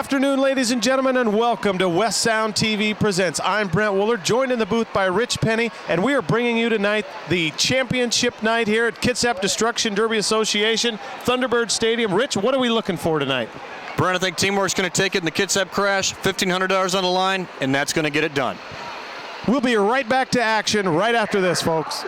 afternoon, ladies and gentlemen, and welcome to West Sound TV Presents. I'm Brent Woolard, joined in the booth by Rich Penny, and we are bringing you tonight the championship night here at Kitsap Destruction Derby Association, Thunderbird Stadium. Rich, what are we looking for tonight? Brent, I think Teamwork's going to take it in the Kitsap crash, $1,500 on the line, and that's going to get it done. We'll be right back to action right after this, folks.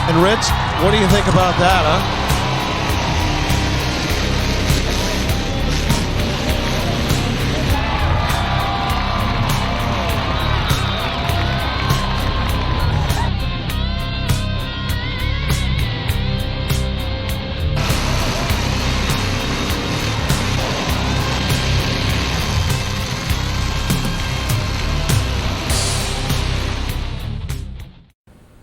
And Rich, what do you think about that, huh?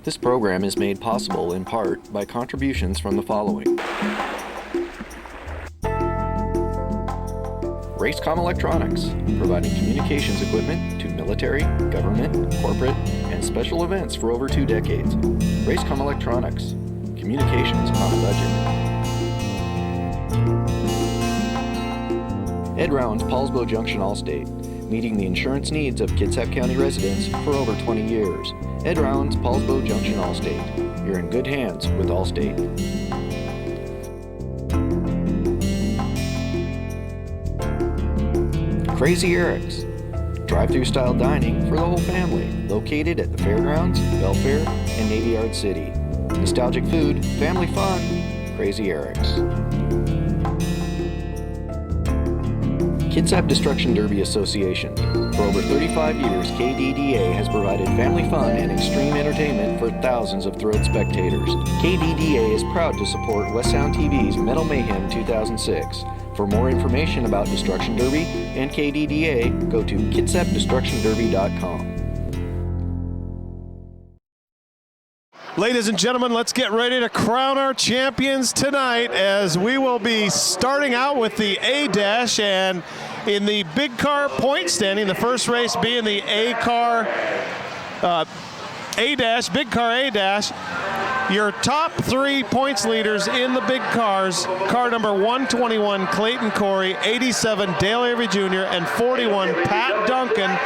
This program is made possible in part by contributions from the following. Racecom Electronics, providing communications equipment to military, government, corporate, and special events for over 2 decades. Racecom Electronics, communications on a budget. Ed Rounds, Paulsbo Junction Allstate, meeting the insurance needs of Kitsap County residents for over 20 years. Ed Rounds, Paulsbo Junction, Allstate. You're in good hands with Allstate. Crazy Eric's, drive-through style dining for the whole family, located at the Fairgrounds, Belfair, and Navy Yard City. Nostalgic food, family fun, Crazy Eric's. Kitsap Destruction Derby Association. For over 35 years, KDDA has provided family fun and extreme entertainment for thousands of thrilled spectators. KDDA is proud to support West Sound TV's Metal Mayhem 2006. For more information about Destruction Derby and KDDA, go to kitsapdestructionderby.com. Ladies and gentlemen, let's get ready to crown our champions tonight as we will be starting out with the A-Dash, and in the big car point standing, the first race being the A-Car A-Dash, big car A-Dash. Your top 3 points leaders in the big cars, car number 121, Clayton Corey, 87, Dale Avery Jr., and 41, Pat Duncan.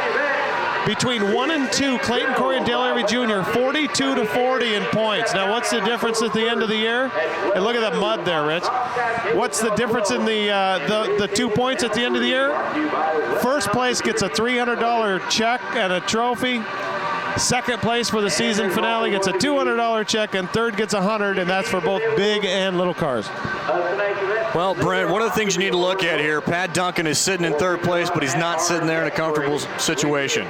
Between 1 and 2, Clayton Corey and Dale Avery Jr., 42 to 40 in points. Now, what's the difference at the end of the year? And look at that mud there, Rich. What's the difference in the 2 points at the end of the year? First place gets a $300 check and a trophy. Second place for the season finale gets a $200 check, and third gets $100, and that's for both big and little cars. Well, Brent, one of the things you need to look at here, Pat Duncan is sitting in third place, but he's not sitting there in a comfortable situation.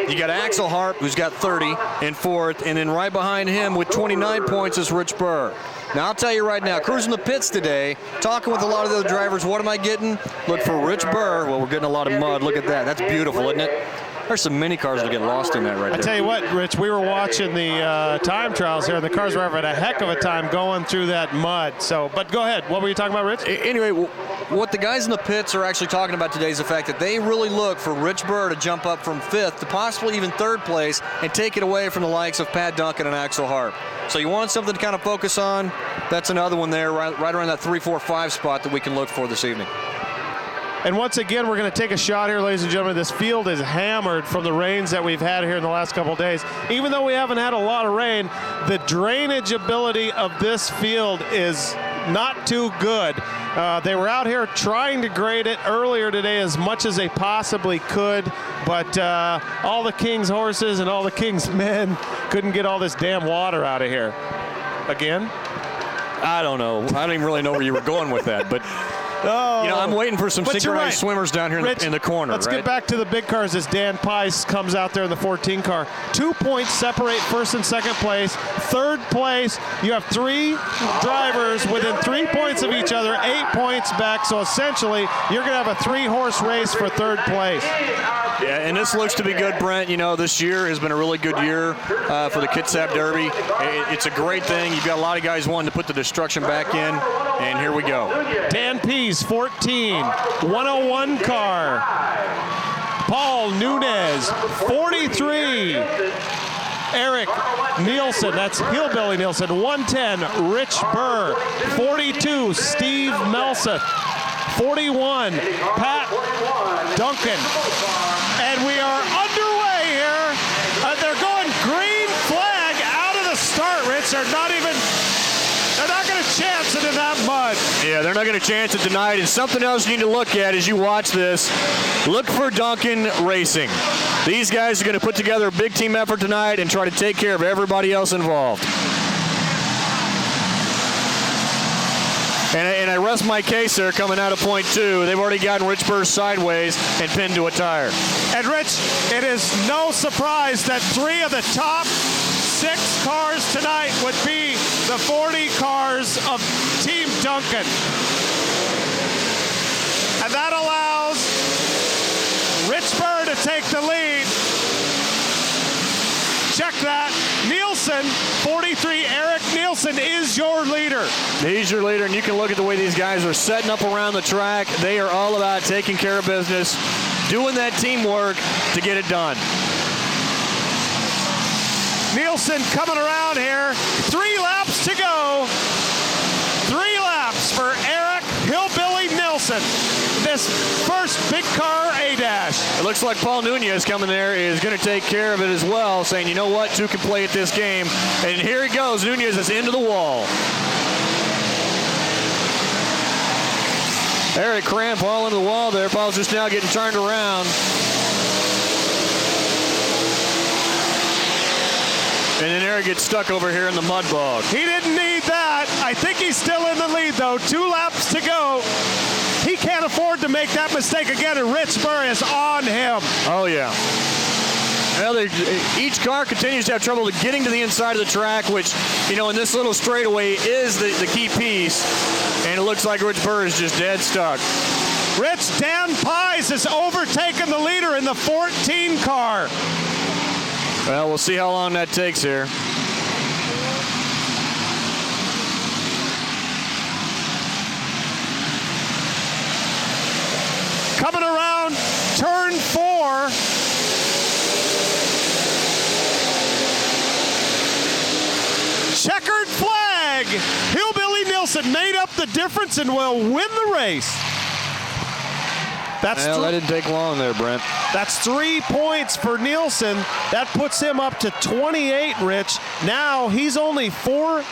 You got Axel Harp, who's got 30 in fourth, and then right behind him with 29 points is Rich Burr. Now, I'll tell you right now, cruising the pits today, talking with a lot of the other drivers, what am I getting? Look for Rich Burr. Well, we're getting a lot of mud. Look at that. That's beautiful, isn't it? There's some mini cars that get lost in that right there. I tell you what, Rich, we were watching the time trials here, and the cars were having a heck of a time going through that mud. So, but go ahead. What were you talking about, Rich? Anyway, what the guys in the pits are actually talking about today is the fact that they really look for Rich Burr to jump up from 5th to possibly even 3rd place and take it away from the likes of Pat Duncan and Axel Harp. So you want something to kind of focus on? That's another one there, right around that 3, 4, 5 spot that we can look for this evening. And once again, we're going to take a shot here, ladies and gentlemen. This field is hammered from the rains that we've had here in the last couple of days. Even though we haven't had a lot of rain, the drainage ability of this field is not too good. They were out here trying to grade it earlier today as much as they possibly could, but all the King's horses and all the King's men couldn't get all this damn water out of here. Again? I don't know. I don't even really know where you were going with that, but I'm waiting for some synchronized swimmers down here in the corner. Let's get back to the big cars as Dan Pice comes out there in the 14 car. 2 points separate first and second place. Third place, you have 3 drivers within 3 points of each other, 8 points back. So essentially, you're going to have a 3-horse race for third place. Yeah, and this looks to be good, Brent. This year has been a really good year for the Kitsap Derby. It's a great thing. You've got a lot of guys wanting to put the destruction back in, and here we go. Dan Pease, 14, 101 car. Paul Nunez, 43. Eric Nielsen, that's Hillbilly Nielsen, 110. Rich Burr, 42. Steve Melseth, 41. Pat Duncan. And we are underway here. They're going green flag out of the start, Rich. They're not going to chance it in that mud. Yeah, they're not going to chance it tonight. And something else you need to look at as you watch this, look for Duncan Racing. These guys are going to put together a big team effort tonight and try to take care of everybody else involved. And I rest my case there coming out of point 2. They've already gotten Rich Burr sideways and pinned to a tire. And Rich, it is no surprise that 3 of the top 6 cars tonight would be the 40 cars of Team Duncan. And that allows Rich Burr to take the lead. Check that. Nielsen, 43. Eric Nielsen is your leader. He's your leader, and you can look at the way these guys are setting up around the track. They are all about taking care of business, doing that teamwork to get it done. Nielsen coming around here. 3 laps to go. 3 laps for Eric Hillbilly Nielsen. This first big car A-dash. It looks like Paul Nunez coming there is going to take care of it as well, saying, you know what, 2 can play at this game. And here he goes. Nunez is into the wall. Eric Cramp all into the wall there. Paul's just now getting turned around. And then Eric gets stuck over here in the mud bog. He didn't need that. I think he's still in the lead, though. 2 laps to go. He can't afford to make that mistake again, and Rich Burr is on him. Oh, yeah. Well, each car continues to have trouble getting to the inside of the track, which, in this little straightaway is the key piece. And it looks like Rich Burr is just dead stuck. Rich, Dan Pies has overtaken the leader in the 14 car. Well, we'll see how long that takes here. Coming around turn 4. Checkered flag. Hillbilly Nielsen made up the difference and will win the race. Well, that didn't take long there, Brent. That's 3 points for Nielsen. That puts him up to 28, Rich. Now he's only 5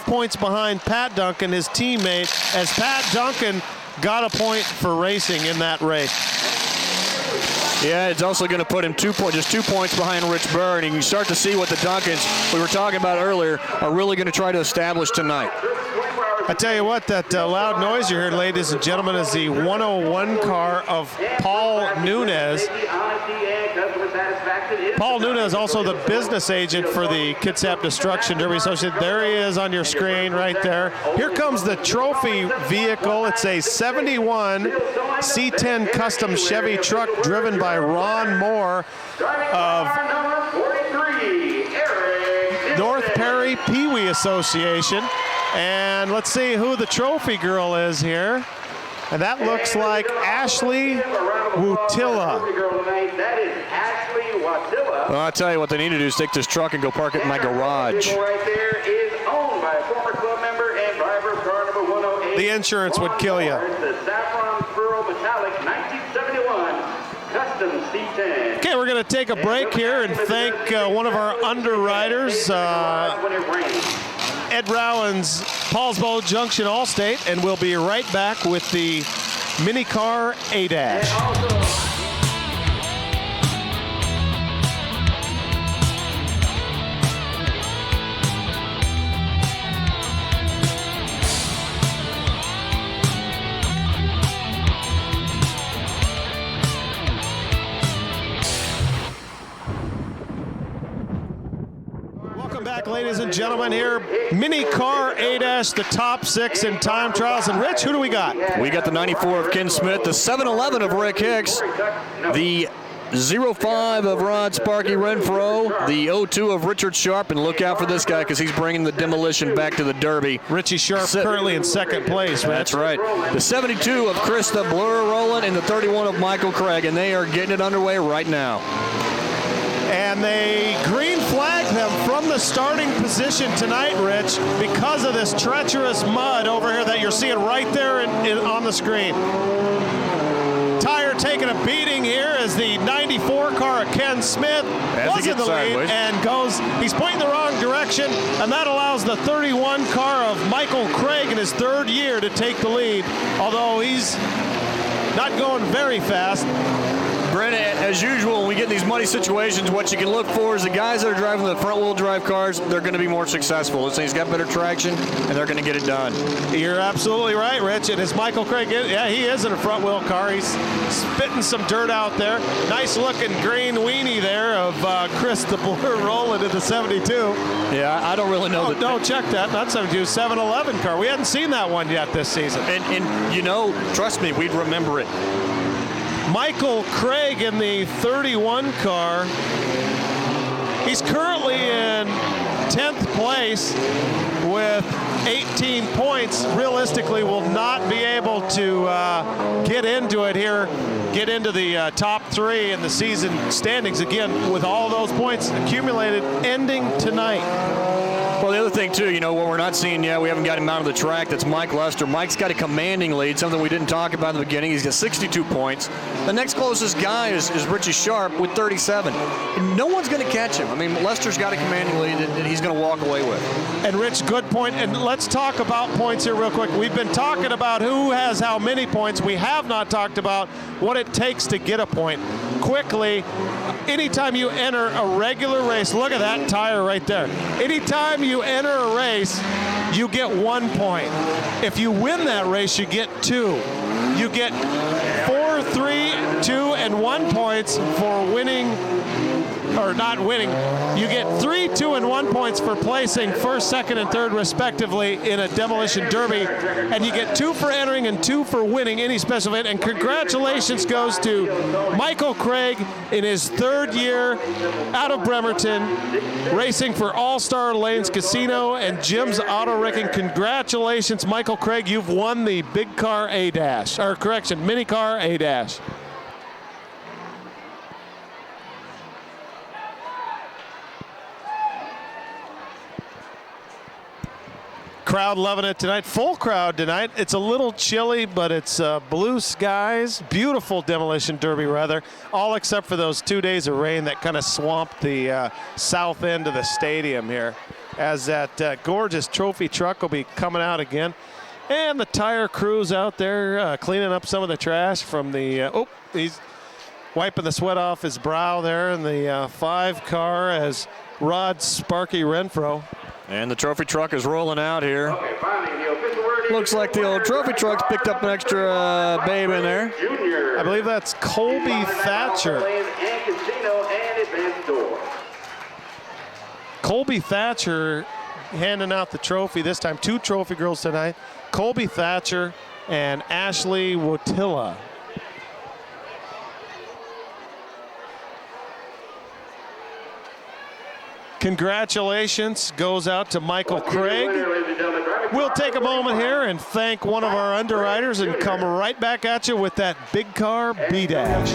points behind Pat Duncan, his teammate, as Pat Duncan got a point for racing in that race. Yeah, it's also going to put him just 2 points behind Rich Burr, and you can start to see what the Duncans we were talking about earlier are really going to try to establish tonight. I tell you what, that loud noise you heard, ladies and gentlemen, is the 101 car of Paul Nunez. Paul Nunez, also the business agent for the Kitsap Destruction Derby Association. There he is on your screen right there. Here comes the trophy vehicle. It's a 71 C10 custom Chevy truck driven by Ron Moore of North Perry Pee Wee Association. And let's see who the trophy girl is here. And that looks like Ashley Wutilla. Well, I'll tell you what they need to do is take this truck and go park it in my garage. The insurance would kill you. Okay, we're going to take a break here and thank one of our underwriters, Ed Rowan's Paulsbo Junction Allstate, and we'll be right back with the mini car A-Dash. Ladies and gentlemen, here, mini car A-Dash, the top 6 in time trials. And Rich, who do we got? We got the 94 of Ken Smith, the 711 of Rick Hicks, the 05 of Rod Sparky Renfro, the 02 of Richard Sharp, and look out for this guy because he's bringing the demolition back to the Derby. Richie Sharp currently in second place. Rich. That's right. The 72 of Krista Blur Rowland and the 31 of Michael Craig, and they are getting it underway right now. And they green flagged them from the starting position tonight, Rich, because of this treacherous mud over here that you're seeing right there on the screen. Tire taking a beating here as the 94 car of Ken Smith was in the lead and goes, he's pointing the wrong direction, and that allows the 31 car of Michael Craig in his 3rd year to take the lead, although he's not going very fast. Brent, as usual, when we get in these muddy situations, what you can look for is the guys that are driving the front-wheel drive cars, they're going to be more successful. He's got better traction, and they're going to get it done. You're absolutely right, Rich. And as Michael Craig, yeah, he is in a front-wheel car. He's spitting some dirt out there. Nice-looking green weenie there of Chris the Blur Rowland in the 72. Yeah, I don't really know. No, check that. Not 72, 711 car. We hadn't seen that one yet this season. And you know, trust me, we'd remember it. Michael Craig in the 31 car. He's currently in 10th place with 18 points. Realistically, will not be able to get into it here, get into the top 3 in the season standings again with all those points accumulated ending tonight. Well, the other thing, too, you know, what we're not seeing yet, we haven't got him out of the track, that's Mike Lester. Mike's got a commanding lead, something we didn't talk about in the beginning. He's got 62 points. The next closest guy is Richie Sharp with 37. And no one's going to catch him. I mean, Lester's got a commanding lead that he's going to walk away with. And, Rich, good point. And let's talk about points here real quick. We've been talking about who has how many points. We have not talked about what it takes to get a point. Quickly, anytime you enter a regular race, look at that tire right there. Anytime you enter a race, you get 1 point. If you win that race, you get 2. You get 4, 3, 2, and 1 points for winning, or not winning. You get 3, 2, and 1 points for placing first, second, and third respectively in a demolition derby, and you get 2 for entering and 2 for winning any special event. And congratulations goes to Michael Craig in his 3rd year out of Bremerton, racing for All-Star Lanes Casino and Jim's Auto Wrecking. Congratulations, Michael Craig. You've won the big car A-Dash, or correction, mini car A-Dash. Crowd loving it tonight. Full crowd tonight. It's a little chilly, but it's blue skies. Beautiful demolition derby weather, all except for those 2 days of rain that kind of swamped the south end of the stadium here, as that gorgeous trophy truck will be coming out again. And the tire crew's out there cleaning up some of the trash from the, he's wiping the sweat off his brow there in the 5 car as Rod Sparky Renfro. And the trophy truck is rolling out here. Okay, finally, the official word Looks like the old trophy truck's picked up an extra babe in there. I believe that's Colby Thatcher. Colby Thatcher handing out the trophy this time. 2 trophy girls tonight. Colby Thatcher and Ashley Wotilla. Congratulations goes out to Michael Craig. We'll take a moment here and thank one of our underwriters and come right back at you with that big car B-Dash.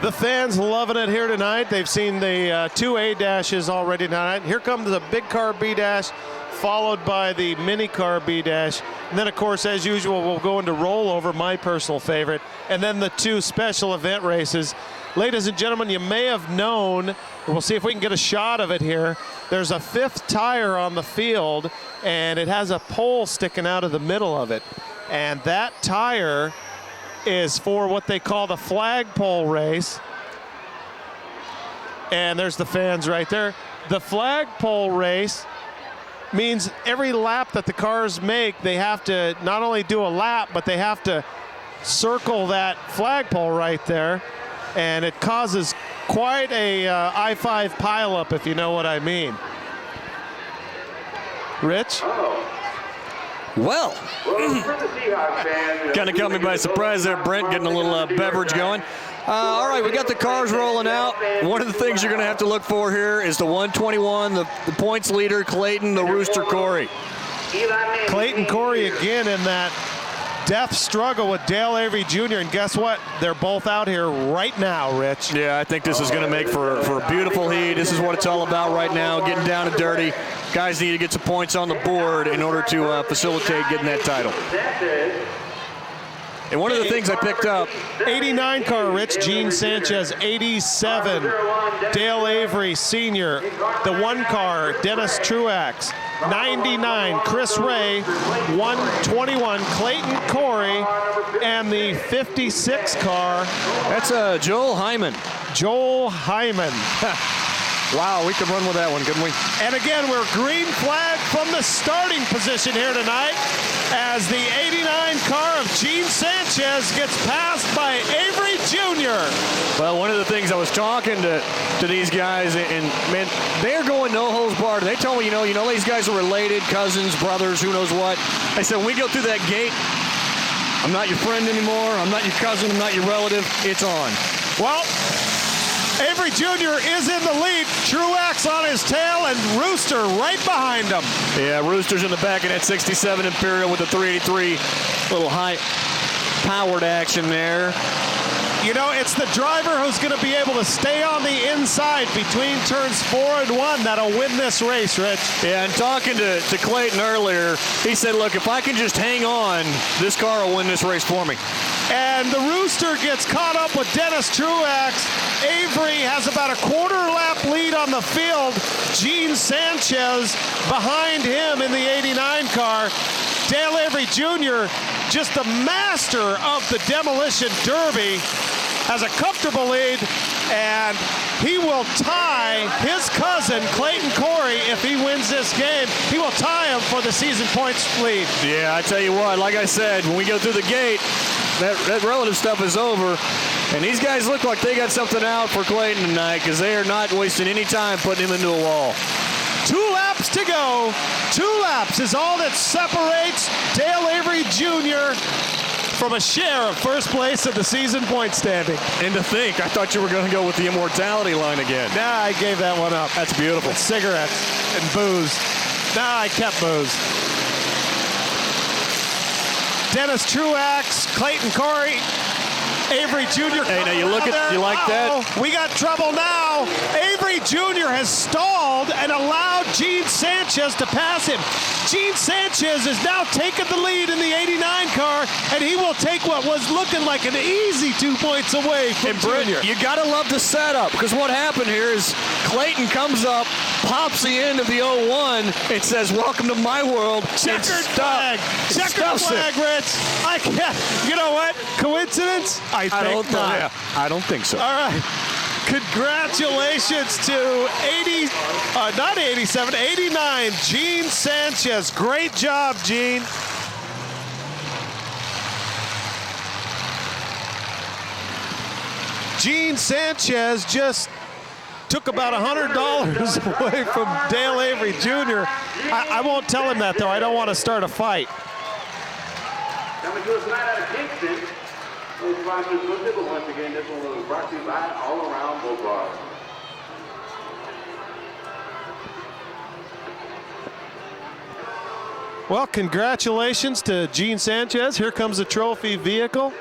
The fans loving it here tonight. They've seen the 2 A-Dashes already tonight. Here comes the big car B-Dash, followed by the mini car B-Dash. And then, of course, as usual, we'll go into rollover, my personal favorite, and then the 2 special event races. Ladies and gentlemen, you may have known, we'll see if we can get a shot of it here. There's a 5th tire on the field, and it has a pole sticking out of the middle of it. And that tire is for what they call the flagpole race. And there's the fans right there. The flagpole race means every lap that the cars make, they have to not only do a lap, but they have to circle that flagpole right there. And it causes quite a I-5 pileup, if you know what I mean. Rich? Well, kind of caught me by surprise there, Brent, getting a little beverage going. All right, we got the cars rolling out. One of the things you're going to have to look for here is the 121, the points leader, Clayton, the Rooster Corey. Clayton Corey again in that death struggle with Dale Avery Jr. And guess what? They're both out here right now, Rich. Yeah, I think this is going to make for a beautiful heat. This is what it's all about right now, getting down and dirty. Guys need to get some points on the board in order to facilitate getting that title. And one of the things I picked up, 89 car, Rich, Gene Sanchez, 87, Dale Avery Sr., the 1 car, Dennis Truax, 99, Chris Ray, 121, Clayton Corey, and the 56 car. That's Joel Hyman. Joel Hyman. Wow, we could run with that one, couldn't we? And again, we're green flag from the starting position here tonight as the 89 car of Gene Sanchez gets passed by Avery Jr. Well, one of the things I was talking to these guys, and man, they're going no holds barred. They told me, you know, these guys are related, cousins, brothers, who knows what. I said, when we go through that gate, I'm not your friend anymore. I'm not your cousin. I'm not your relative. It's on. Well, Avery Jr. is in the lead. Truax on his tail and Rooster right behind him. Yeah, Rooster's in the back of that 67 Imperial with the 383. Little high-powered action there. You know, it's the driver who's going to be able to stay on the inside between turns 4 and 1 that'll win this race, Rich. Yeah, and talking to Clayton earlier, he said, look, if I can just hang on, this car will win this race for me. And the Rooster gets caught up with Dennis Truax. Avery has about a quarter-lap lead on the field. Gene Sanchez behind him in the 89 car. Dale Avery Jr., just the master of the demolition derby, has a comfortable lead, and he will tie his cousin, Clayton Corey, if he wins this game. He will tie him for the season points lead. Yeah, I tell you what, like I said, when we go through the gate, that relative stuff is over. And these guys look like they got something out for Clayton tonight because they are not wasting any time putting him into a wall. 2 laps to go. 2 laps is all that separates Dale Avery Jr. from a share of first place in the season point standing. And to think, I thought you were going to go with the immortality line again. Nah, I gave that one up. That's beautiful. With cigarettes and booze. Nah, I kept booze. Dennis Truax, Clayton Corey, Avery Jr. Hey, now you look at, you like that? We got trouble now. Avery Jr. has stalled and allowed Gene Sanchez to pass him. Gene Sanchez has now taken the lead in the 89 car, and he will take what was looking like an easy 2 points away from Junior. You got to love the setup, because what happened here is Clayton comes up, pops the end of the 01, and says, "Welcome to my world." Checkered flag. Checkered flag, Rich. I can't. You know what? Coincidence? I think not. Yeah, I don't think so. All right. Congratulations to 89, Gene Sanchez. Great job, Gene. Gene Sanchez just took about $100 away from Dale Avery Jr. I won't tell him that, though. I don't want to start a fight. Coming to us tonight out of Kingston. Those sponsors listed, but once again, this one was brought to you by All Around Bull Bars. Well, congratulations to Gene Sanchez. Here comes the trophy vehicle.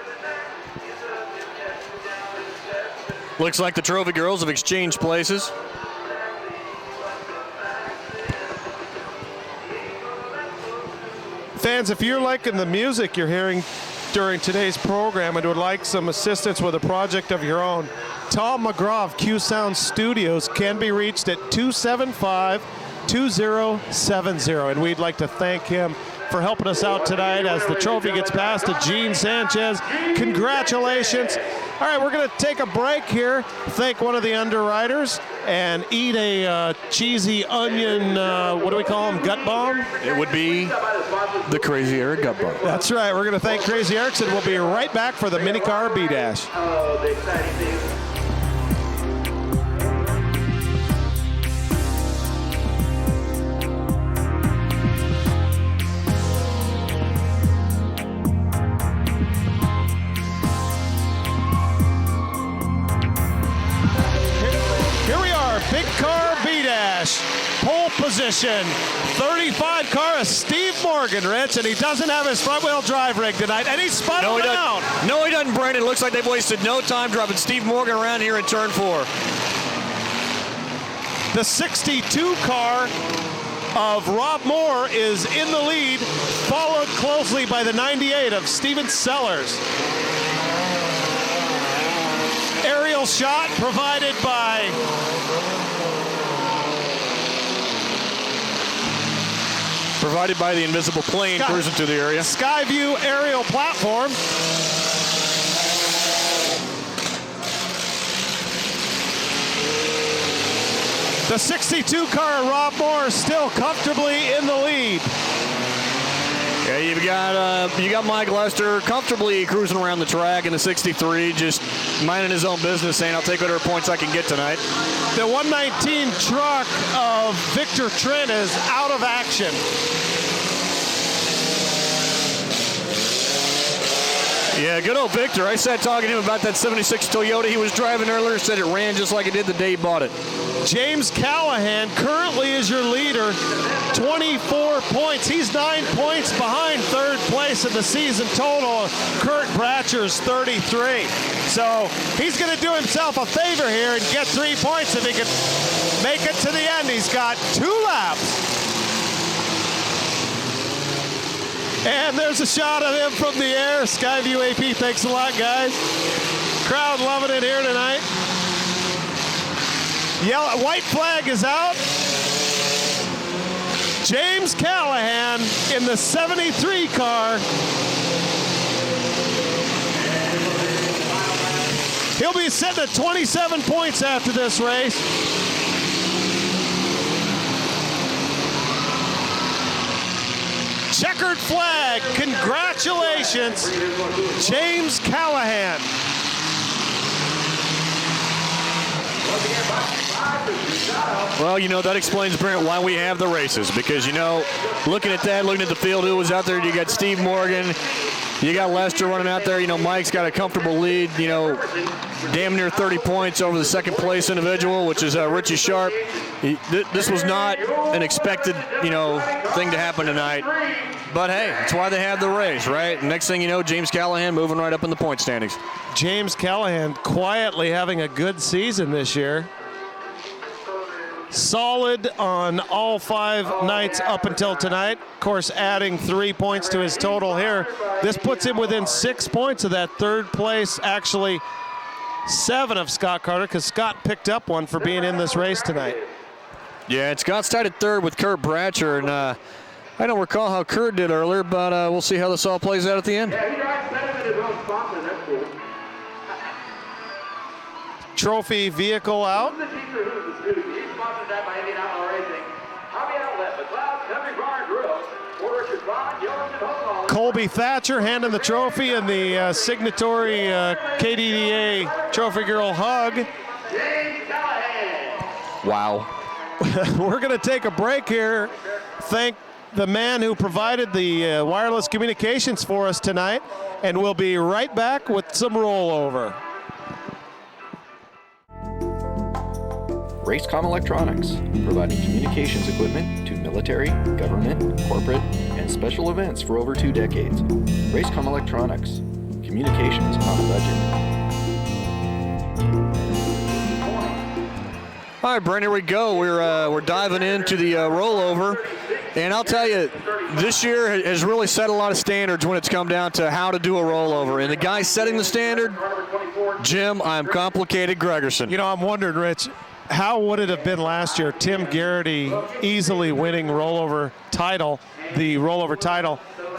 Looks like the trophy girls have exchanged places. Fans, if you're liking the music you're hearing during today's program and would like some assistance with a project of your own, Tom McGraw of Q Sound Studios can be reached at 275-2070. And we'd like to thank him for helping us out tonight as the trophy gets passed to Gene Sanchez. Congratulations. All right, we're going to take a break here, thank one of the underwriters, and eat a cheesy onion, what do we call them, gut bomb? It would be the Crazy Eric gut bomb. That's right. We're going to thank Crazy Eric's, and we'll be right back for the mini car B-Dash. Oh, the exciting thing. Big car B-Dash, pole position, 35 car is Steve Morgan, Rich, and he doesn't have his front wheel drive rig tonight, and he spun him down. No, he doesn't, Brandon. It looks like they've wasted no time dropping Steve Morgan around here in turn 4. The 62 car of Rob Moore is in the lead, followed closely by the 98 of Steven Sellers. Aerial shot provided by the invisible plane cruising through the area. Skyview aerial platform. The 62 car of Rob Moore still comfortably in the lead. Yeah, you got Mike Lester comfortably cruising around the track in the 63, just minding his own business, saying, "I'll take whatever points I can get tonight." The 119 truck of Victor Trent is out of action. Yeah, good old Victor. I sat talking to him about that 76 Toyota he was driving earlier, said it ran just like it did the day he bought it. James Callahan currently is your leader, 24 points. He's 9 points behind third place in the season total. Kurt Bratcher's 33. So he's going to do himself a favor here and get 3 points if he can make it to the end. He's got 2 laps. And there's a shot of him from the air. Skyview AP, thanks a lot, guys. Crowd loving it here tonight. White flag is out. James Callahan in the 73 car. He'll be sitting at 27 points after this race. Checkered flag. Congratulations, James Callahan. Well, that explains, Brent, why we have the races. Because, looking at that, looking at the field, who was out there, you got Steve Morgan, you got Lester running out there. Mike's got a comfortable lead, damn near 30 points over the second place individual, which is Richie Sharp. This was not an expected, thing to happen tonight. But, hey, that's why they have the race, right? Next thing you know, James Callahan moving right up in the point standings. James Callahan quietly having a good season this year. solid on all 5 nights up until tonight. Of course, adding 3 points to his total here. This puts him within 6 points of that third place, actually 7 of Scott Carter, because Scott picked up one for being in this race tonight. Yeah, and Scott's tied at third with Kurt Bratcher, and I don't recall how Kurt did earlier, but we'll see how this all plays out at the end. Trophy vehicle out. Colby Thatcher handing the trophy and the signatory KDDA Trophy Girl hug. Wow. We're going to take a break here. Thank the man who provided the wireless communications for us tonight, and we'll be right back with some rollover. Racecom Electronics, providing communications equipment to military, government, corporate, and special events for over 2 decades. Racecom Electronics, communications on a budget. All right, Brent, here we go. We're diving into the rollover, and I'll tell you, this year has really set a lot of standards when it's come down to how to do a rollover. And the guy setting the standard, Jim, I'm complicated Gregerson. You know, I'm wondering, Rich, how would it have been last year? Tim Garrity easily winning the rollover title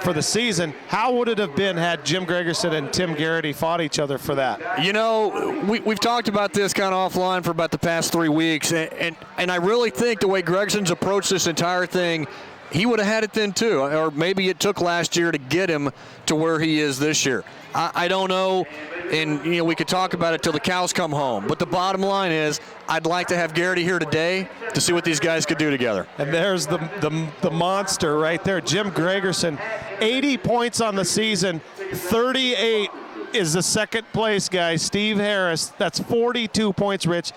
for the season. How would it have been had Jim Gregerson and Tim Garrity fought each other for that? You know, we've talked about this kind of offline for about the past 3 weeks, and I really think the way Gregerson's approached this entire thing, he would have had it then too, or maybe it took last year to get him to where he is this year. I don't know, and you know, we could talk about it till the cows come home, but the bottom line is I'd like to have Garrity here today to see what these guys could do together. And there's the monster right there, Jim Gregerson, 80 points on the season, 38 is the second place guy, Steve Harris. That's 42 points, Rich.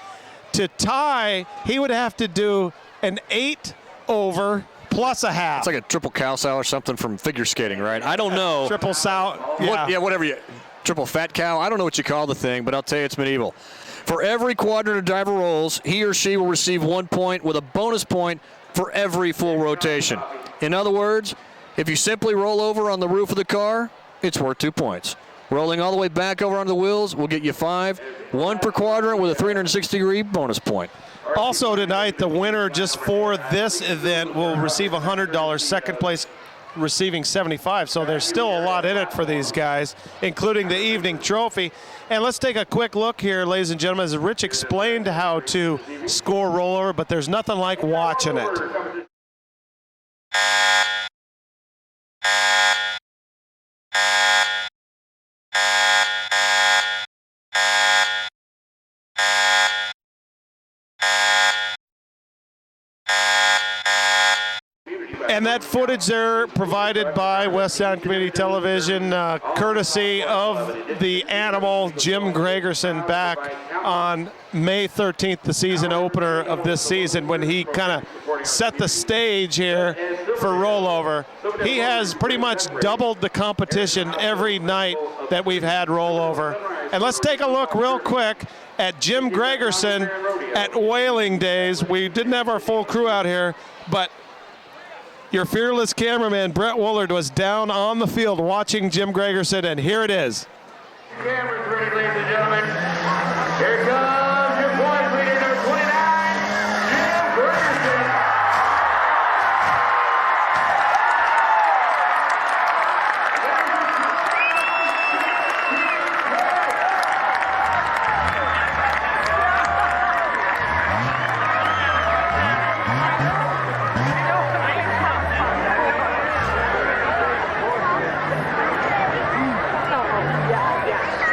To tie, he would have to do an 8 over plus a half. It's like a triple cow sow or something from figure skating, right? I don't know. Triple sow, yeah. Whatever you, triple fat cow. I don't know what you call the thing, but I'll tell you it's medieval. For every quadrant a driver rolls, he or she will receive 1 point with a bonus point for every full rotation. In other words, if you simply roll over on the roof of the car, it's worth 2 points. Rolling all the way back over on the wheels will get you 5, 1 per quadrant with a 360-degree bonus point. Also tonight, the winner just for this event will receive $100, second place receiving $75. So there's still a lot in it for these guys, including the evening trophy. And let's take a quick look here, ladies and gentlemen, as Rich explained how to score rollover, but there's nothing like watching it. And that footage there provided by West Sound Community Television, courtesy of the animal, Jim Gregerson, back on May 13th, the season opener of this season, when he kind of set the stage here for rollover. He has pretty much doubled the competition every night that we've had rollover. And let's take a look real quick at Jim Gregerson at Whaling Days. We didn't have our full crew out here, but your fearless cameraman, Brett Woolard, was down on the field watching Jim Gregerson, and here it is. Cameras ready, ladies and gentlemen. Here comes your point leader, number 29, Jim Gregerson.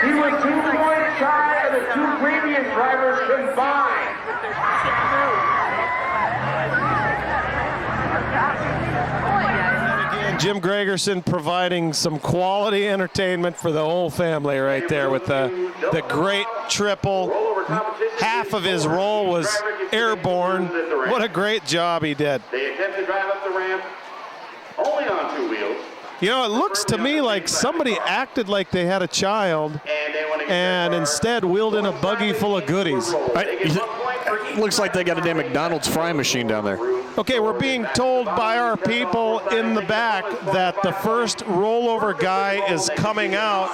He was 2 points shy of the 2 previous drivers combined. Again, Jim Gregerson providing some quality entertainment for the whole family right there with the great triple. Half of his roll was airborne. What a great job he did. They attempt to drive up the ramp only on 2 wheels. You know, it looks to me like somebody acted like they had a child and instead wheeled in a buggy full of goodies. looks like they got a damn McDonald's fry machine down there. Okay, we're being told by our people in the back that the first rollover guy is coming out,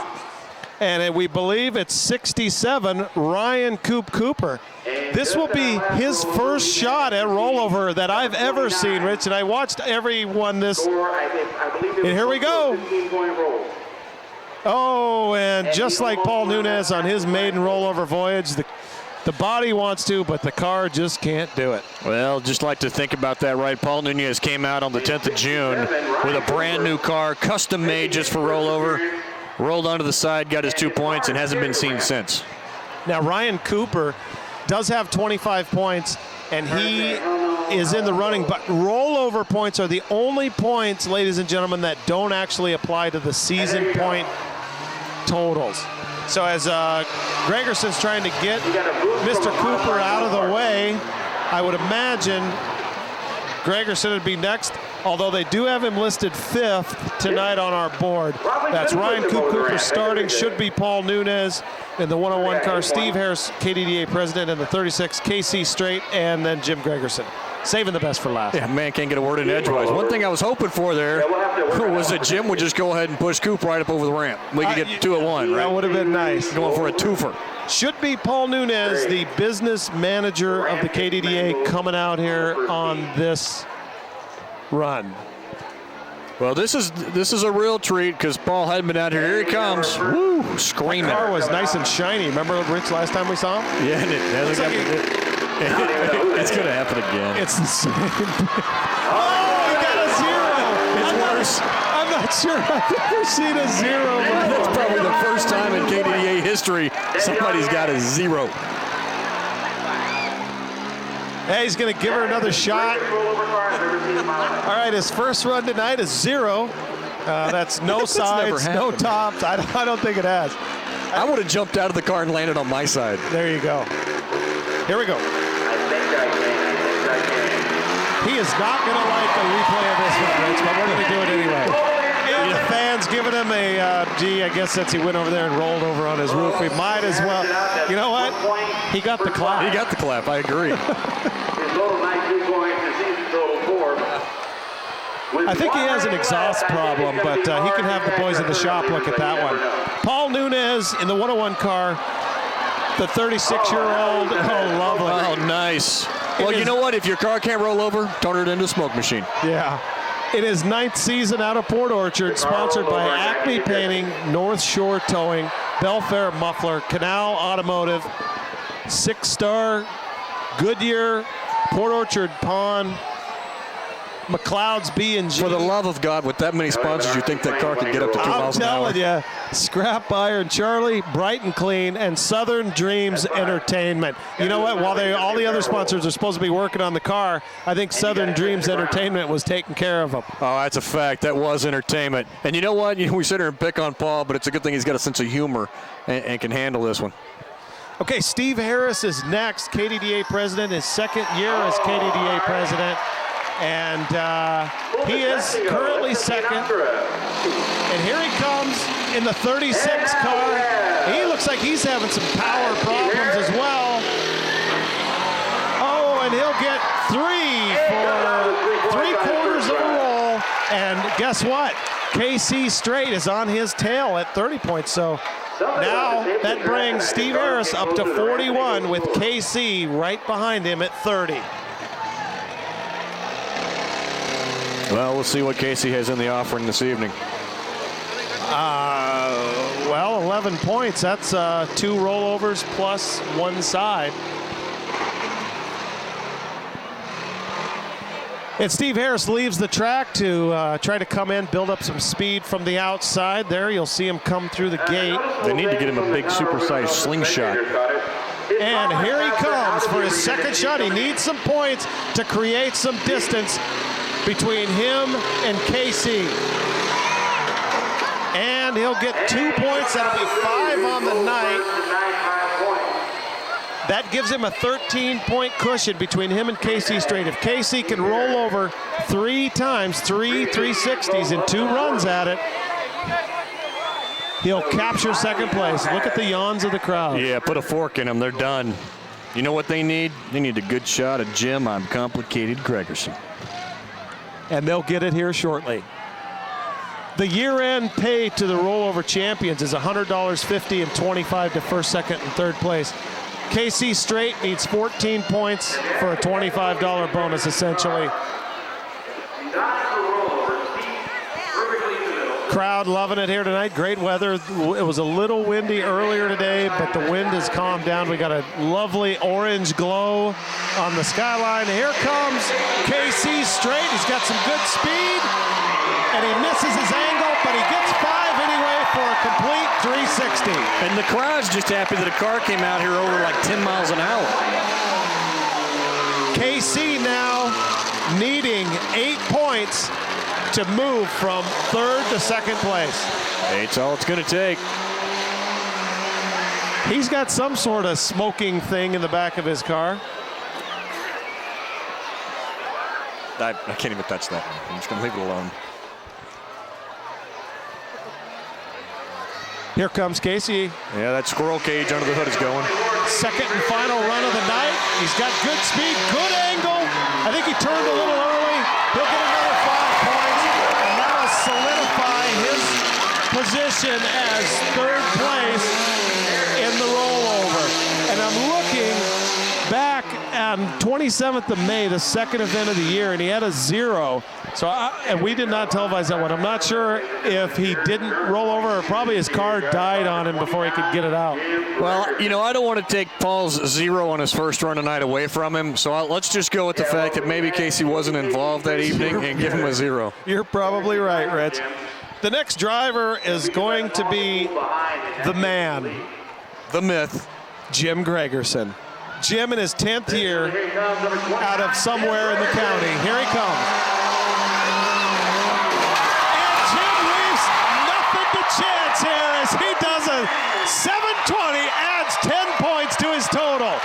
and we believe it's 67, Ryan Cooper. This will be his first shot at rollover that I've ever seen, Rich, and I watched everyone this. And here we go. Oh, and just like Paul Nunez on his maiden rollover voyage, the body wants to, but the car just can't do it. Well, just like to think about that, right? Paul Nunez came out on the 10th of June with a brand new car, custom made just for rollover, rolled onto the side, got his 2 points, and hasn't been seen since. Now, Ryan Cooper does have 25 points, and he is in the running, but rollover points are the only points, ladies and gentlemen, that don't actually apply to the season point totals. So as Gregerson's trying to get Mr. Cooper out of the way, I would imagine Gregerson would be next, although they do have him listed 5th tonight on our board. That's Ryan Cooper starting, should be Paul Nunez in the 101 car, Steve Harris, KDDA president, and the 36, KC Straight, and then Jim Gregerson. Saving the best for last. Yeah, man can't get a word in edgewise. One thing I was hoping for there was that Jim would just go ahead and push Coop right up over the ramp. We could get 2 at 1, right? That would have been nice. Going for a twofer. Should be Paul Nunez, the business manager of the KDDA, coming out here on this run. Well, this is a real treat because Paul hadn't been out here. Here he comes. Woo, screaming. The car was nice and shiny. Remember, Rich, last time we saw him? Yeah, and it's going to happen again. It's the same. Oh, he got a 0. It's worse. I'm not sure I've ever seen a 0. That's probably the first time in KDDA history somebody's got a 0. Hey, he's going to give her another shot. All right, his first run tonight is 0. That's no sides, no tops. I don't think it has. I would have jumped out of the car and landed on my side. There you go. Here we go. He is not going to like a replay of this one, Rich, but we're going to do it anyway. And the fans giving him a, gee, I guess since he went over there and rolled over on his roof, we might as well. You know what? He got the clap. He got the clap, I agree. I think he has an exhaust problem, but he can have the boys in the shop look at that one. Paul Nunez in the 101 car, the 36-year-old. Oh, lovely. Oh, nice. Well, you know what? If your car can't roll over, turn it into a smoke machine. Yeah. In his 9th season out of Port Orchard, sponsored by Acme Painting, North Shore Towing, Belfair Muffler, Canal Automotive, 6-Star, Goodyear, Port Orchard Pond, McLeod's B&G. For the love of God, with that many sponsors, you think that car could get up to 2 miles an hour? I'm telling you, Scrap Iron Charlie, Bright and Clean, and Southern Dreams Entertainment. You know what? While all the other sponsors are supposed to be working on the car, I think Southern Dreams Entertainment was taking care of them. Oh, that's a fact. That was entertainment. And you know what? We sit here and pick on Paul, but it's a good thing he's got a sense of humor and can handle this one. Okay, Steve Harris is next, KDDA president, his 2nd year as KDDA president. And he is currently 2nd. And here he comes in the 36 car. He looks like he's having some power problems as well. Oh, and he'll get 3 for 3/4 of a roll. And guess what? KC Straight is on his tail at 30 points. So now that brings Steve Harris up to 41 with KC right behind him at 30. Well, we'll see what Casey has in the offering this evening. Well, 11 points. That's 2 rollovers plus 1 side. And Steve Harris leaves the track to try to come in, build up some speed from the outside. There, you'll see him come through the gate. They need to get him a big supersized slingshot. And here he comes for his 2nd shot. He needs some points to create some distance between him and KC. And he'll get 2 points. That'll be 5 on the night. That gives him a 13-point cushion between him and KC Straight. If KC can roll over 3 times, 3 360s in 2 runs at it, he'll capture 2nd place. Look at the yawns of the crowd. Yeah, put a fork in them. They're done. You know what they need? They need a good shot of Jim on complicated Gregerson. And they'll get it here shortly. The year-end pay to the rollover champions is $100, $50, and $25 to first, second, and third place. KC Straight needs 14 points for a $25 bonus, essentially. Crowd loving it here tonight. Great weather. It was a little windy earlier today, but the wind has calmed down. We got a lovely orange glow on the skyline. Here comes KC Straight. He's got some good speed, and he misses his angle, but he gets 5 anyway for a complete 360. And the crowd's just happy that a car came out here over like 10 miles an hour. KC now needing 8 points to move from third to second place. 8's all it's going to take. He's got some sort of smoking thing in the back of his car. I can't even touch that. I'm just going to leave it alone. Here comes Casey. Yeah, that squirrel cage under the hood is going. Second and final run of the night. He's got good speed, good angle. I think he turned a little early. He'll get another 5 points, and that'll solidify his position as third place in the rollover. And I'm looking back on 27th of May, the second event of the year, and he had a 0. So, and we did not televise that one. I'm not sure if he didn't roll over or probably his car died on him before he could get it out. Well, you know, I don't want to take Paul's 0 on his first run tonight away from him, so let's just go with the fact that maybe Casey wasn't involved that evening and give him a 0. You're probably right, Rich. The next driver is going to be the man, the myth, Jim Gregerson. Jim in his 10th year out of somewhere in the county. Here he comes. And Jim leaves nothing to chance here as he does a 720, adds 10 points to his total.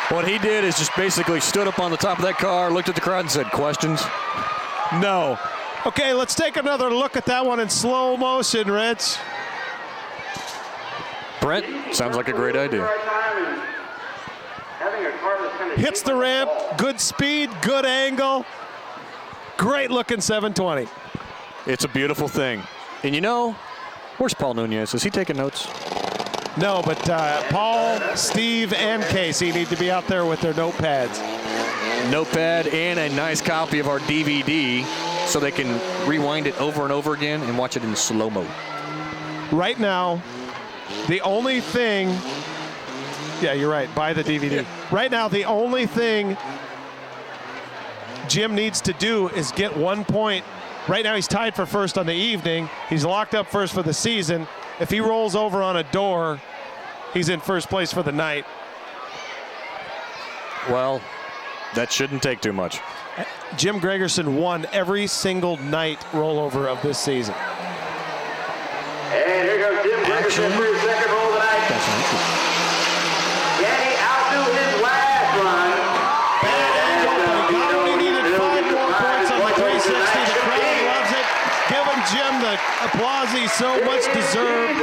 What he did is just basically stood up on the top of that car, looked at the crowd and said, questions? No. Okay, let's take another look at that one in slow motion, Rich. Brent, sounds like a great idea. Hits the ramp, good speed, good angle. Great looking 720. It's a beautiful thing. And you know, where's Paul Nunez? Is he taking notes? No, but Paul, Steve, and Casey need to be out there with their notepads. Notepad and a nice copy of our DVD so they can rewind it over and over again and watch it in slow-mo. Right now, the only thing, yeah, you're right, buy the DVD. Yeah. Right now, the only thing Jim needs to do is get 1 point. Right now, he's tied for first on the evening. He's locked up first for the season. If he rolls over on a door, he's in first place for the night. Well, that shouldn't take too much. Jim Gregerson won every single night rollover of this season. And here comes Jim Gregerson for his second roll of the night. That's right. Can he outdo his last run? Bad angle, but he got what he needed. 5 more points on the 360. The crowd loves it. Giving Jim the applause he so much deserved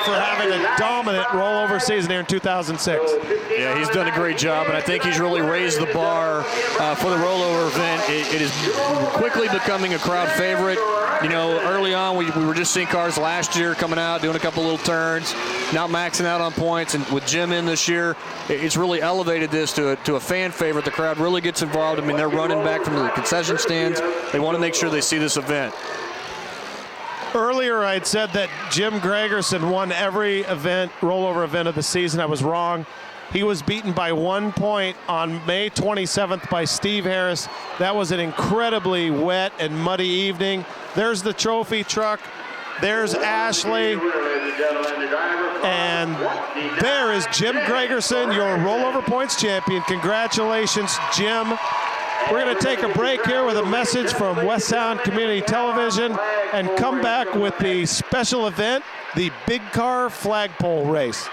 for having a dominant rollover season here in 2006. Yeah, he's done a great job, and I think he's really raised the bar for the rollover event. It is quickly becoming a crowd favorite. You know, early on, we were just seeing cars last year coming out, doing a couple little turns, now maxing out on points. And with Jim in this year, it's really elevated this to a fan favorite. The crowd really gets involved. I mean, they're running back from the concession stands. They want to make sure they see this event. Earlier, I'd said that Jim Gregerson won every event, rollover event of the season. I was wrong. He was beaten by 1 point on May 27th by Steve Harris. That was an incredibly wet and muddy evening. There's the trophy truck. There's Ashley. And there is Jim Gregerson, your rollover points champion. Congratulations, Jim. We're going to take a break here with a message from West Sound Community Television and come back with the special event, the Big Car Flagpole Race.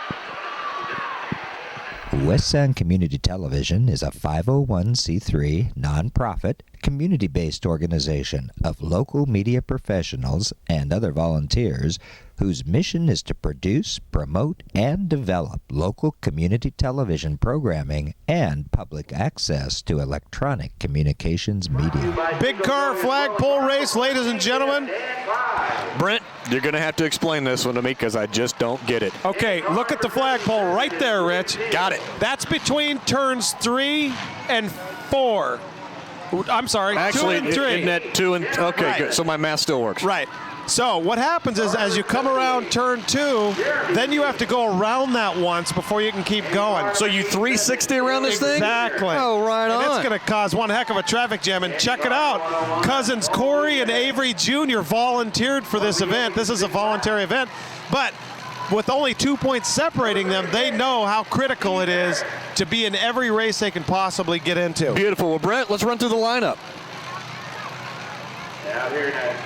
West Sound Community Television is a 501c3 nonprofit community-based organization of local media professionals and other volunteers whose mission is to produce, promote, and develop local community television programming and public access to electronic communications media. Big car flagpole race, ladies and gentlemen. Brent, you're going to have to explain this one to me because I just don't get it. Okay, look at the flagpole right there, Rich. Got it. That's between turns 3 and 4. I'm sorry, Actually, 2 and 3. isn't that 2 and... Okay, Right. good. So my math still works. Right. So what happens is as you come around turn 2, then you have to go around that once before you can keep going. So you 360 around this thing? Exactly. Oh, right and on. it's going to cause one heck of a traffic jam. And check it out. Cousins Corey and Avery Jr. volunteered for this event. This is a voluntary event. But with only 2 points separating them, they know how critical it is to be in every race they can possibly get into. Beautiful. Well, Brent, let's run through the lineup. Out here now.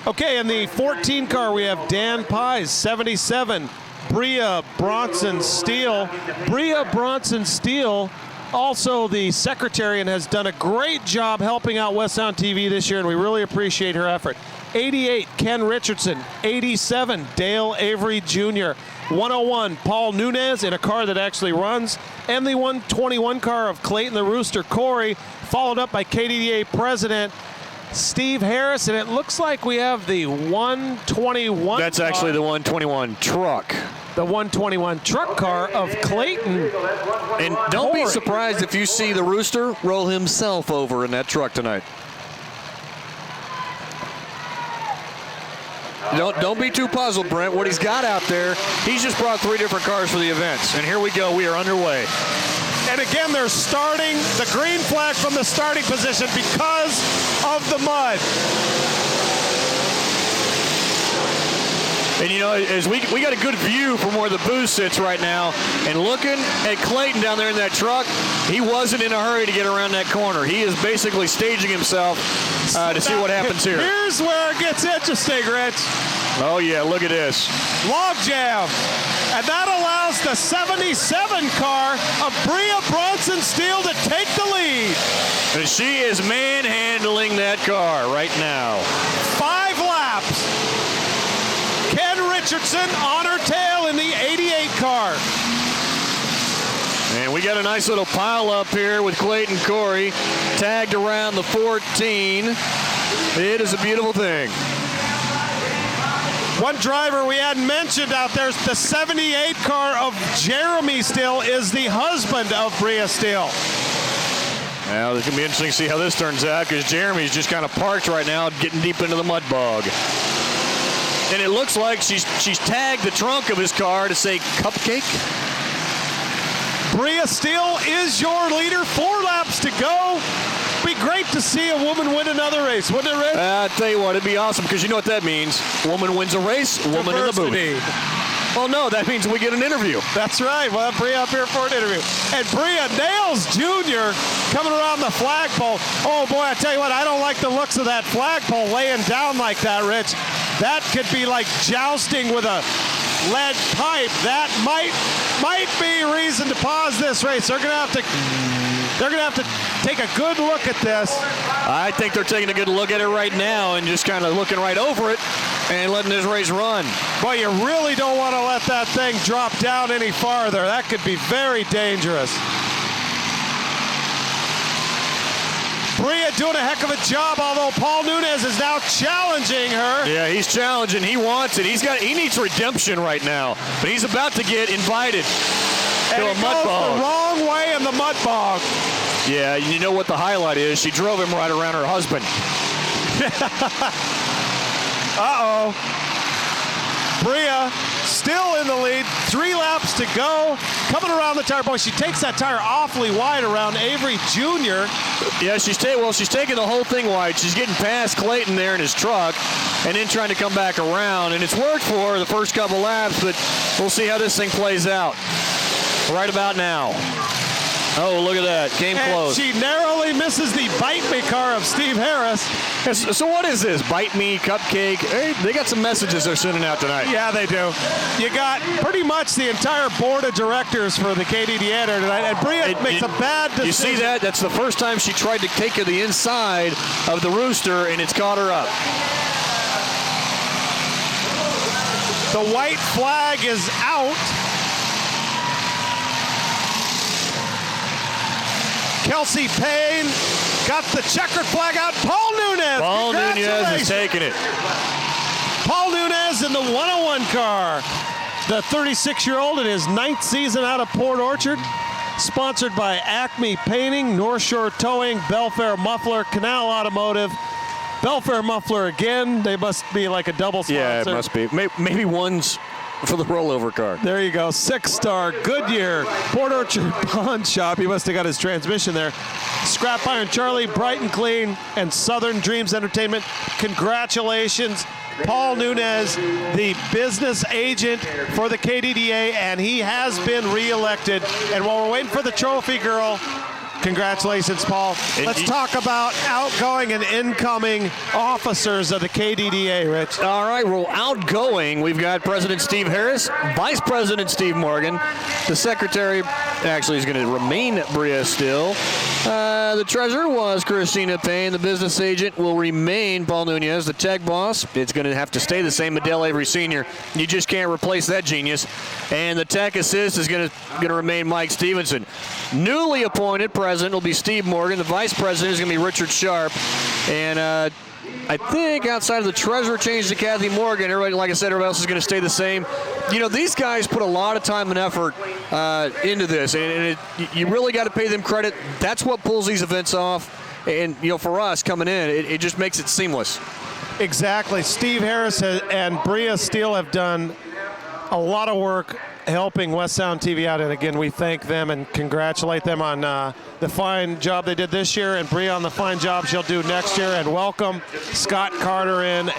Okay, in the 14 car, we have Dan Pies, 77. Bria Bronson Steele. Bria Bronson Steele, also the secretary, and has done a great job helping out West Sound TV this year, and we really appreciate her effort. 88, Ken Richardson. 87, Dale Avery Jr. 101, Paul Nunez in a car that actually runs. And the 121 car of Clayton the Rooster Corey, followed up by KDDA president Steve Harris, and it looks like we have the 121. That's actually the 121 truck. The 121 truck car of Clayton. And don't be surprised if you see the Rooster roll himself over in that truck tonight. Don't be too puzzled, Brent. What he's got out there, he's just brought 3 different cars for the events. And here we go. We are underway. And again, they're starting the green flag from the starting position because of the mud. And you know, as we got a good view from where the booth sits right now, and looking at Clayton down there in that truck, he wasn't in a hurry to get around that corner. He is basically staging himself to see what happens here. Here's where it gets interesting, Rich. Oh yeah, look at this. Log jam. And that allows the 77 car of Bria Bronson Steele to take the lead. And she is manhandling that car right now. 5 laps. Ken Richardson on her tail in the 88 car. And we got a nice little pile up here with Clayton Corey tagged around the 14. It is a beautiful thing. One driver we hadn't mentioned out there, the 78 car of Jeremy Steele, is the husband of Bria Steele. Now, it's going to be interesting to see how this turns out because Jeremy's just kind of parked right now, getting deep into the mud bog. And it looks like she's tagged the trunk of his car to say Cupcake. Bria Steele is your leader. 4 laps to go. Be great to see a woman win another race, wouldn't it, Rick? I'll tell you what, it'd be awesome because you know what that means. Woman wins a race, woman Diversity. in the booth. Well, no, that means we get an interview. That's right. We'll have Bria up here for an interview. And Bria Nails Jr. coming around the flagpole. Oh, boy, I tell you what, I don't like the looks of that flagpole laying down like that, Rich. That could be like jousting with a lead pipe. That might be reason to pause this race. They're going to have to take a good look at this. I think they're taking a good look at it right now and just kind of looking right over it and letting this race run. Boy, you really don't want to let that thing drop down any farther. That could be very dangerous. Bria doing a heck of a job, although Paul Nunez is now challenging her. Yeah, he's challenging. He wants it. He needs redemption right now, but he's about to get invited to a mud bog. The wrong way in the mud bog. Yeah, you know what the highlight is? She drove him right around her husband. Uh-oh. Bria still in the lead. 3 laps to go. Coming around the tire. Boy, she takes that tire awfully wide around Avery Jr. Yeah, she's taking the whole thing wide. She's getting past Clayton there in his truck and then trying to come back around. And it's worked for her the first couple laps, but we'll see how this thing plays out right about now. Oh, look at that. Came And close. she narrowly misses the Bite Me car of Steve Harris. So what is this? Bite Me, cupcake? Hey, they got some messages they're sending out tonight. Yeah, they do. You got pretty much the entire board of directors for the KDDA tonight, and Bria makes a bad decision. You see that? That's the first time she tried to take to the inside of the rooster, and it's caught her up. The white flag is out. Kelsey Payne got the checkered flag out. Paul Nunez. Paul Nunez is taking it. Paul Nunez in the 101 car. The 36-year-old in his 9th season out of Port Orchard. Sponsored by Acme Painting, North Shore Towing, Belfair Muffler, Canal Automotive. Belfair Muffler again. They must be like a double sponsor. Yeah, it must be. Maybe one's for the rollover car. There you go. 6-star Goodyear Port Orchard Pawn Shop. He must have got his transmission there. Scrap Iron Charlie, Bright and Clean, and Southern Dreams Entertainment. Congratulations, Paul Nunez, the business agent for the KDDA, and he has been reelected. And while we're waiting for the trophy girl, congratulations, Paul. Let's talk about outgoing and incoming officers of the KDDA, Rich. All right, well, outgoing, we've got President Steve Harris, Vice President Steve Morgan. The Secretary actually is going to remain Bria still. The Treasurer was Christina Payne. The Business Agent will remain Paul Nunez. The Tech Boss, it's going to have to stay the same, Adele Avery Sr. You just can't replace that genius. And the Tech Assist is going to remain Mike Stevenson. Newly appointed President will be Steve Morgan. The Vice President is going to be Richard Sharp. And I think outside of the Treasurer change to Kathy Morgan, everybody, like I said, everybody else is going to stay the same. You know, these guys put a lot of time and effort into this, and you really got to pay them credit. That's what pulls these events off. And, you know, for us coming in, it just makes it seamless. Exactly. Steve Harris and Bria Steele have done a lot of work helping West Sound TV out, and again, we thank them and congratulate them on the fine job they did this year, and Bria on the fine job she'll do next year, and welcome Scott Carter in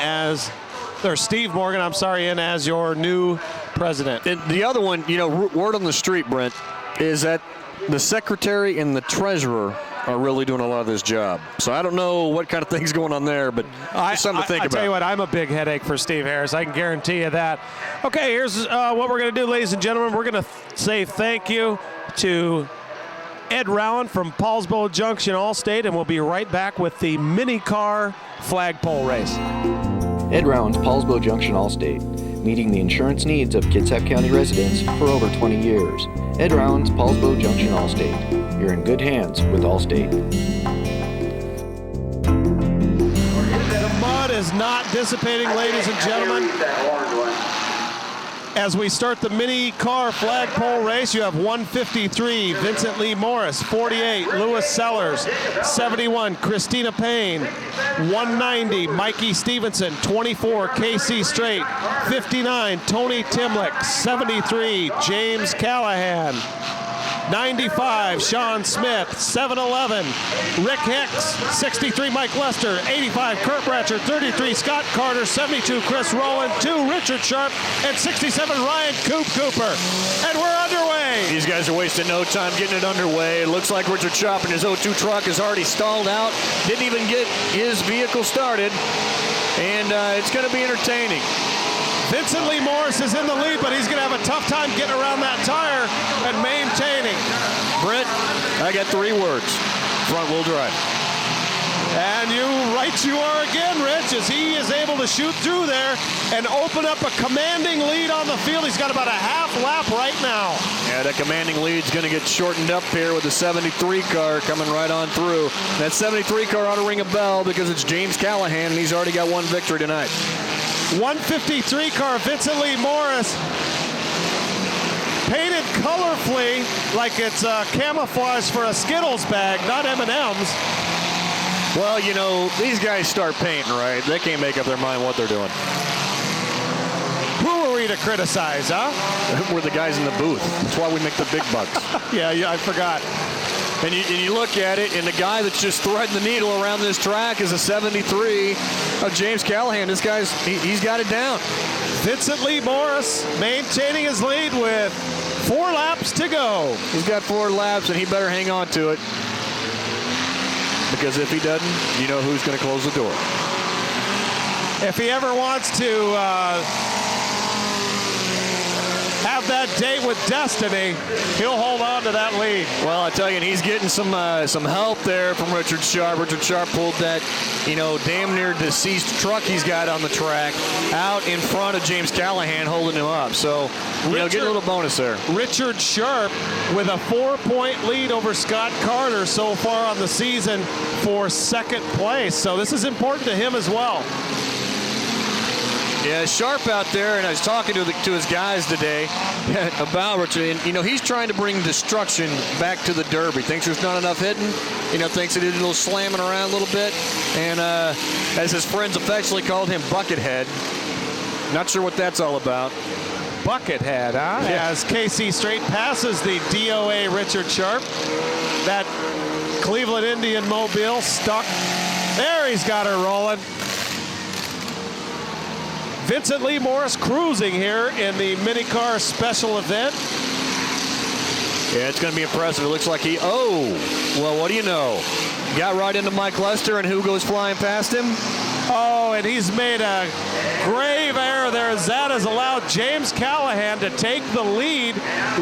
Steve Morgan, in as your new president. And the other one, you know, word on the street, Brent, is that the Secretary and the Treasurer are really doing a lot of this job. So I don't know what kind of things going on there, but it's something to think about. I tell you what, I'm a big headache for Steve Harris. I can guarantee you that. Okay, here's what we're going to do, ladies and gentlemen. We're going to say thank you to Ed Rowan from Paulsboro Junction Allstate, and we'll be right back with the mini car flagpole race. Ed Rowan's Paulsboro Junction Allstate, meeting the insurance needs of Kitsap County residents for over 20 years. Ed Rowan's Paulsboro Junction Allstate. You're in good hands with Allstate. The mud is not dissipating, ladies and gentlemen. As we start the mini car flagpole race, you have 153, Vincent Lee Morris, 48, Lewis Sellers, 71, Christina Payne, 190, Mikey Stevenson, 24, KC Strait, 59, Tony Timlick, 73, James Callahan, 95, Sean Smith, 711, Rick Hicks, 63, Mike Lester, 85, Kurt Bratcher, 33, Scott Carter, 72, Chris Rowland, 2, Richard Sharp, and 67, Ryan Cooper. And we're underway. These guys are wasting no time getting it underway. It looks like Richard Sharp in his 02 truck is already stalled out. Didn't even get his vehicle started. And it's going to be entertaining. Vincent Lee Morris is in the lead, but he's going to have a tough time getting around that tire and maintaining. Brent, I got 3 words. Front-wheel drive. And you are again, Rich, as he is able to shoot through there and open up a commanding lead on the field. He's got about a half lap right now. Yeah, that commanding lead's going to get shortened up here with the 73 car coming right on through. That 73 car ought to ring a bell because it's James Callahan, and he's already got 1 victory tonight. 153 car, Vincent Lee Morris, painted colorfully like it's camouflage for a Skittles bag, not M&M's. Well, you know, these guys start painting, right? They can't make up their mind what they're doing. Who are we to criticize, huh? We're the guys in the booth. That's why we make the big bucks. Yeah, I forgot. And you look at it, and the guy that's just threading the needle around this track is a 73 of James Callahan. This guy's, he's got it down. Vincent Lee Morris maintaining his lead with 4 laps to go. He's got 4 laps, and he better hang on to it. Because if he doesn't, you know who's going to close the door. If he ever wants to have that date with destiny, he'll hold on to that lead. Well, I tell you, and he's getting some help there from Richard Sharp. Richard Sharp pulled that, damn near deceased truck he's got on the track out in front of James Callahan, holding him up. So, get a little bonus there. Richard Sharp with a 4-point lead over Scott Carter so far on the season for second place. So this is important to him as well. Yeah, Sharp out there, and I was talking to his guys today about Richard, and he's trying to bring destruction back to the Derby. Thinks there's not enough hitting, thinks he did a little slamming around a little bit, and as his friends affectionately called him, Buckethead. Not sure what that's all about. Buckethead, huh? Yeah. As KC straight passes the DOA Richard Sharp, that Cleveland Indian mobile stuck. There, he's got her rolling. Vincent Lee Morris cruising here in the mini car special event. Yeah, it's going to be impressive. It looks like well, what do you know? Got right into Mike Lester, and who goes flying past him? Oh, and he's made a grave error there. That has allowed James Callahan to take the lead,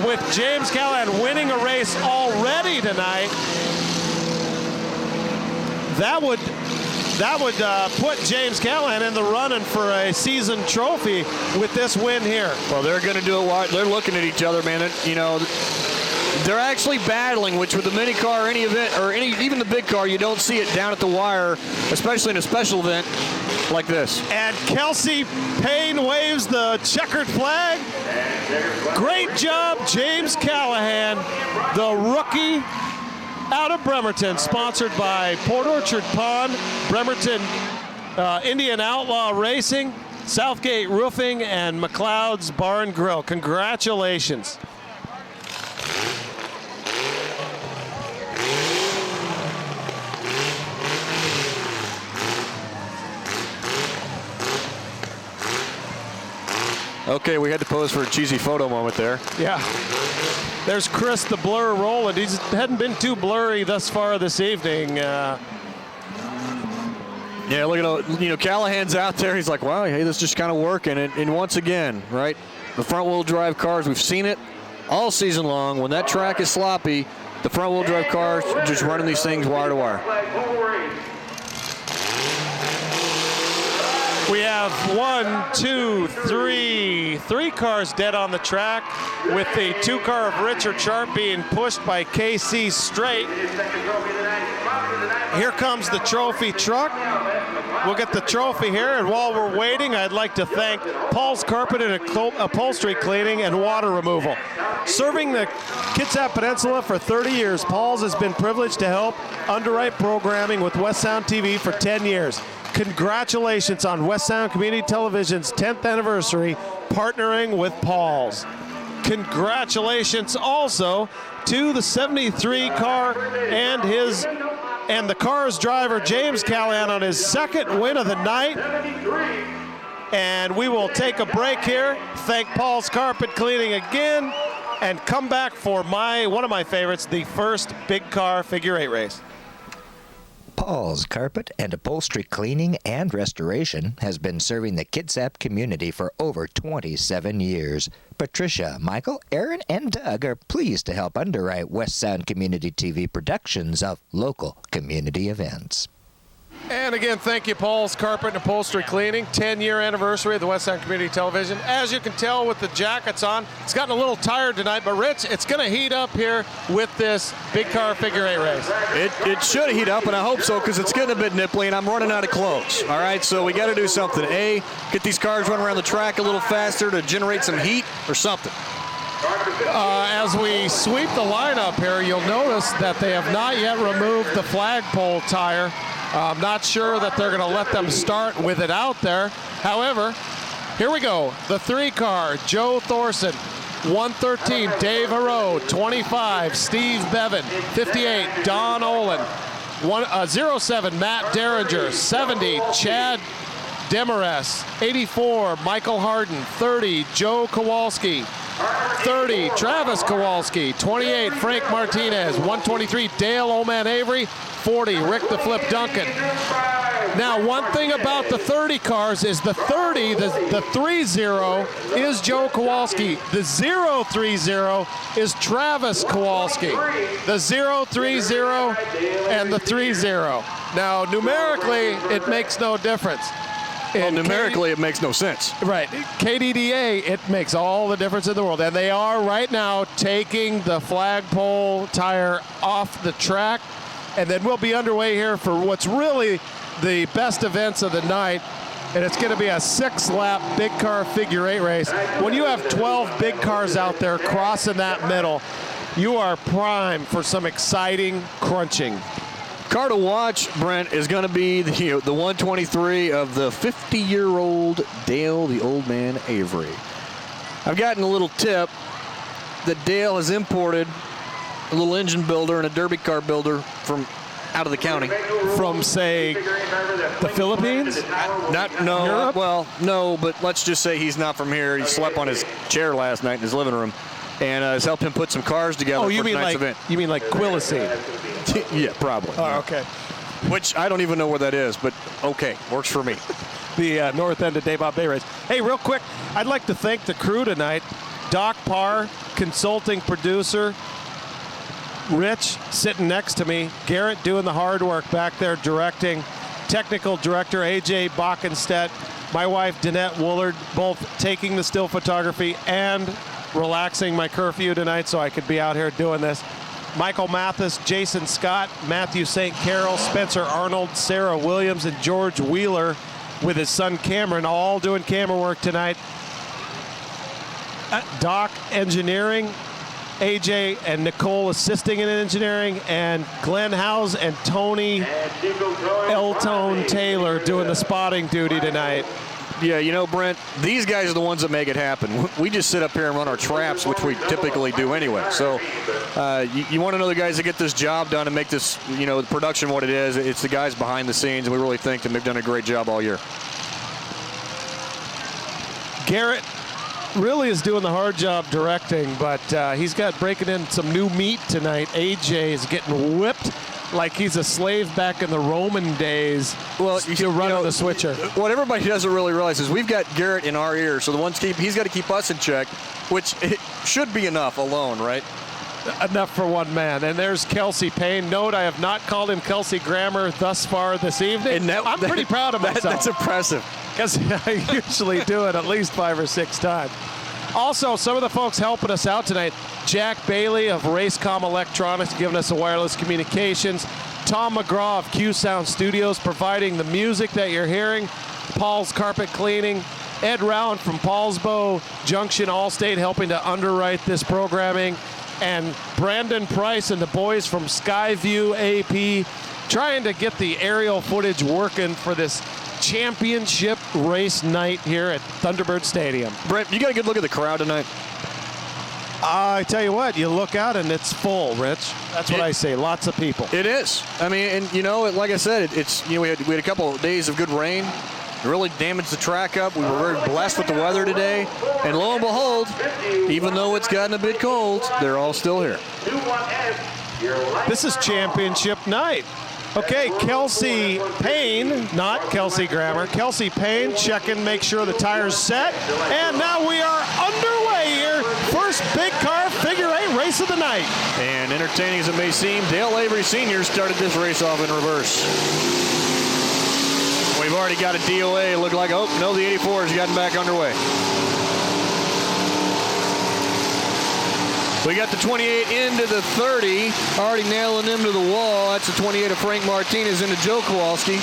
with James Callahan winning a race already tonight. That would put James Callahan in the running for a season trophy with this win here. Well, they're going to do it while they're looking at each other, man. They're actually battling, which with the mini car, any event, or even the big car, you don't see it down at the wire, especially in a special event like this. And Kelsey Payne waves the checkered flag. Great job, James Callahan, the rookie out of Bremerton, sponsored by Port Orchard Pond, Bremerton Indian Outlaw Racing, Southgate Roofing, and McLeod's Bar and Grill. Congratulations. Okay, we had to pose for a cheesy photo moment there. Yeah. There's Chris the Blur rolling. He hadn't been too blurry thus far this evening. Yeah, look at Callahan's out there. He's like, wow, hey, this is just kind of working. And once again, right, the front-wheel drive cars, we've seen it all season long. When that track is sloppy, the front-wheel drive cars are just running these things wire to wire. We have 3 cars dead on the track, with the 2 car of Richard Sharp being pushed by KC Straight. Here comes the trophy truck. We'll get the trophy here, and while we're waiting, I'd like to thank Paul's Carpet and Upholstery Cleaning and Water Removal. Serving the Kitsap Peninsula for 30 years, Paul's has been privileged to help underwrite programming with West Sound TV for 10 years. Congratulations on West Sound Community Television's 10th anniversary, partnering with Paul's. Congratulations also to the 73 car and the car's driver, James Callahan, on his second win of the night. And we will take a break here, thank Paul's Carpet Cleaning again, and come back for one of my favorites, the first big car figure 8 race. Paul's Carpet and Upholstery Cleaning and Restoration has been serving the Kitsap community for over 27 years. Patricia, Michael, Aaron, and Doug are pleased to help underwrite West Sound Community TV productions of local community events. And again, thank you, Paul's Carpet and Upholstery Cleaning. 10-year anniversary of the West Sound Community Television. As you can tell with the jackets on, it's gotten a little tired tonight, but Rich, it's going to heat up here with this big car figure 8 race. It should heat up, and I hope so, because it's getting a bit nipply, and I'm running out of clothes. All right, so we got to do something. A, get these cars running around the track a little faster to generate some heat or something. As we sweep the lineup here, you'll notice that they have not yet removed the flagpole tire. I'm not sure that they're going to let them start with it out there. However, here we go. The 3 car, Joe Thorson. 113, Dave Haro. 25, Steve Bevan. 58, Don Olin. 07, Matt Derringer. 70, Chad Demarest. 84, Michael Harden. 30, Joe Kowalski. 30, Travis Kowalski. 28, Frank Martinez. 123, Dale Oman Avery. 40, Rick the Flip Duncan. Now, one thing about the 30 cars is the 30, the 30 is Joe Kowalski. The 030 is Travis Kowalski. The 030 and the 30. Now, numerically, it makes no difference. Well, numerically, it makes no sense. Right. KDDA, it makes all the difference in the world. And they are right now taking the flagpole tire off the track. And then we'll be underway here for what's really the best events of the night. And it's going to be a 6-lap big car figure 8 race. When you have 12 big cars out there crossing that middle, you are primed for some exciting crunching. Car to watch, Brent, is going to be the 123 of the 50-year-old Dale the Old Man Avery. I've gotten a little tip that Dale has imported a little engine builder and a derby car builder from out of the county. From, say, the Philippines? No. Europe? Well, no, but let's just say he's not from here. He slept on his chair last night in his living room, and has helped him put some cars together for tonight's event. You mean like Quillicene? Yeah, probably. Oh, okay. Which I don't even know where that is, but okay, works for me. The north end of Daybot Bay race. Hey, real quick, I'd like to thank the crew tonight. Doc Parr, consulting producer. Rich sitting next to me. Garrett doing the hard work back there directing. Technical director A.J. Bockenstedt. My wife Danette Woolard, both taking the still photography and relaxing my curfew tonight so I could be out here doing this. Michael Mathis, Jason Scott, Matthew St. Carol, Spencer Arnold, Sarah Williams, and George Wheeler with his son Cameron, all doing camera work tonight. Doc Engineering, AJ and Nicole assisting in engineering, and Glenn Howes and Tony Eltone Taylor doing the spotting duty tonight. Yeah, you know, Brent, these guys are the ones that make it happen. We just sit up here and run our traps, which we typically do anyway. So you want to know the guys that get this job done and make this, the production what it is. It's the guys behind the scenes, and we really think that they've done a great job all year. Garrett really is doing the hard job directing, but he's got breaking in some new meat tonight. AJ is getting whipped like he's a slave back in the Roman days. Well, you're running the switcher. What everybody doesn't really realize is we've got Garrett in our ear, so he's got to keep us in check, which it should be enough alone, right? Enough for one man. And there's Kelsey Payne. Note, I have not called him Kelsey Grammer thus far this evening. I'm pretty proud of myself. That's impressive. Because I usually do it at least 5 or 6 times. Also, some of the folks helping us out tonight, Jack Bailey of Racecom Electronics giving us the wireless communications, Tom McGraw of Q Sound Studios providing the music that you're hearing, Paul's Carpet Cleaning, Ed Rowan from Paulsbo Junction Allstate helping to underwrite this programming, and Brandon Price and the boys from Skyview AP trying to get the aerial footage working for this championship race night here at Thunderbird Stadium. Brent, you got a good look at the crowd tonight? I tell you what, you look out and it's full, Rich. That's what I say. Lots of people. It is. I mean, and like I said, it's we had a couple of days of good rain. It really damaged the track up. We were very blessed with the weather today, and lo and behold, even though it's gotten a bit cold, they're all still here. This is championship night. Okay, Kelsey Payne, not Kelsey Grammer. Kelsey Payne checking, make sure the tire's set. And now we are underway here. First big car figure 8 race of the night. And entertaining as it may seem, Dale Avery Sr. started this race off in reverse. We've already got a DOA. Looked like, oh, no, the 84 has gotten back underway. We got the 28 into the 30, already nailing them to the wall. That's the 28 of Frank Martinez into Joe Kowalski.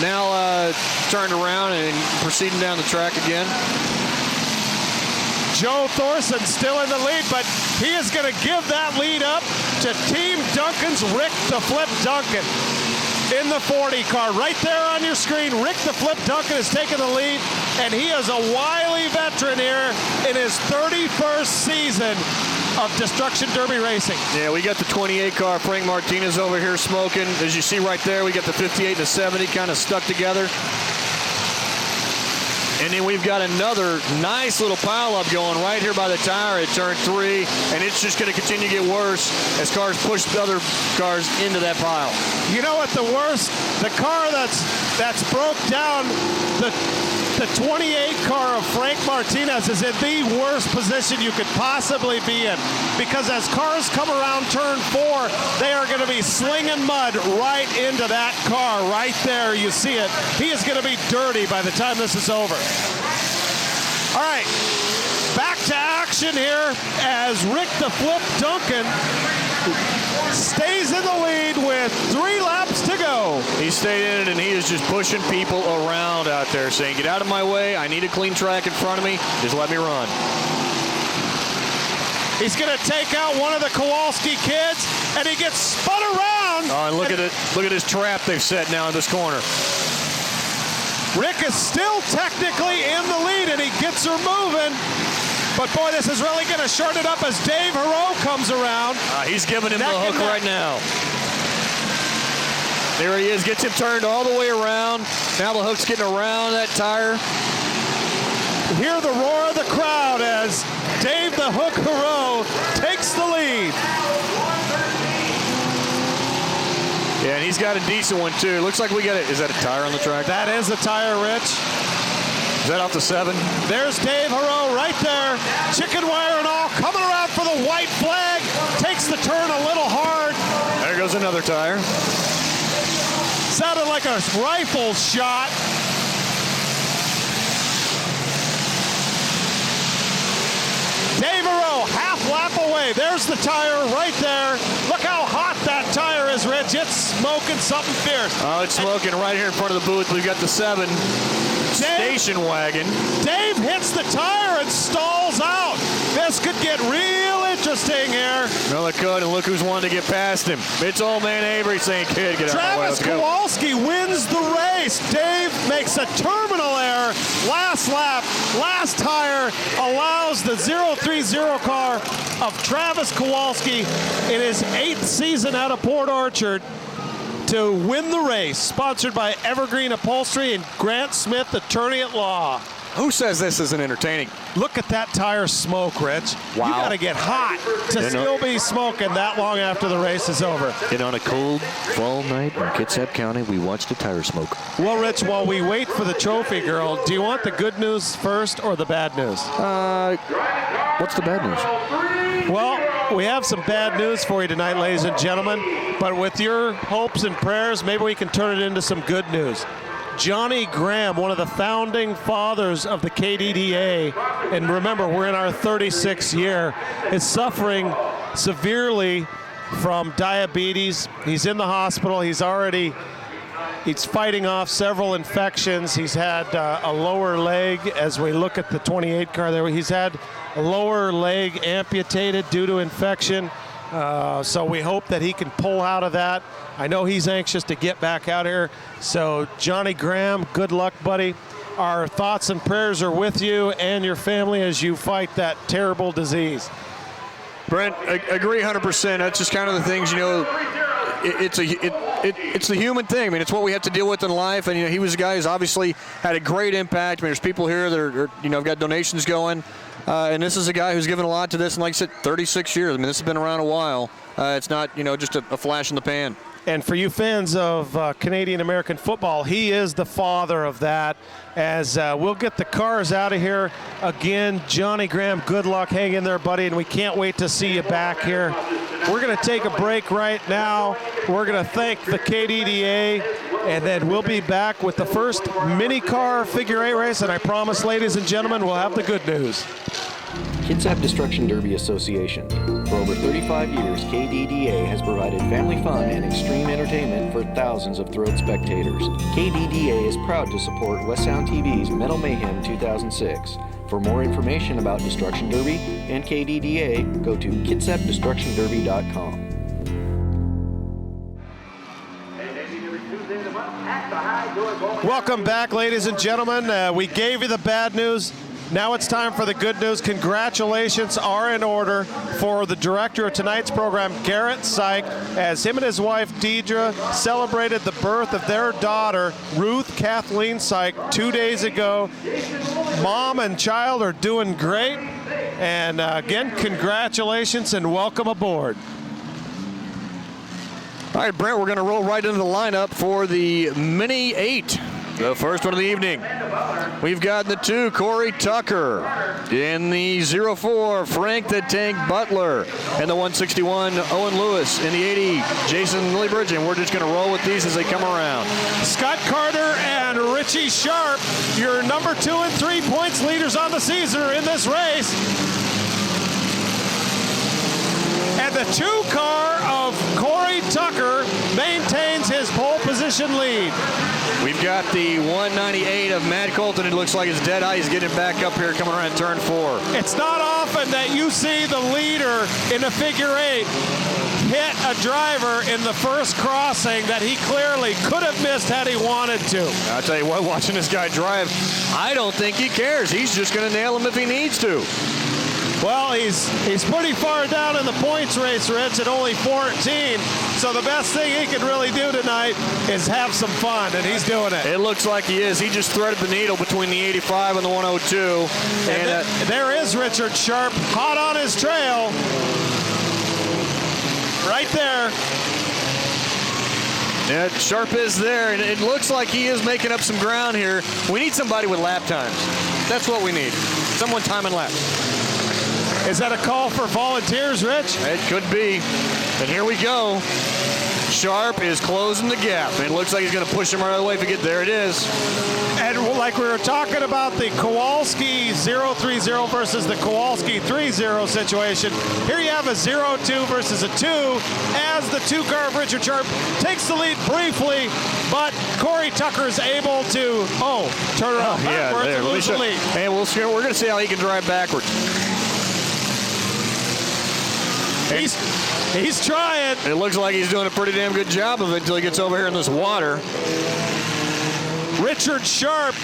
Now turned around and proceeding down the track again. Joe Thorson still in the lead, but he is going to give that lead up to Team Duncan's Rick the Flip Duncan. In the 40 car, right there on your screen, Rick the Flip Duncan is taking the lead, and he is a wily veteran here in his 31st season of Destruction Derby racing. Yeah, we got the 28 car, Frank Martinez over here smoking. As you see right there, we got the 58 and the 70 kind of stuck together. And then we've got another nice little pileup going right here by the tire at turn 3, and it's just going to continue to get worse as cars push the other cars into that pile. You know what the worst? The car that's broke down, the 28 car of Frank Martinez is in the worst position you could possibly be in, because as cars come around turn 4, they are going to be slinging mud right into that car right there. You see it. He is going to be dirty by the time this is over. All right, back to action here as Rick the Flip Duncan stays in the lead with 3 laps to go. He stayed in it, and he is just pushing people around out there, saying, get out of my way. I need a clean track in front of me. Just let me run. He's going to take out one of the Kowalski kids, and he gets spun around. Oh, and look at it. Look at his trap they've set now in this corner. Rick is still technically in the lead, and he gets her moving. But, boy, this is really going to short it up as Dave Hero comes around. He's giving him the hook right now. There he is. Gets him turned all the way around. Now the hook's getting around that tire. Hear the roar of the crowd as Dave the Hook Hero takes the lead. Yeah, and he's got a decent one, too. Looks like we got it. Is that a tire on the track? That is a tire, Rich. Is that off the 7? There's Dave Hero right there. Chicken wire and all, coming around for the white flag. Takes the turn a little hard. There goes another tire. Sounded like a rifle shot. Dave Hero, half lap away. There's the tire right there. Look how hot that tire is, Rich. It's smoking something fierce. Oh, it's smoking right here in front of the booth. We've got the 7 station wagon. Dave hits the tire and stalls out. This could get real interesting here. Well, it could, and look who's wanting to get past him. It's old man Avery saying, kid, get out of my way. Travis Kowalski wins the race. Dave makes a terminal error. Last lap, last tire allows the 030 car of Travis Kowalski in his 8th season out of Port Orchard to win the race. Sponsored by Evergreen Upholstery and Grant Smith, attorney at law. Who says this isn't entertaining? Look at that tire smoke, Rich. Wow. You got to get hot to still be smoking that long after the race is over. And on a cold fall night in Kitsap County, we watched a tire smoke. Well, Rich, while we wait for the trophy girl, do you want the good news first or the bad news? What's the bad news? Well, we have some bad news for you tonight, ladies and gentlemen. But with your hopes and prayers, maybe we can turn it into some good news. Johnny Graham, one of the founding fathers of the KDDA, and remember, we're in our 36th year, is suffering severely from diabetes. He's in the hospital. He's fighting off several infections. He's had a lower leg, as we look at the 28 car there, he's had a lower leg amputated due to infection. So we hope that he can pull out of that. I know he's anxious to get back out here. So Johnny Graham, good luck, buddy. Our thoughts and prayers are with you and your family as you fight that terrible disease. Brent, I agree 100%. That's just kind of the things, it's the human thing. I mean, it's what we have to deal with in life. And, he was a guy who's obviously had a great impact. I mean, there's people here that are have got donations going. And this is a guy who's given a lot to this. And like I said, 36 years. I mean, this has been around a while. It's not, just a flash in the pan. And for you fans of Canadian-American football, he is the father of that. As we'll get the cars out of here. Again, Johnny Graham, good luck. Hang in there, buddy, and we can't wait to see you back here. We're going to take a break right now. We're going to thank the KDDA, and then we'll be back with the first mini-car figure 8 race, and I promise, ladies and gentlemen, we'll have the good news. Kitsap Destruction Derby Association. For over 35 years, KDDA has provided family fun and extreme entertainment for thousands of thrilled spectators. KDDA is proud to support West Sound TV's Metal Mayhem 2006. For more information about Destruction Derby and KDDA, go to kitsapdestructionderby.com. Welcome back, ladies and gentlemen. We gave you the bad news. Now it's time for the good news. Congratulations are in order for the director of tonight's program, Garrett Syke, as him and his wife, Deidre, celebrated the birth of their daughter, Ruth Kathleen Syke, 2 days ago. Mom and child are doing great. And again, congratulations and welcome aboard. All right, Brent, we're going to roll right into the lineup for the Mini 8. The first one of the evening. We've got in the 2, Corey Tucker. In the 04, Frank the Tank Butler. And the 161, Owen Lewis. In the 80, Jason Lillibridge. And we're just going to roll with these as they come around. Scott Carter and Richie Sharp, your number 2 and 3 points leaders on the season are in this race. And the 2 car of Corey Tucker maintains his pole position lead. We've got the 198 of Matt Colton. It looks like it's dead eye. He's getting back up here, coming around turn 4. It's not often that you see the leader in a figure 8 hit a driver in the first crossing that he clearly could have missed had he wanted to. I'll tell you what, watching this guy drive, I don't think he cares. He's just going to nail him if he needs to. Well, he's pretty far down in the points race, Rich, at only 14. So the best thing he can really do tonight is have some fun, and he's doing it. It looks like he is. He just threaded the needle between the 85 and the 102. And there is Richard Sharp, hot on his trail. Right there. Yeah, Sharp is there, and it looks like he is making up some ground here. We need somebody with lap times. That's what we need. Someone timing laps. Is that a call for volunteers, Rich? It could be. And here we go. Sharp is closing the gap. It looks like he's going to push him right out of the way if he gets there. It is. And like we were talking about the Kowalski 0-3-0 versus the Kowalski 3-0 situation, here you have a 0-2 versus a 2 as the 2 car of Richard Sharp takes the lead briefly, but Corey Tucker is able to, turn around backwards and lose the lead. And we're going to see how he can drive backwards. He's trying. It looks like he's doing a pretty damn good job of it until he gets over here in this water. Richard Sharp,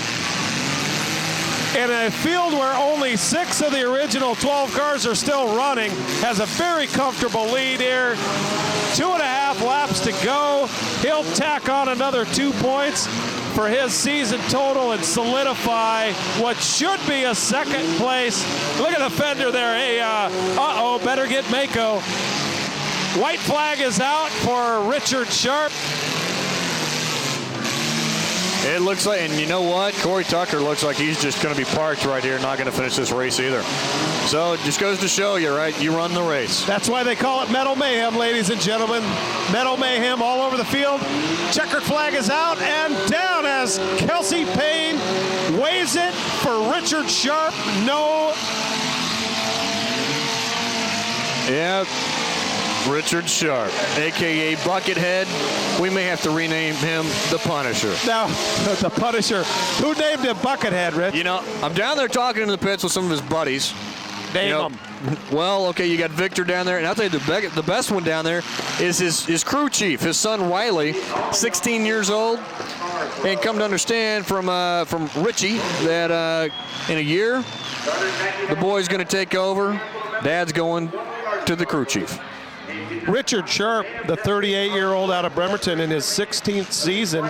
in a field where only 6 of the original 12 cars are still running, has a very comfortable lead here. 2.5 laps to go. He'll tack on another 2 points for his season total and solidify what should be a second place. Look at the fender there. Hey, better get Mako. White flag is out for Richard Sharp. It looks like, and you know what? Corey Tucker looks like he's just going to be parked right here, not going to finish this race either. So it just goes to show you, right? You run the race. That's why they call it Metal Mayhem, ladies and gentlemen. Metal Mayhem all over the field. Checkered flag is out and down as Kelsey Payne weighs it for Richard Sharp. No. Yeah. Richard Sharp, a.k.a. Buckethead. We may have to rename him the Punisher. Now, the Punisher. Who named him Buckethead, Rich? You know, I'm down there talking in the pits with some of his buddies. Name him. Well, okay, you got Victor down there, and I'll tell you the best one down there is his crew chief, his son Wiley, 16 years old, and come to understand from Richie that in a year the boy's going to take over. Dad's going to the crew chief. Richard Sharp, the 38-year-old out of Bremerton in his 16th season,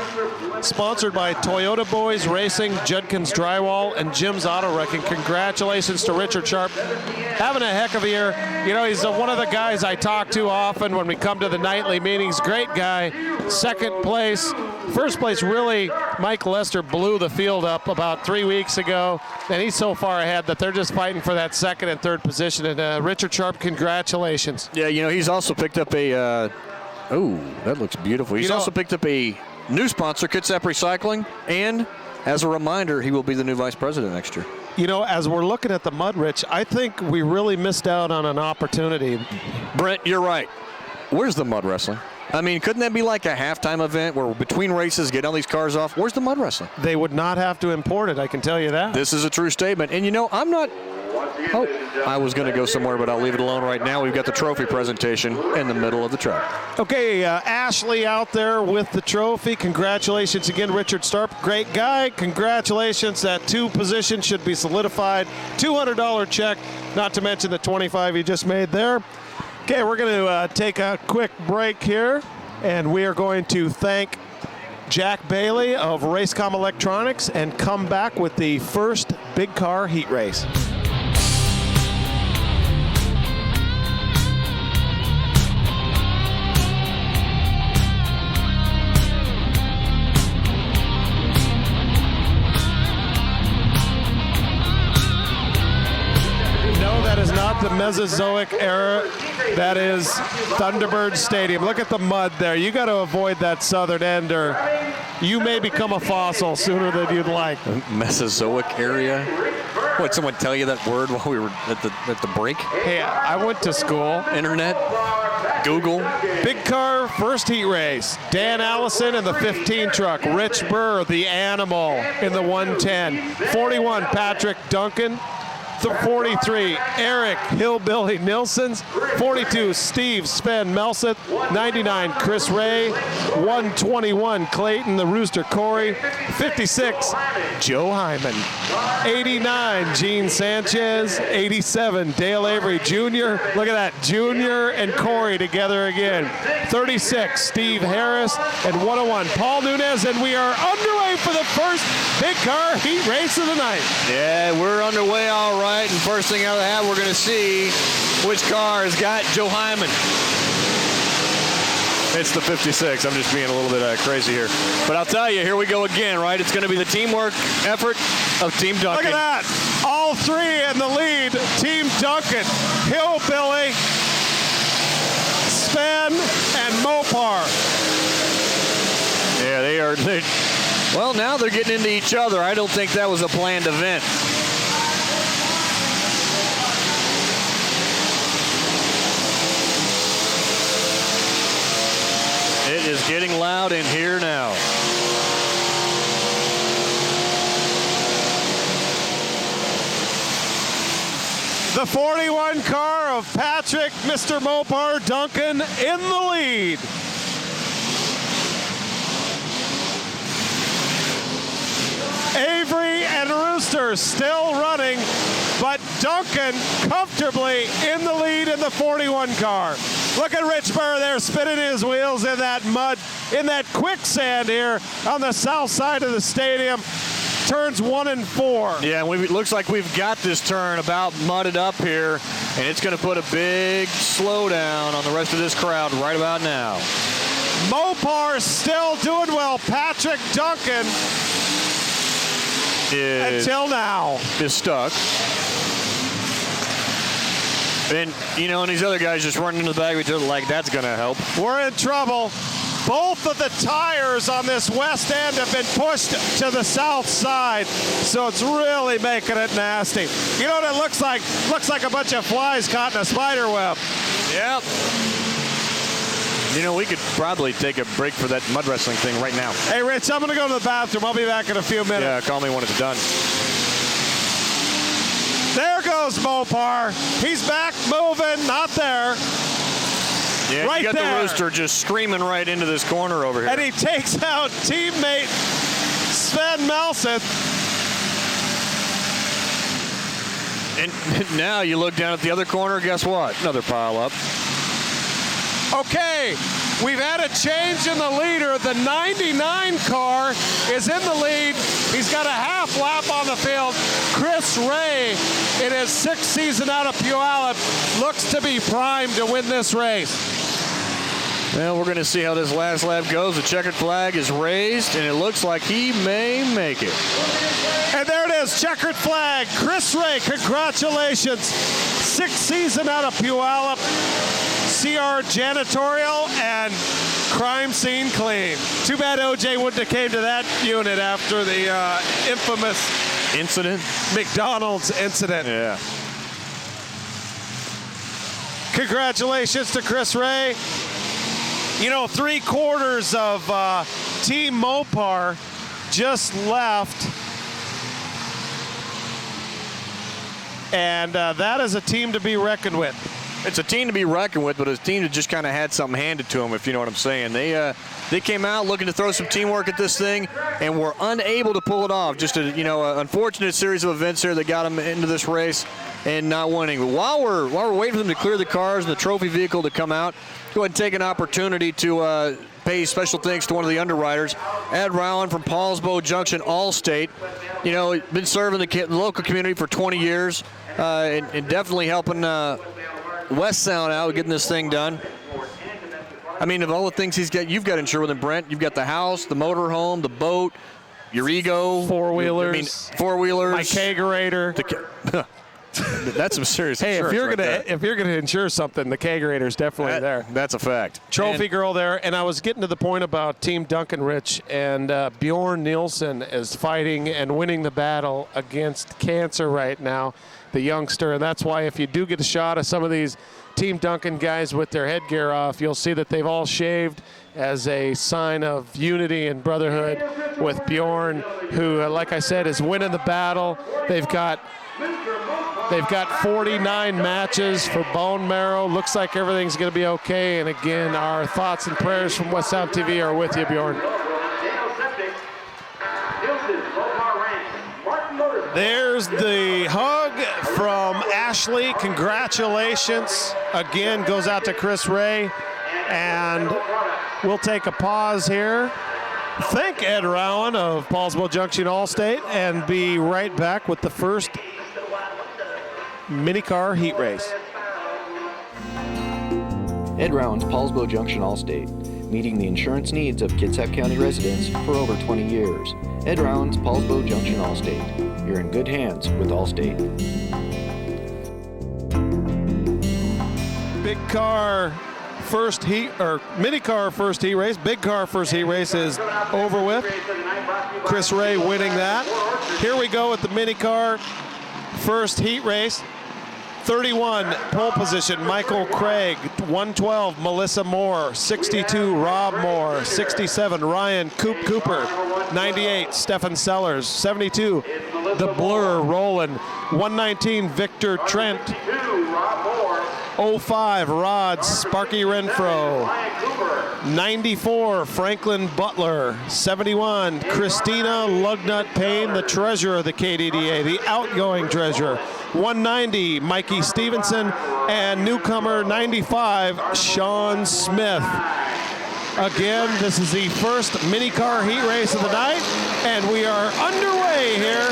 sponsored by Toyota Boys Racing, Judkins Drywall, and Jim's Auto Wrecking. Congratulations to Richard Sharp. Having a heck of a year. You know, he's one of the guys I talk to often when we come to the nightly meetings. Great guy. Second place. First place, really, Mike Lester blew the field up about 3 weeks ago, and he's so far ahead that they're just fighting for that second and third position. And Richard Sharp, congratulations. Yeah, you know, he's also picked up a, that looks beautiful. He's also picked up a new sponsor, Kitsap Recycling, and as a reminder, he will be the new vice president next year. You know, as we're looking at the mud, Rich, I think we really missed out on an opportunity. Brent, you're right. Where's the mud wrestling? I mean, couldn't that be like a halftime event where between races, get all these cars off? Where's the mud wrestling? They would not have to import it, I can tell you that. This is a true statement. And, you know, I'm not Oh, I was going to go somewhere, but I'll leave it alone right now. We've got the trophy presentation in the middle of the track. Okay, Ashley out there with the trophy. Congratulations again, Richard Starp. Great guy. Congratulations. That 2 position should be solidified. $200 check, not to mention the $25 you just made there. Okay, we're going to take a quick break here, and we are going to thank Jack Bailey of Racecom Electronics and come back with the first big car heat race. That is not the Mesozoic era. That is Thunderbird Stadium. Look at the mud there. You got to avoid that southern end or you may become a fossil sooner than you'd like. Mesozoic area? What, someone tell you that word while we were at the break? Hey, I went to school. Internet? Google? Big car, first heat race. Dan Allison in the 15 truck. Rich Burr, the animal, in the 110. 41, Patrick Duncan. The 43, Eric Hillbilly Nilssons. 42, Steve Sven Melseth. 99, Chris Ray. 121, Clayton the Rooster Corey. 56, Joe Hyman. 89, Gene Sanchez. 87, Dale Avery Jr. Look at that, Junior and Corey together again. 36, Steve Harris. And 101, Paul Nunez. And we are underway for the first big car heat race of the night. Yeah, we're underway all right. And first thing out of the hat, we're going to see which car has got Joe Hyman. It's the 56. I'm just being a little bit crazy here. But I'll tell you, here we go again, right? It's going to be the teamwork effort of Team Duncan. Look at that. All 3 in the lead. Team Duncan, Hillbilly, Sven, and Mopar. Yeah, they are. Well, now they're getting into each other. I don't think that was a planned event. It is getting loud in here now. The 41 car of Patrick, Mr. Mopar Duncan in the lead. Avery and Rooster still running, but Duncan comfortably in the lead in the 41 car. Look at Rich Burr there spinning his wheels in that mud, in that quicksand here on the south side of the stadium. Turns 1 and 4. Yeah, it looks like we've got this turn about mudded up here, and it's going to put a big slowdown on the rest of this crowd right about now. Mopar still doing well. Patrick Duncan until now is stuck. And, you know, and these other guys just running into the back of each other like that's going to help. We're in trouble. Both of the tires on this west end have been pushed to the south side, so it's really making it nasty. You know what it looks like? Looks like a bunch of flies caught in a spider web. Yep. You know, we could probably take a break for that mud wrestling thing right now. Hey, Rich, I'm going to go to the bathroom. I'll be back in a few minutes. Yeah, call me when it's done. There goes Mopar. He's back moving, not there. Yeah, right you got there. The Rooster just screaming right into this corner over here. And he takes out teammate Sven Melseth. And now you look down at the other corner, guess what? Another pile up. Okay, we've had a change in the leader. The 99 car is in the lead. He's got a half lap on the field. Chris Ray, in his 6th season out of Puyallup, looks to be primed to win this race. Well, we're going to see how this last lap goes. The checkered flag is raised, and it looks like he may make it. And there it is, checkered flag. Chris Ray, congratulations. 6th season out of Puyallup. CR janitorial and crime scene clean. Too bad OJ wouldn't have came to that unit after the infamous incident. McDonald's incident. Yeah. Congratulations to Chris Ray. You know, 3/4 of Team Mopar just left. And that is a team to be reckoned with. It's a team to be reckoned with, but it's a team that just kind of had something handed to them, if you know what I'm saying. They came out looking to throw some teamwork at this thing and were unable to pull it off. Just an unfortunate series of events here that got them into this race and not winning. But while we're waiting for them to clear the cars and the trophy vehicle to come out, go ahead and take an opportunity to pay special thanks to one of the underwriters, Ed Rowan from Paulsbo Junction Allstate. You know, been serving the local community for 20 years and definitely helping West Sound out getting this thing done. I mean, of all the things you've got insured with him, Brent. You've got the house, the motor home, the boat, your ego, four-wheelers, I mean, four-wheelers, my kegerator. That's some serious. Hey, if you're gonna insure something, the kegerator's definitely there. That's a fact. Trophy girl there, and I was getting to the point about Team Duncan Rich, and Bjorn Nielsen is fighting and winning the battle against cancer right now, the youngster, and that's why if you do get a shot of some of these Team Duncan guys with their headgear off, you'll see that they've all shaved as a sign of unity and brotherhood with Bjorn, who, like I said, is winning the battle. They've got 49 matches for bone marrow. Looks like everything's going to be okay. And again, our thoughts and prayers from West Sound TV are with you, Bjorn. There's the hug from Ashley. Congratulations. Again, goes out to Chris Ray. And we'll take a pause here. Thank Ed Rowan of Paulsbo Junction Allstate, and be right back with the first mini car heat race. Ed Rowan's Paulsbo Junction Allstate, meeting the insurance needs of Kitsap County residents for over 20 years. Ed Rowan's Paulsbo Junction Allstate. You're in good hands with Allstate. Big car first heat, or mini car first heat race. Big car first heat race is over with. Chris Ray winning that. Here we go with the mini car first heat race. 31 pole position, Michael Craig. 112, Melissa Moore. 62, Rob Moore. 67, Ryan Cooper. 98, Stefan Sellers. 72, the Blur Roland. 119, Victor Trent. 05, Rod Sparky Renfro. 94, Franklin Butler. 71, Christina Lugnut Payne, the treasurer of the KDDA, the outgoing treasurer. 190, Mikey Stevenson, and newcomer 95, Sean Smith. Again, this is the first mini car heat race of the night, and we are underway here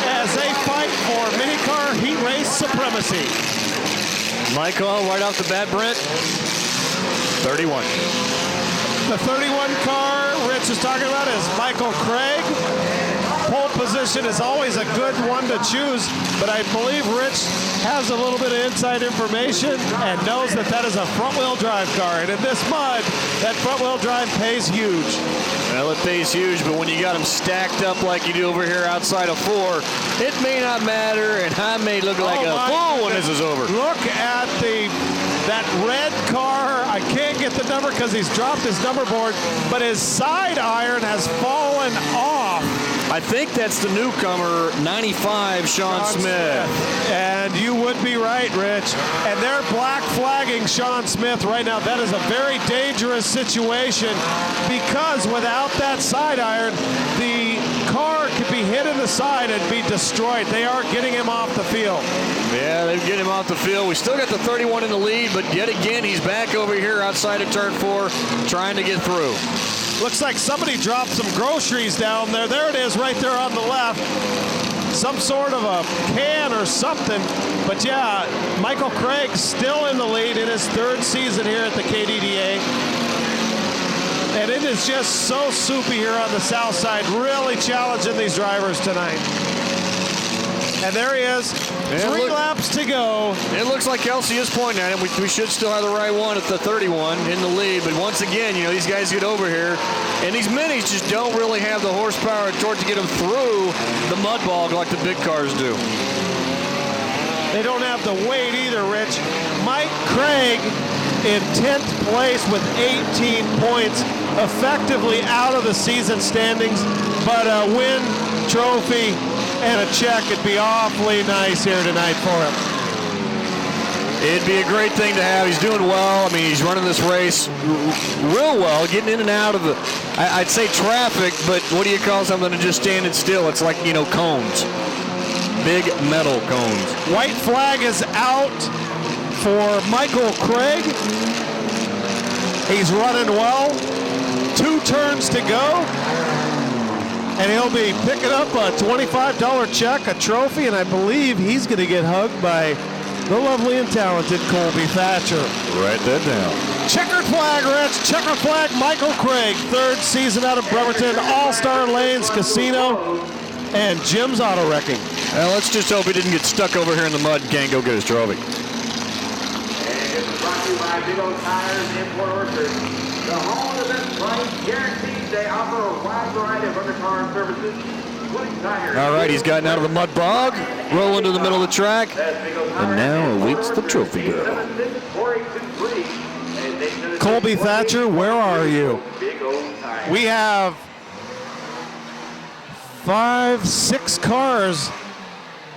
as they fight for mini car heat race supremacy. Michael, right off the bat, Brent, 31. The 31 car Rich is talking about is Michael Craig. Pole position is always a good one to choose, but I believe Rich has a little bit of inside information and knows that that is a front-wheel drive car. And in this mud, that front-wheel drive pays huge. Well, it pays huge, but when you got them stacked up like you do over here outside of 4, it may not matter, and I may look like a fool when this is over. Look at that red car. I can't get the number because he's dropped his number board, but his side iron has fallen off. I think that's the newcomer, 95, Sean Smith. And you would be right, Rich. And they're black flagging Sean Smith right now. That is a very dangerous situation because without that side iron, the car could be hit in the side and be destroyed. They are getting him off the field. Yeah, they get him off the field. We still got the 31 in the lead, but yet again, he's back over here outside of turn 4 trying to get through. Looks like somebody dropped some groceries down there. There it is right there on the left. Some sort of a can or something. But yeah, Michael Craig still in the lead in his 3rd season here at the KDDA. And it is just so soupy here on the south side, really challenging these drivers tonight. And there he is, 3 laps to go. It looks like Kelsey is pointing at him. We should still have the right one at the 31 in the lead. But once again, you know, these guys get over here, and these minis just don't really have the horsepower and torque to get them through the mud bog like the big cars do. They don't have the weight either, Rich. Mike Craig in 10th place with 18 points, effectively out of the season standings, but a win trophy and a check. It'd be awfully nice here tonight for him. It'd be a great thing to have. He's doing well. I mean, he's running this race real well, getting in and out of the, I'd say traffic, but what do you call something to just standing still? It's like, cones. Big metal cones. White flag is out for Michael Craig. He's running well. 2 turns to go. And he'll be picking up a $25 check, a trophy, and I believe he's going to get hugged by the lovely and talented Colby Thatcher. Write that down. Checkered flag, Rich. Checkered flag, Michael Craig. 3rd season out of Bremerton. All-Star Lanes Casino and Jim's Auto Wrecking. Well, let's just hope he didn't get stuck over here in the mud and can't go get his trophy. And it's brought to you by Big O Tires in Port Orchard. The home of the best price guaranteed. They offer a wide variety of undercar services, including tires. All right, he's gotten out of the mud bog, rolling to the middle of the track, and now awaits the trophy girl. Colby Thatcher, where are you? We have 5, 6 cars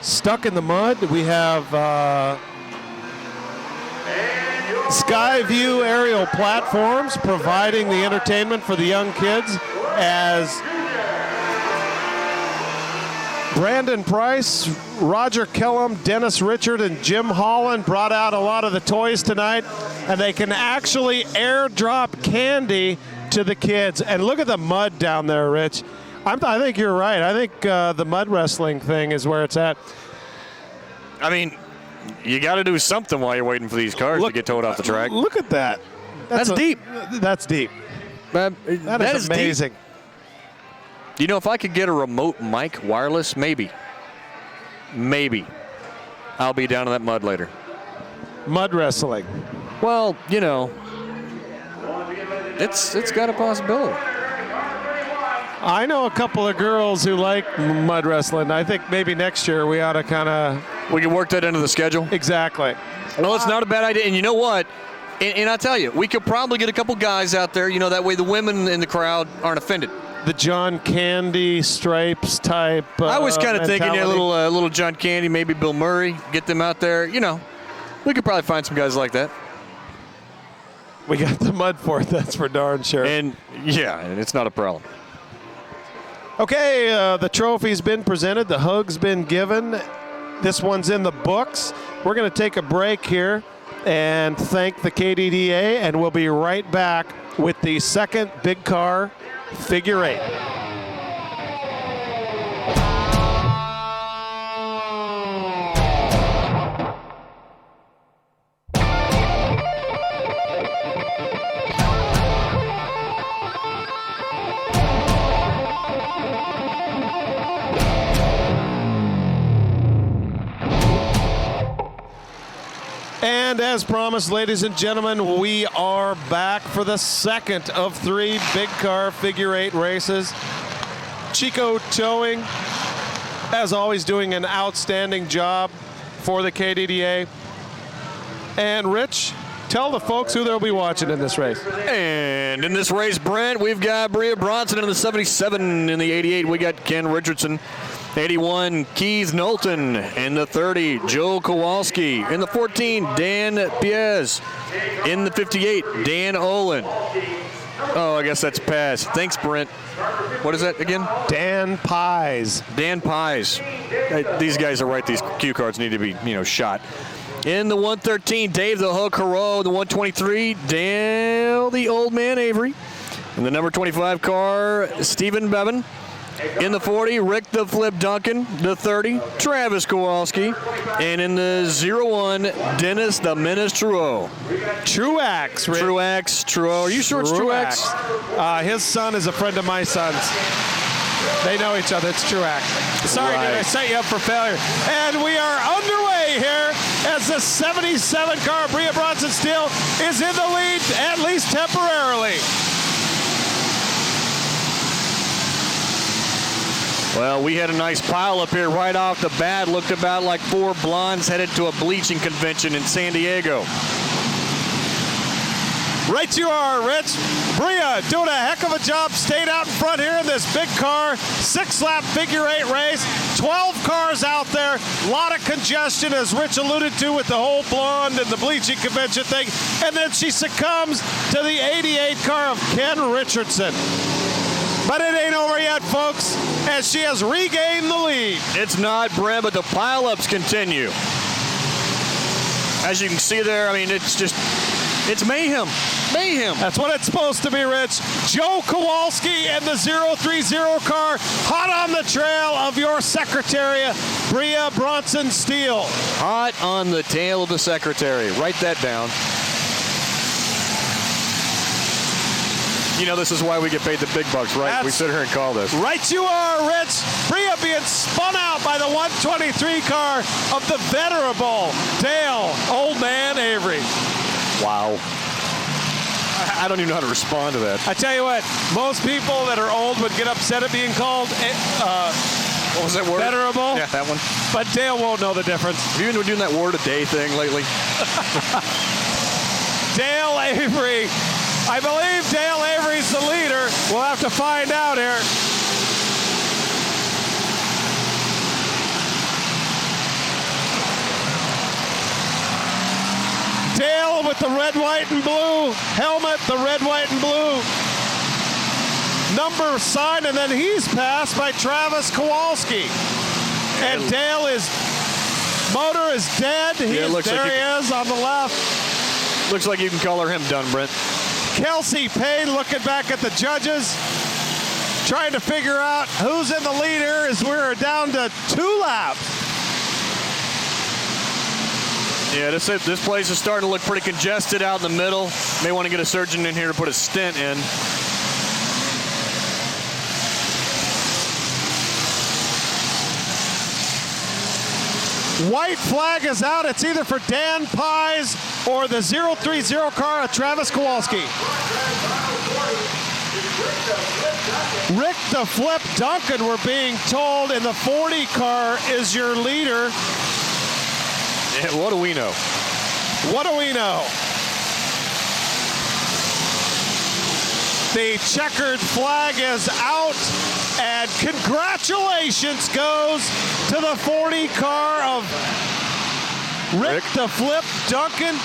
stuck in the mud. We have Skyview aerial platforms providing the entertainment for the young kids as Brandon Price, Roger Kellum, Dennis Richard, and Jim Holland brought out a lot of the toys tonight, and they can actually airdrop candy to the kids. And look at the mud down there, Rich. I think you're right. I think the mud wrestling thing is where it's at. I mean, you got to do something while you're waiting for these cars to get towed off the track. Look at that. That's deep. That's deep. That is amazing. Deep. You know, if I could get a remote mic wireless, maybe I'll be down in that mud later. Mud wrestling. Well, it's got a possibility. I know a couple of girls who like mud wrestling. I think maybe next year we ought to We can work that into the schedule. Exactly. No, it's not a bad idea. And you know what? And I tell you, we could probably get a couple guys out there. That way the women in the crowd aren't offended. The John Candy stripes type. I was kind of thinking a mentality. little John Candy, maybe Bill Murray, get them out there. We could probably find some guys like that. We got the mud for it, that's for darn sure. And it's not a problem. Okay, the trophy's been presented. The hug's been given. This one's in the books. We're going to take a break here and thank the KDDA, and we'll be right back with the second big car figure 8. And as promised, ladies and gentlemen, we are back for the second of 3 big car figure 8 races. Chico Towing, as always, doing an outstanding job for the KDDA. And Rich, tell the folks who they'll be watching in this race. And in this race, Brent, we've got Bria Bronson in the 77. In the 88, we got Ken Richardson. 81, Keith Knowlton. In the 30, Joe Kowalski. In the 14, Dan Piez. In the 58, Dan Olin. Oh, I guess that's pass. Thanks, Brent. What is that again? Dan Pies. Dan Pies. These guys are right. These cue cards need to be, shot. In the 113, Dave the Hook Haro. The 123, Dale the Old Man Avery. In the number 25 car, Stephen Bevan. In the 40, Rick the Flip Duncan. The 30, Travis Kowalski. And in the 01, Dennis the Menace Trudeau. Truax, Rick. Trudeau. Are you sure it's Truax? His son is a friend of my son's. They know each other. It's Truax. Sorry, Right. Did I set you up for failure? And we are underway here as the 77 car Bria Bronson Steel is in the lead, at least temporarily. Well, we had a nice pile up here right off the bat. Looked about like 4 blondes headed to a bleaching convention in San Diego. Right you are, Rich. Bria doing a heck of a job, stayed out in front here in this big car, 6-lap figure 8 race, 12 cars out there, a lot of congestion, as Rich alluded to, with the whole blonde and the bleaching convention thing, and then she succumbs to the 88 car of Ken Richardson. But it ain't over yet, folks, as she has regained the lead. It's not, Brent, but the pileups continue. As you can see there, I mean, it's mayhem. Mayhem. That's what it's supposed to be, Rich. Joe Kowalski and the 030 car hot on the trail of your Secretary, Bria Bronson Steele. Hot on the tail of the Secretary. Write that down. You know, this is why we get paid the big bucks, right? We sit here and call this. Right you are, Rich. Bria being spun out by the 123 car of the venerable Dale Old Man Avery. Wow. I don't even know how to respond to that. I tell you what, most people that are old would get upset at being called what was that word? venerable. Yeah, that one. But Dale won't know the difference. Have you been doing that word a day thing lately? Dale Avery. I believe Dale Avery's the leader. We'll have to find out here. Dale with the red, white, and blue helmet, the red, white, and blue number sign, and then he's passed by Travis Kowalski. And Dale motor is dead. There he is on the left. Looks like you can color him done, Brent. Kelsey Payne looking back at the judges, trying to figure out who's in the lead here as we're down to 2 laps. Yeah, this place is starting to look pretty congested out in the middle. May want to get a surgeon in here to put a stent in. White flag is out. It's either for Dan Pies or the 030 car of Travis Kowalski. Rick the Flip Duncan, we're being told, in the 40 car is your leader. Yeah, what do we know? What do we know? The checkered flag is out, and congratulations goes to the 40 car of Rick the Flip Duncan.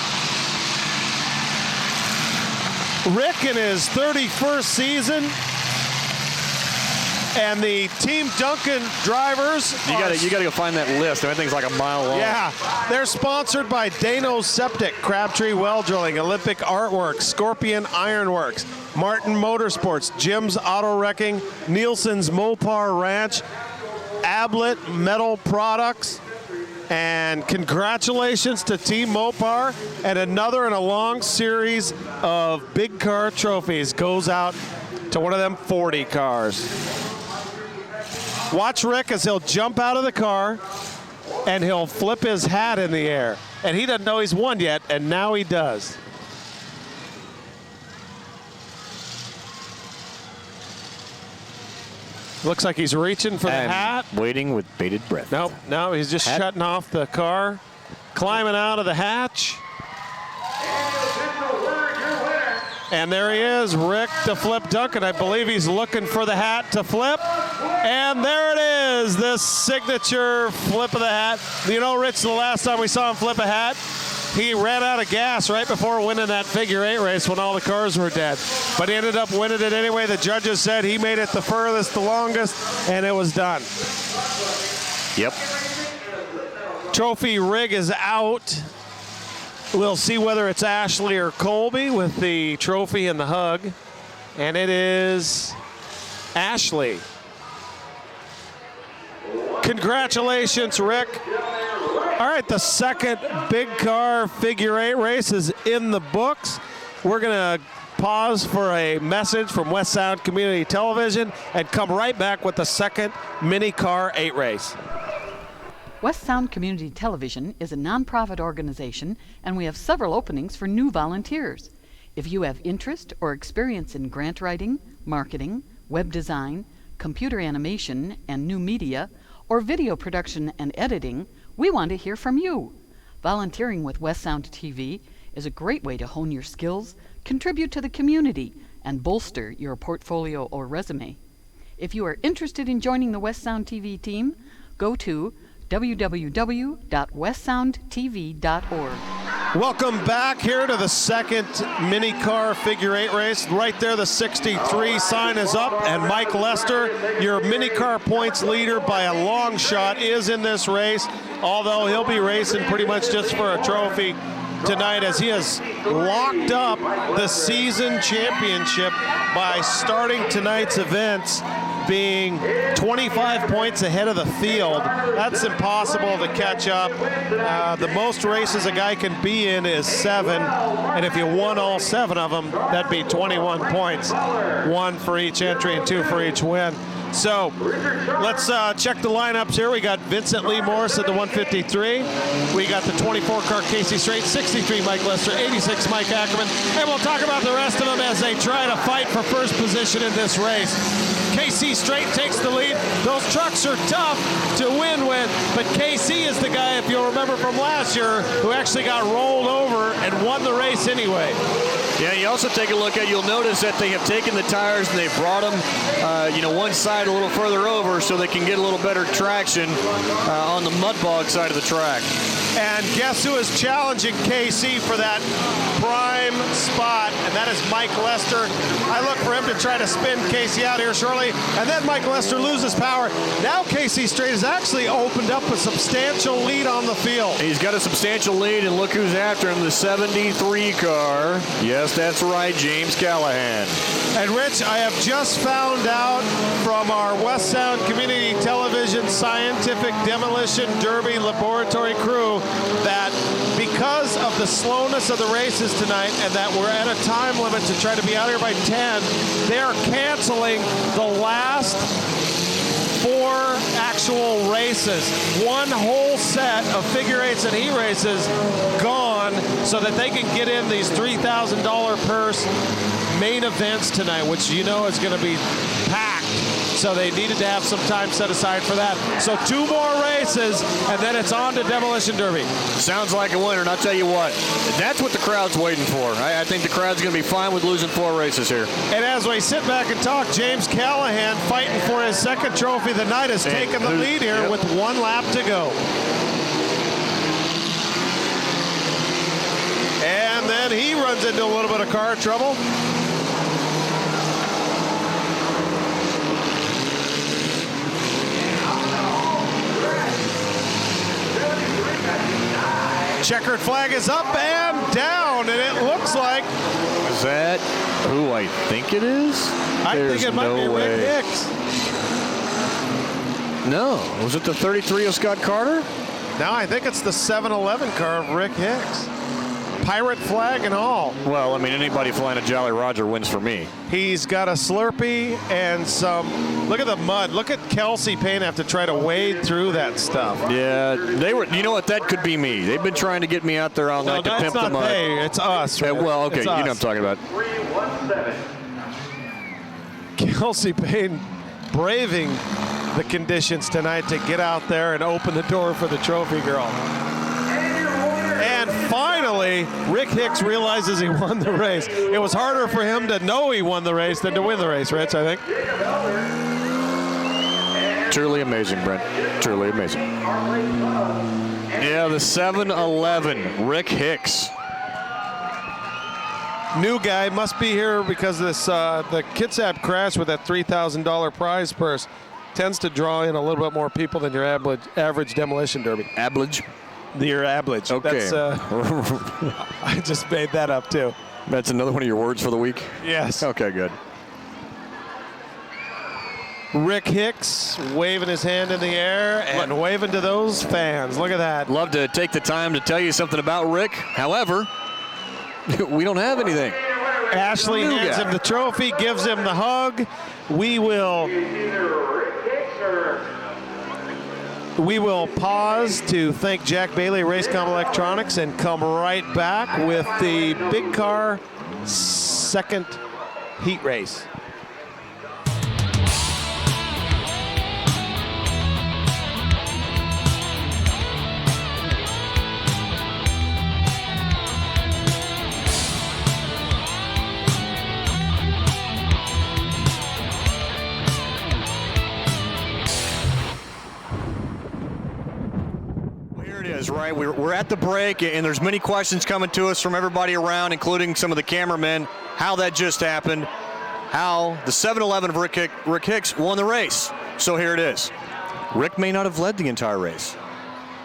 Rick in his 31st season. And the Team Duncan drivers. You got to go find that list. Everything's like a mile long. Yeah, they're sponsored by Dano Septic, Crabtree Well Drilling, Olympic Artworks, Scorpion Ironworks, Martin Motorsports, Jim's Auto Wrecking, Nielsen's Mopar Ranch, Ablett Metal Products, and congratulations to Team Mopar. And another in a long series of big car trophies goes out to one of them 40 cars. Watch Rick as he'll jump out of the car and he'll flip his hat in the air. And he doesn't know he's won yet, and now he does. Looks like he's reaching for the hat. Waiting with bated breath. Nope, no, he's just shutting off the car, climbing out of the hatch. And there he is, Rick the Flip Duncan. I believe he's looking for the hat to flip. And there it is, this signature flip of the hat. You know, Rich, the last time we saw him flip a hat, he ran out of gas right before winning that figure 8 race when all the cars were dead. But he ended up winning it anyway. The judges said he made it the furthest, the longest, and it was done. Yep. Trophy rig is out. We'll see whether it's Ashley or Colby with the trophy and the hug. And it is Ashley. Congratulations, Rick. All right, the second big car figure 8 race is in the books. We're going to pause for a message from West Sound Community Television and come right back with the second mini car 8 race. West Sound Community Television is a nonprofit organization, and we have several openings for new volunteers. If you have interest or experience in grant writing, marketing, web design, computer animation and new media, or video production and editing, we want to hear from you. Volunteering with West Sound TV is a great way to hone your skills, contribute to the community, and bolster your portfolio or resume. If you are interested in joining the West Sound TV team, go to www.westsoundtv.org. Welcome back here to the second mini car figure 8 race. Right there, the 63 sign is up, and Mike Lester, your mini car points leader by a long shot, is in this race, although he'll be racing pretty much just for a trophy tonight, as he has locked up the season championship by starting tonight's events being 25 points ahead of the field. That's impossible to catch up. The most races a guy can be in is 7, and if you won all 7 of them, that'd be 21 points, 1 for each entry and 2 for each win. So let's check the lineups here. We got Vincent Lee Morris at the 153. We got the 24 car Casey Strait, 63 Mike Lester, 86 Mike Ackerman, and we'll talk about the rest of them as they try to fight for first position in this race. KC Strait takes the lead. Those trucks are tough to win with, but KC is the guy, if you'll remember from last year, who actually got rolled over and won the race anyway. Yeah, you also take a look at, you'll notice that they have taken the tires and they've brought them, one side a little further over so they can get a little better traction on the mud bog side of the track. And guess who is challenging KC for that prime spot, and that is Mike Lester. I look for him to try to spin KC out here shortly, and then Mike Lester loses power. Now KC Strait has actually opened up a substantial lead on the field. He's got a substantial lead, and look who's after him, the 73 car. Yes, that's right, James Callahan. And Rich, I have just found out from our West Sound Community Television Scientific Demolition Derby Laboratory crew that because of the slowness of the races tonight and that we're at a time limit to try to be out here by 10, they are canceling the last 4 actual races. One whole set of figure 8s and heat races gone so that they can get in these $3,000 purse main events tonight, which you know is going to be packed. So they needed to have some time set aside for that. So 2 more races, and then it's on to Demolition Derby. Sounds like a winner, and I'll tell you what, that's what the crowd's waiting for. I think the crowd's going to be fine with losing 4 races here. And as we sit back and talk, James Callahan, fighting for his second trophy of the night, has taken the lead here with 1 lap to go. And then he runs into a little bit of car trouble. Checkered flag is up and down, and it looks like... Is that who I think it is? I think it might be Rick Hicks. No. Was it the 33 of Scott Carter? No, I think it's the 7-Eleven car of Rick Hicks. Pirate flag and all. Well, I mean, anybody flying a Jolly Roger wins for me. He's got a Slurpee and some... Look at the mud. Look at Kelsey Payne have to try to wade through that stuff. Yeah, they were... You know what? That could be me. They've been trying to get me out there all night to pimp the mud. Hey, it's us. Right? Well, okay, it's you know us. what I'm talking about. 317. Kelsey Payne braving the conditions tonight to get out there and open the door for the trophy girl. And finally, Rick Hicks realizes he won the race. It was harder for him to know he won the race than to win the race, Rich, I think. Truly amazing, Brent. Truly amazing. Yeah, the 7-Eleven, Rick Hicks. New guy, must be here because this the Kitsap crash with that $3,000 prize purse tends to draw in a little bit more people than your average demolition derby. Ablage? Your average. Okay. That's, I just made that up too. That's another one of your words for the week? Yes. Okay, good. Rick Hicks waving his hand in the air and waving to those fans. Look at that. Love to take the time to tell you something about Rick. However, we don't have anything. Ashley hands him the trophy, gives him the hug. We will pause to thank Jack Bailey, Racecom Electronics, and come right back with the big car second heat race. right, we're at the break, and there's many questions coming to us from everybody around, including some of the cameramen, how that just happened, how the 7-Eleven of Rick Hicks won the race. So here it is. Rick may not have led the entire race,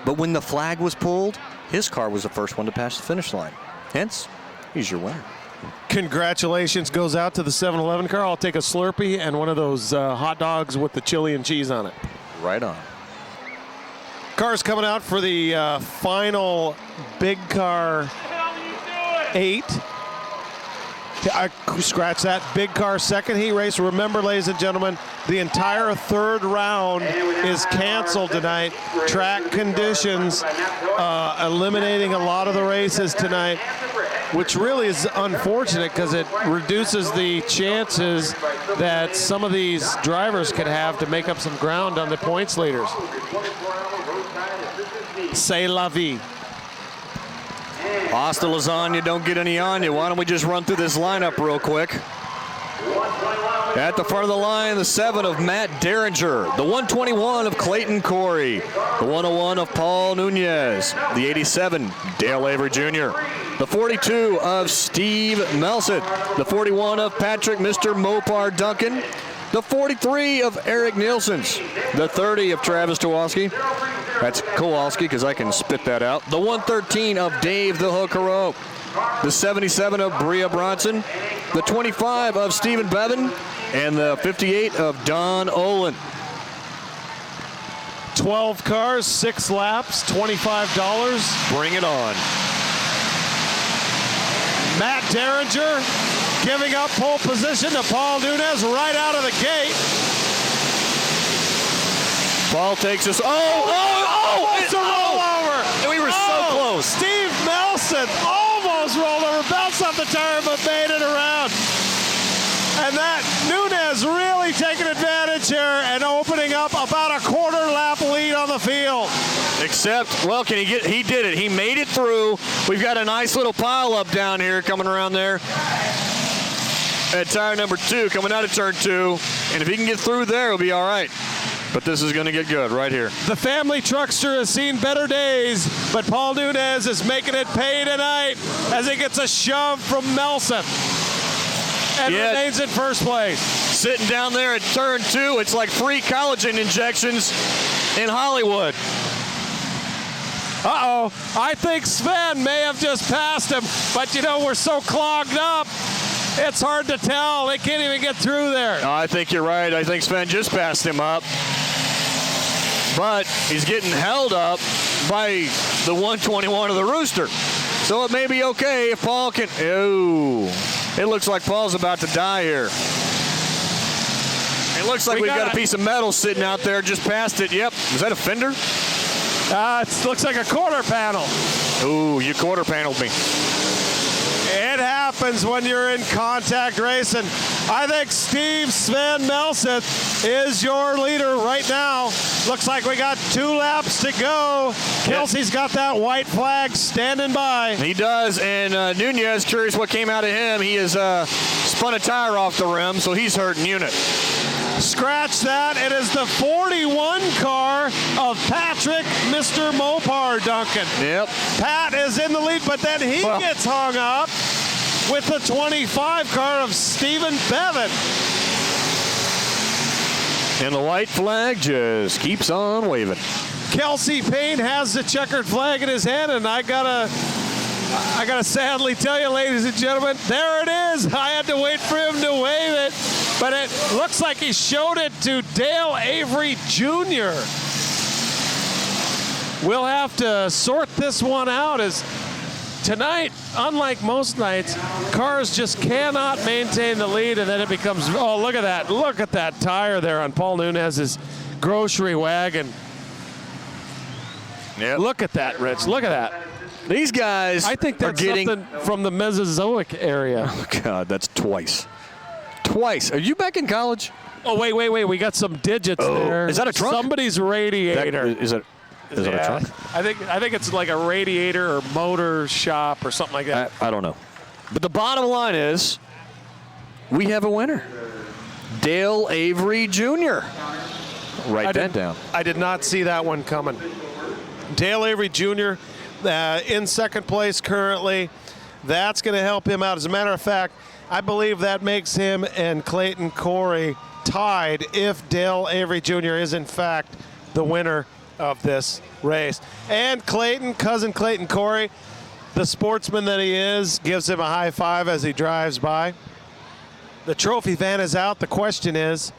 but when the flag was pulled, his car was the first one to pass the finish line. Hence, he's your winner. Congratulations goes out to the 7-Eleven car. I'll take a Slurpee and one of those hot dogs with the chili and cheese on it. Right on. Cars coming out for the final big car 8. I scratch that. Big car second heat race. Remember, ladies and gentlemen, the entire third round is canceled tonight. Track conditions eliminating a lot of the races tonight, which really is unfortunate because it reduces the chances that some of these drivers could have to make up some ground on the points leaders. C'est la vie. Pasta lasagna, don't get any on you. Why don't we just run through this lineup real quick? At the front of the line, the 7 of Matt Derringer, the 121 of Clayton Corey, the 101 of Paul Nunez, the 87, Dale Avery Jr., the 42 of Steve Melson, the 41 of Patrick Mr. Mopar Duncan, the 43 of Eric Nielsen's, the 30 of Travis Kowalski. That's Kowalski because I can spit that out. The 113 of Dave the Hooker, the 77 of Bria Bronson, the 25 of Stephen Bevan, and the 58 of Don Olin. 12 cars, 6 laps, $25. Bring it on. Matt Derringer giving up pole position to Paul Nunez right out of the gate. Paul takes us. It's a rollover. We were so close. Steve Melson almost rolled over, bounced off the tire, but made it around. And that Nunez really taking advantage here and opening up about a quarter lap lead on the field. Except, well, can he get? He did it. He made it through. We've got a nice little pile up down here coming around there at tire number 2, coming out of turn 2. And if he can get through there, it'll be all right. But this is going to get good right here. The family truckster has seen better days, but Paul Nunez is making it pay tonight as he gets a shove from Melson and remains in first place. Sitting down there at turn 2, it's like free collagen injections in Hollywood. Uh-oh, I think Sven may have just passed him, but you know, we're so clogged up, it's hard to tell. They can't even get through there. I think you're right. I think Sven just passed him up. But he's getting held up by the 121 of the Rooster. So it may be okay if Paul can. Oh, it looks like Paul's about to die here. It looks like we've got a piece of metal sitting out there just past it. Yep. Is that a fender? It looks like a quarter panel. Ooh, you quarter paneled me. It happens when you're in contact racing. I think Steve Sven Melson is your leader right now. Looks like we got 2 laps to go. Kelsey's got that white flag standing by. He does, and Nunez, curious what came out of him. He has spun a tire off the rim, so he's hurting unit. Scratch that. It is the 41 car of Patrick Mr. Mopar Duncan. Yep. Pat is in the lead, but then he gets hung up with the 25 car of Stephen Bevan. And the white flag just keeps on waving. Kelsey Payne has the checkered flag in his hand, and I gotta sadly tell you, ladies and gentlemen, there it is. I had to wait for him to wave it, but it looks like he showed it to Dale Avery Jr. We'll have to sort this one out as tonight, unlike most nights, cars just cannot maintain the lead, and then it becomes, oh, look at that. Look at that tire there on Paul Nunez's grocery wagon. Yep. Look at that, Rich. Look at that. These guys I think that's are getting something from the Mesozoic area. Oh, God, that's twice. Twice. Are you back in college? Oh, wait. We got some digits there. Is that a trunk? Somebody's radiator. Is it a trunk? I think it's like a radiator or motor shop or something like that. I don't know. But the bottom line is we have a winner. Dale Avery Jr. Write that down. I did not see that one coming. Dale Avery Jr. In second place currently. That's going to help him out. As a matter of fact, I believe that makes him and Clayton Corey tied if Dale Avery Jr. is in fact the winner of this race. And Clayton, cousin Clayton Corey, the sportsman that he is, gives him a high five as he drives by. The trophy van is out. The question is,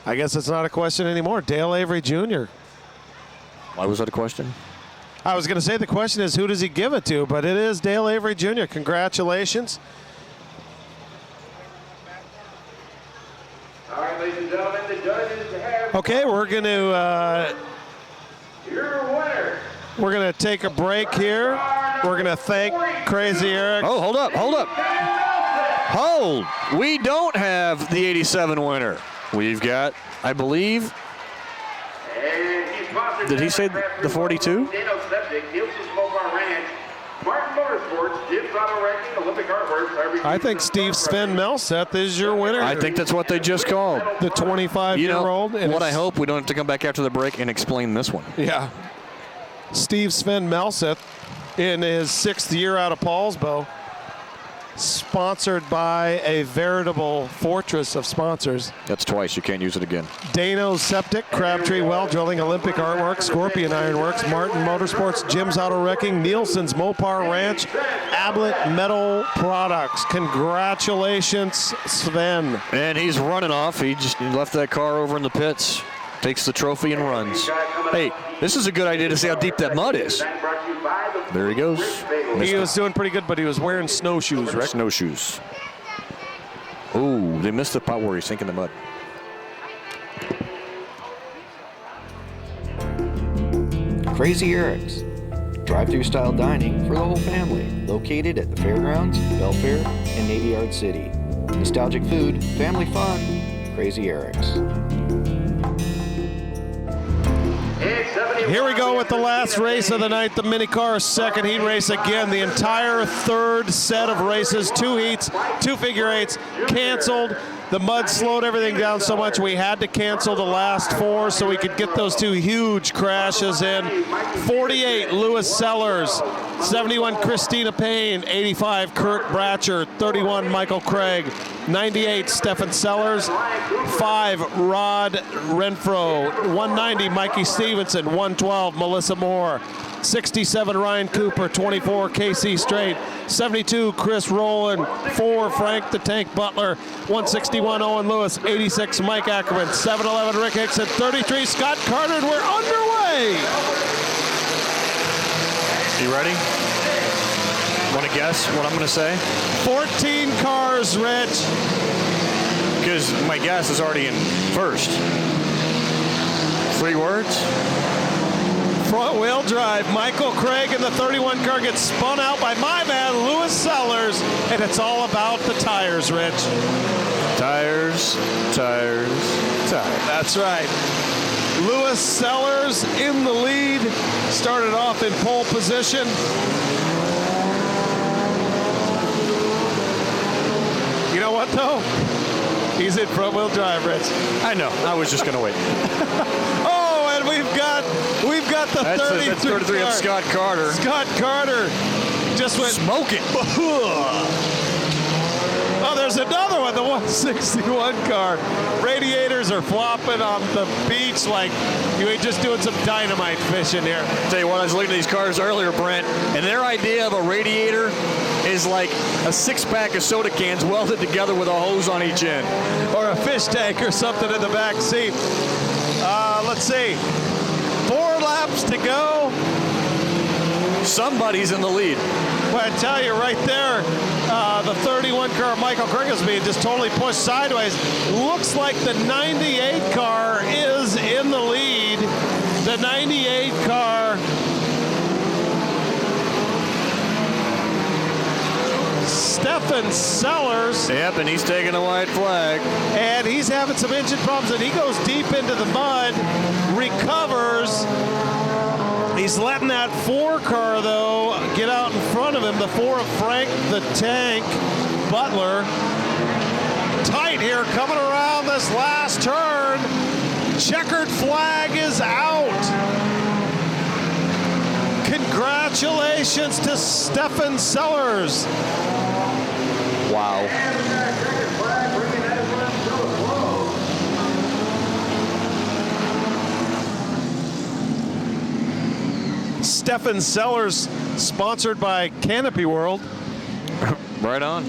I guess it's not a question anymore. Dale Avery Jr. Why was that a question? I was going to say the question is who does he give it to, but it is Dale Avery Jr. Congratulations. All right, ladies and gentlemen, the judges have Okay, we're going to your winner. we're going to take a break here. We're going to thank Crazy Eric. Oh, hold up. Hold. We don't have the 87 winner. We've got, I believe, did he say the 42? I think Steve Sven Melseth is your winner. I think that's what they just called. The 25-year-old. What I hope we don't have to come back after the break and explain this one. Yeah. Steve Sven Melseth in his 6th year out of Paulsbo. Sponsored by a veritable fortress of sponsors. That's twice. You can't use it again. Dano's Septic, Crabtree Well Drilling, Olympic Artwork, Scorpion Ironworks, Martin Motorsports, Jim's Auto Wrecking, Nielsen's Mopar Ranch, Ablett Metal Products. Congratulations, Sven. And he's running off. He left that car over in the pits, takes the trophy and runs. Hey, this is a good idea to see how deep that mud is. There he goes. He was doing pretty good, but he was wearing snowshoes, Rick. Snowshoes. Ooh, they missed the part where he's sinking the mud. Crazy Eric's, drive-through style dining for the whole family, located at the Fairgrounds, Belfair, and Navy Yard City. Nostalgic food, family fun, Crazy Eric's. Here we go with the last race of the night, the mini-car second heat race again. The entire third set of races, 2 heats, 2 figure eights, canceled. The mud slowed everything down so much we had to cancel the last 4 so we could get those 2 huge crashes in. 48, Lewis Sellers. 71, Christina Payne. 85, Kirk Bratcher. 31, Michael Craig. 98, Stephen Sellers. 5, Rod Renfro. 190, Mikey Stevenson. 112, Melissa Moore. 67, Ryan Cooper. 24, Casey Strait. 72, Chris Rowland. 4, Frank the Tank Butler. 161, Owen Lewis. 86, Mike Ackerman. 711, Rick Hickson. 33, Scott Carter, and we're underway. You ready? Want to guess what I'm going to say? 14 cars, Rich. Because my guess is already in first. 3 words? Front wheel drive. Michael Craig in the 31 car gets spun out by my man, Lewis Sellers. And it's all about the tires, Rich. Tires. That's right. Lewis Sellers in the lead. Started off in pole position. You know what, though? He's in front wheel drive, Rich. I know. I was just going to wait. Oh, and we've got the 33 That's 33 car. of Scott Carter. Scott Carter just went Smoking. Oh, there's another one, the 161 car. Radiators are flopping on the beach like you ain't just doing some dynamite fishing here. Tell you what, I was looking at these cars earlier, Brent, and their idea of a radiator is like a 6-pack of soda cans welded together with a hose on each end. Or a fish tank or something in the back seat. Let's see. 4 laps to go. Somebody's in the lead. Well, I tell you right there, the 31 car Michael Craig is being just totally pushed sideways. Looks like the 98 car is in the lead. The 98 car. Stephen Sellers. Yep, and he's taking a white flag. And he's having some engine problems, and he goes deep into the mud, recovers. He's letting that 4 car, though, get out in front of him. The 4 of Frank the Tank Butler. Tight here, coming around this last turn. Checkered flag is out. Congratulations to Stefan Sellers. Wow. Stefan Sellers, sponsored by Canopy World. Right on.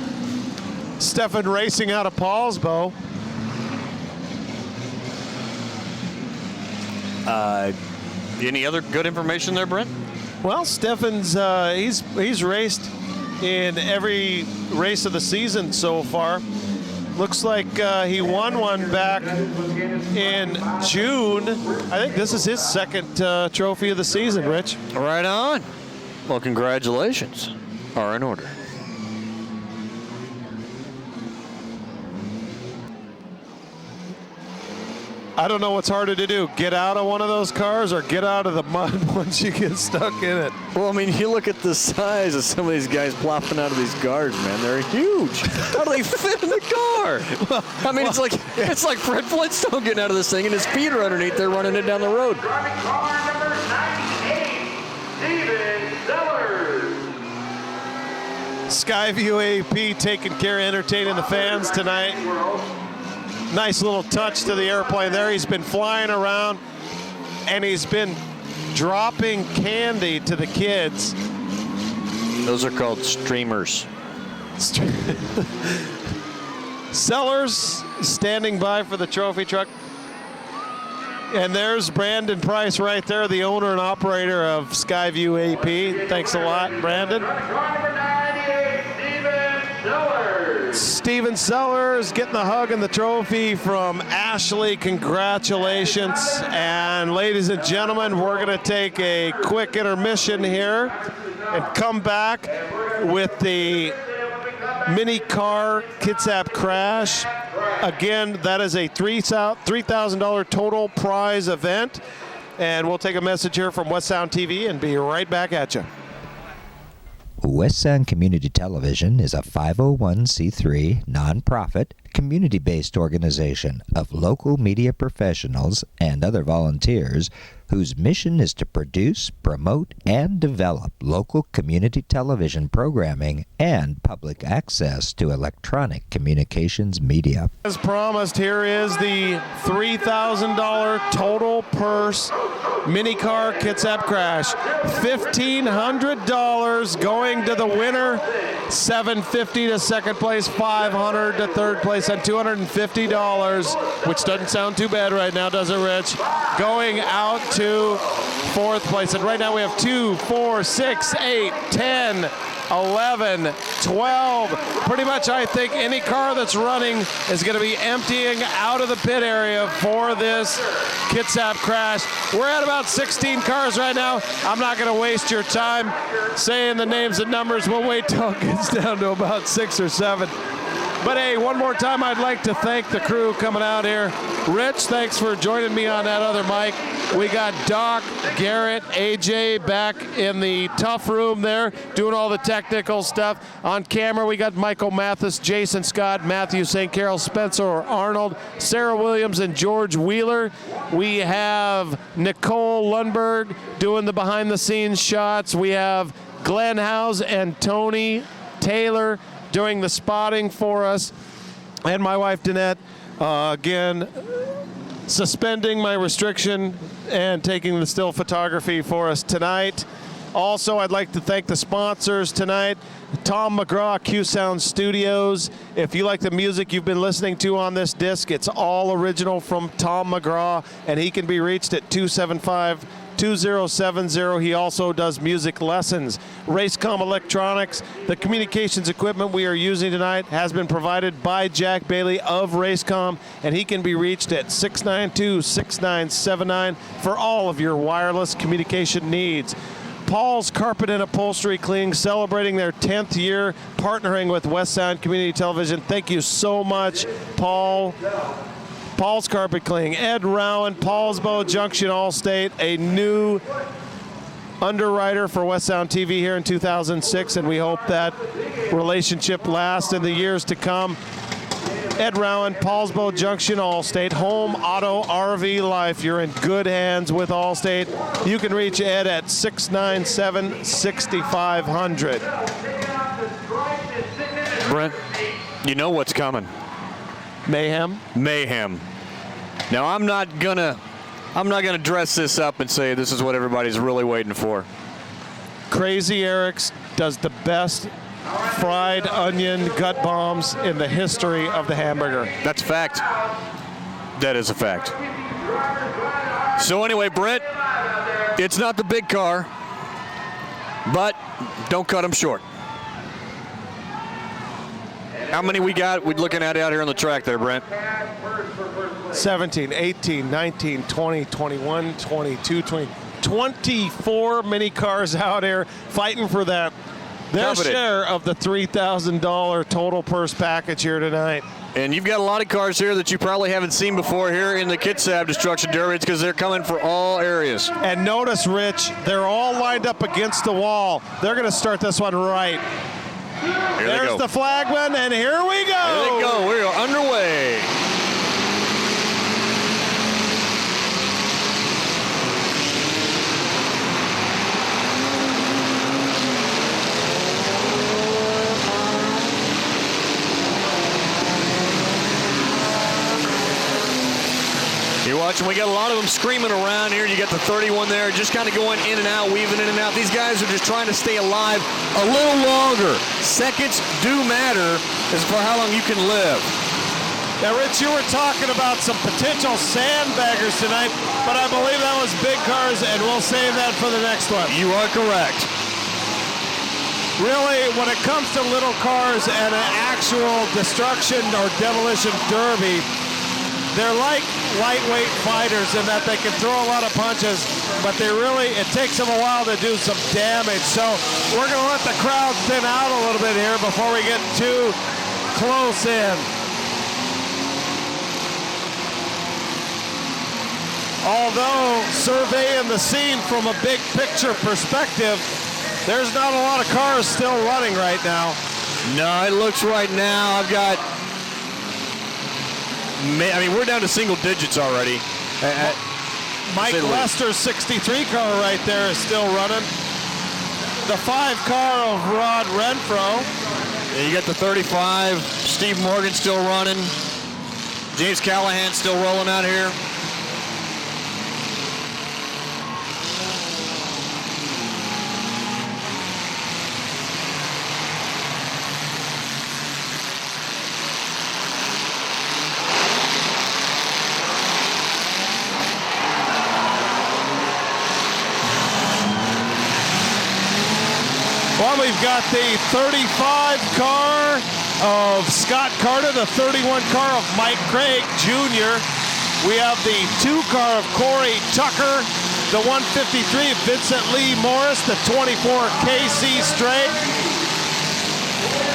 Stefan racing out of Paulsbo. Any other good information there, Brent? Well, Stefan's he's raced in every race of the season so far. Looks like he won one back in June. I think this is his second trophy of the season, Rich. Right on. Well, congratulations are in order. I don't know what's harder to do, get out of one of those cars or get out of the mud once you get stuck in it. Well, I mean, you look at the size of some of these guys plopping out of these cars, man. They're huge. How do they fit in the car? I mean, it's like Fred Flintstone getting out of this thing, and his feet are underneath there running it down the road. Driving car number 98, Steven Sellers. Skyview AP taking care of entertaining the fans tonight. Nice little touch to the airplane there. He's been flying around and he's been dropping candy to the kids. Those are called streamers. Sellers standing by for the trophy truck. And there's Brandon Price right there, the owner and operator of Skyview AP. Thanks a lot, Brandon. Car number 98, Steven Sellers. Steven Sellers getting the hug and the trophy from Ashley. Congratulations. And ladies and gentlemen, we're going to take a quick intermission here and come back with the mini car Kitsap Crash. Again, that is a $3,000 total prize event. And we'll take a message here from West Sound TV and be right back at you. West Sound Community Television is a 501c3 nonprofit, community-based organization of local media professionals and other volunteers whose mission is to produce, promote, and develop local community television programming and public access to electronic communications media. As promised, here is the $3,000 total purse mini car Kitsap Crash. $1,500 going to the winner. $750 to second place, $500 to third place, and $250, which doesn't sound too bad right now, does it, Rich? Going out to fourth place. And right now we have 2, 4, 6, 8, 10, 11, 12. Pretty much I think any car that's running is going to be emptying out of the pit area for this Kitsap Crash. We're at about 16 cars right now. I'm not going to waste your time saying the names and numbers. We'll wait till it gets down to about 6 or 7. But hey, one more time, I'd like to thank the crew coming out here. Rich, thanks for joining me on that other mic. We got Doc, Garrett, AJ back in the tough room there, doing all the technical stuff. On camera, we got Michael Mathis, Jason Scott, Matthew St. Carol, Spencer Arnold, Sarah Williams, and George Wheeler. We have Nicole Lundberg doing the behind-the-scenes shots. We have Glenn Howes and Tony Taylor doing the spotting for us, and my wife Danette, again, suspending my restriction and taking the still photography for us tonight. Also, I'd like to thank the sponsors tonight, Tom McGraw, Q Sound Studios. If you like the music you've been listening to on this disc, it's all original from Tom McGraw, and he can be reached at 275-2070. He also does music lessons. Racecom Electronics, the communications equipment we are using tonight has been provided by Jack Bailey of Racecom, and he can be reached at 692-6979 for all of your wireless communication needs. Paul's Carpet and Upholstery Cleaning, celebrating their 10th year partnering with West Sound Community Television. Thank you so much, Paul. Paul's Carpet Cleaning, Ed Rowan, Paulsbo Junction Allstate, a new underwriter for West Sound TV here in 2006, and we hope that relationship lasts in the years to come. Ed Rowan, Paulsbo Junction, Allstate. Home, auto, RV, life. You're in good hands with Allstate. You can reach Ed at 697-6500. Brent, you know what's coming. Mayhem. Mayhem. Now, I'm not gonna dress this up and say this is what everybody's really waiting for. Crazy Eric's does the best fried onion gut bombs in the history of the hamburger. That's a fact. That is a fact. So anyway, Brent, it's not the big car, but don't cut him short. How many we got? We're looking at out here on the track there, Brent. 17, 18, 19, 20, 21, 22, 24 mini cars out here fighting for their share of the $3,000 total purse package here tonight. And you've got a lot of cars here that you probably haven't seen before here in the Kitsap Destruction Derby because they're coming for all areas. And notice, Rich, they're all lined up against the wall. They're going to start this one right. There's the flagman, and here we go. Here they go. We are underway. You're watching, we got a lot of them screaming around here. You got the 31 there, just kind of going in and out, weaving in and out. These guys are just trying to stay alive a little longer. Seconds do matter as for how long you can live. Now, Rich, you were talking about some potential sandbaggers tonight, but I believe that was big cars, and we'll save that for the next one. You are correct. Really, when it comes to little cars and an actual destruction or demolition derby, they're like lightweight fighters in that they can throw a lot of punches, but it takes them a while to do some damage. So we're going to let the crowd thin out a little bit here before we get too close in. Although surveying the scene from a big picture perspective, there's not a lot of cars still running right now. No, it looks right now, we're down to single digits already. Mike Lester's 63 car right there is still running. The 5 car of Rod Renfro. Yeah, you got the 35, Steve Morgan still running. James Callahan still rolling out here. Well, we've got the 35 car of Scott Carter, the 31 car of Mike Craig Jr. We have the 2 car of Corey Tucker, the 153 of Vincent Lee Morris, the 24 KC Strait,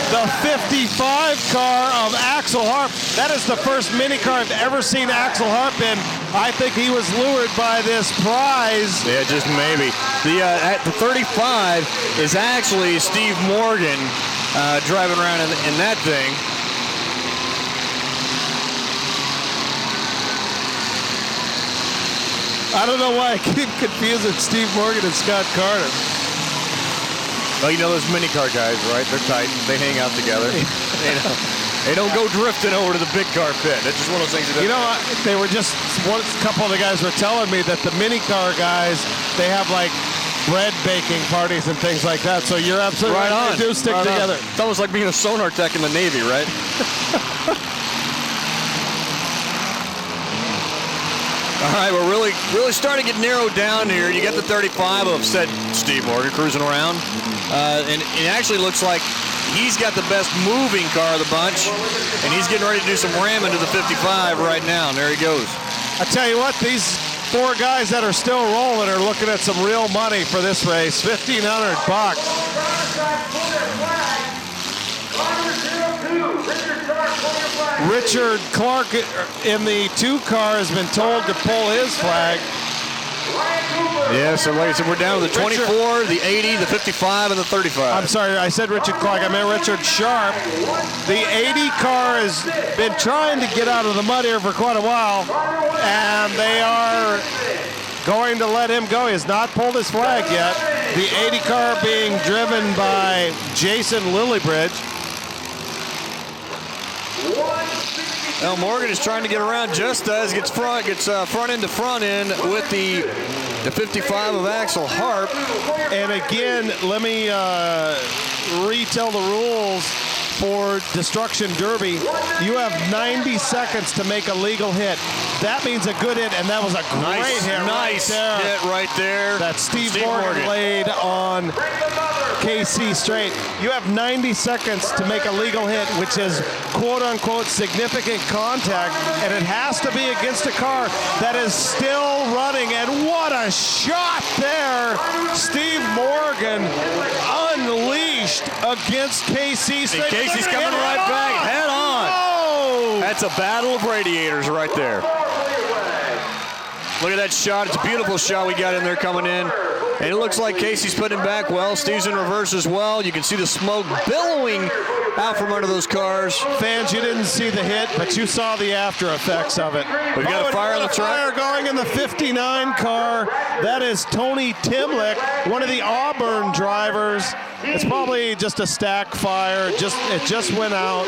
the 55 car of Axel Harp. That is the first mini car I've ever seen Axel Harp in. I think he was lured by this prize. Yeah, just maybe. At the 35 is actually Steve Morgan driving around in that thing. I don't know why I keep confusing Steve Morgan and Scott Carter. Well, you know those mini car guys, right? They're tight. They hang out together. They don't go drifting over to the big car pit. That's just one of those things. You know, they were just, a couple of the guys were telling me that the mini car guys, they have like bread baking parties and things like that. So you're absolutely right on. They do stick together. It's almost like being a sonar tech in the Navy, right? All right, we're really starting to get narrowed down here. You got the 35 of said Steve Morgan cruising around. And it actually looks like he's got the best moving car of the bunch, and he's getting ready to do some ramming to the 55 right now, and there he goes. I tell you what, these 4 guys that are still rolling are looking at some real money for this race, $1,500. Richard Clark in the 2 car has been told to pull his flag. Yeah, so like I said, we're down to the 24, the 80, the 55, and the 35. I'm sorry, I said Richard Clark. I meant Richard Sharp. The 80 car has been trying to get out of the mud here for quite a while, and they are going to let him go. He has not pulled his flag yet. The 80 car being driven by Jason Lillybridge. Now Morgan is trying to get around just as gets front end to front end with the 55 of Axel Harp. And again, let me retell the rules for Destruction Derby. You have 90 seconds to make a legal hit. That means a good hit, and that was a great hit right there. That Steve Morgan laid on KC Straight. You have 90 seconds to make a legal hit, which is quote-unquote significant contact, and it has to be against a car that is still running. And what a shot there! Steve Morgan unleashed against KC Straight. And Casey's coming right back, head on. Oh! That's a battle of radiators right there. Look at that shot. It's a beautiful shot we got in there coming in. And it looks like Casey's putting back well. Steve's in reverse as well. You can see the smoke billowing out from under those cars. Fans, you didn't see the hit, but you saw the after effects of it. We've got a fire on the track. Fire going in the 59 car. That is Tony Timlick, one of the Auburn drivers. It's probably just a stack fire. It just went out.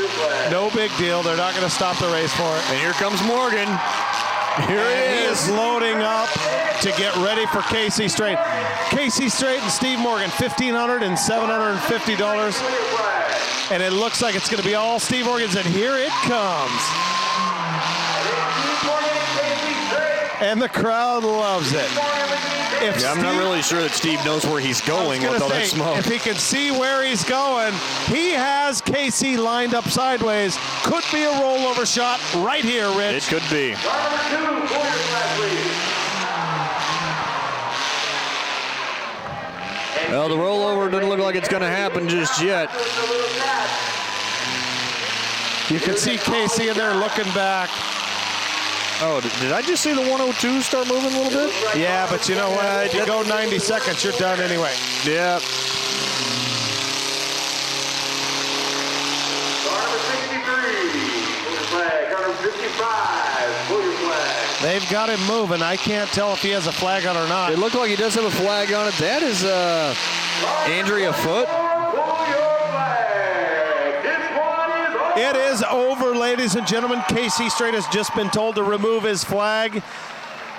No big deal. They're not going to stop the race for it. And here comes Morgan. Here he is loading up to get ready for KC Straight. KC Straight and Steve Morgan, $1,500 and $750. And it looks like it's going to be all Steve Morgan's, and here it comes. And the crowd loves it. I'm not really sure that Steve knows where he's going with all that smoke. If he can see where he's going, he has KC lined up sideways. Could be a rollover shot right here, Rich. It could be. Well, the rollover doesn't look like it's going to happen just yet. You can see Casey in there looking back. Oh, did I just see the 102 start moving a little bit? Yeah, but you know what? If you go 90 seconds, you're done anyway. Yeah. Car number 63, Fuller's flag. Car number 55, Fuller's flag. They've got him moving. I can't tell if he has a flag on or not. It looked like he does have a flag on it. That is Andrea Foote. It is over, ladies and gentlemen. KC Straight has just been told to remove his flag.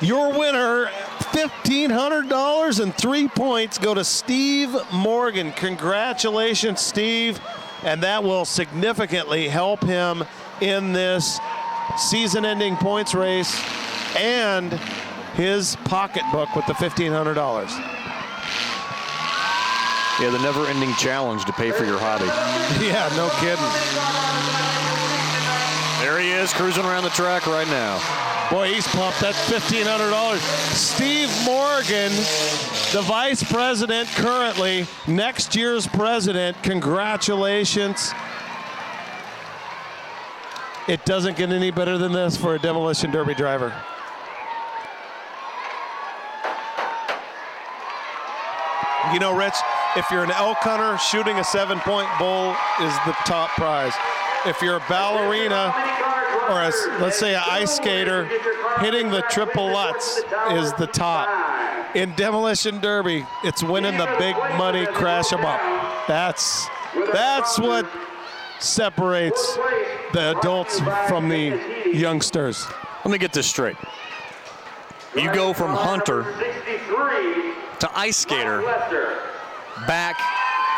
Your winner, $1,500 and 3 points go to Steve Morgan. Congratulations, Steve. And that will significantly help him in this season-ending points race and his pocketbook with the $1,500. Yeah, the never-ending challenge to pay for your hobby. Yeah, no kidding. There he is, cruising around the track right now. Boy, he's pumped. That's $1,500. Steve Morgan, the vice president currently, next year's president. Congratulations. It doesn't get any better than this for a Demolition Derby driver. You know, Rich, if you're an elk hunter, shooting a 7-point bull is the top prize. If you're a ballerina or let's say an ice skater, hitting the triple Lutz is the top. In Demolition Derby, it's winning the big money crash 'em up. That's what separates the adults from the youngsters. Let me get this straight. You go from hunter to ice skater back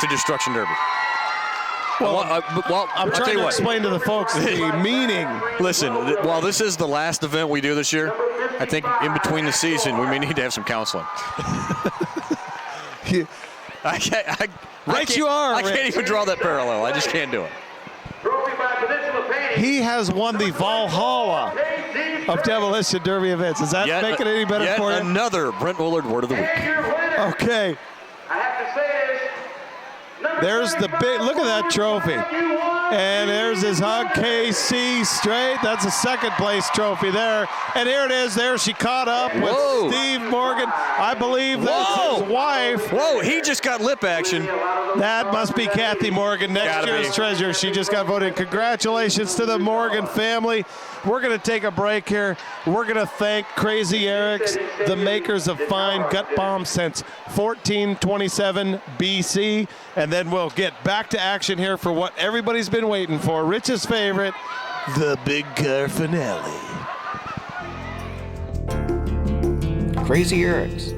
to Destruction Derby. Well, I'm I'll tell trying you to what. explain to the folks the meaning. Listen, while this is the last event we do this year, I think in between the season we may need to have some counseling. I can't even draw that parallel. I just can't do it. He has won the Valhalla of Demolition Derby events. Does that make it any better for you? Another Brent Willard Word of the Week. Okay. I have to say this. There's the big, look at that trophy. And there's his hug, KC straight. That's a second place trophy there. And here it is. There she caught up with Steve Morgan. I believe that's his wife. Whoa, he just got lip action. That must be Kathy Morgan, next year's treasurer. She just got voted. Congratulations to the Morgan family. We're going to take a break here. We're going to thank Crazy Eric's, the makers of Fine Gut Bomb since 1427 BC. And then we'll get back to action here for what everybody's been waiting for. Rich's favorite, the big car finale. Crazy Eric's,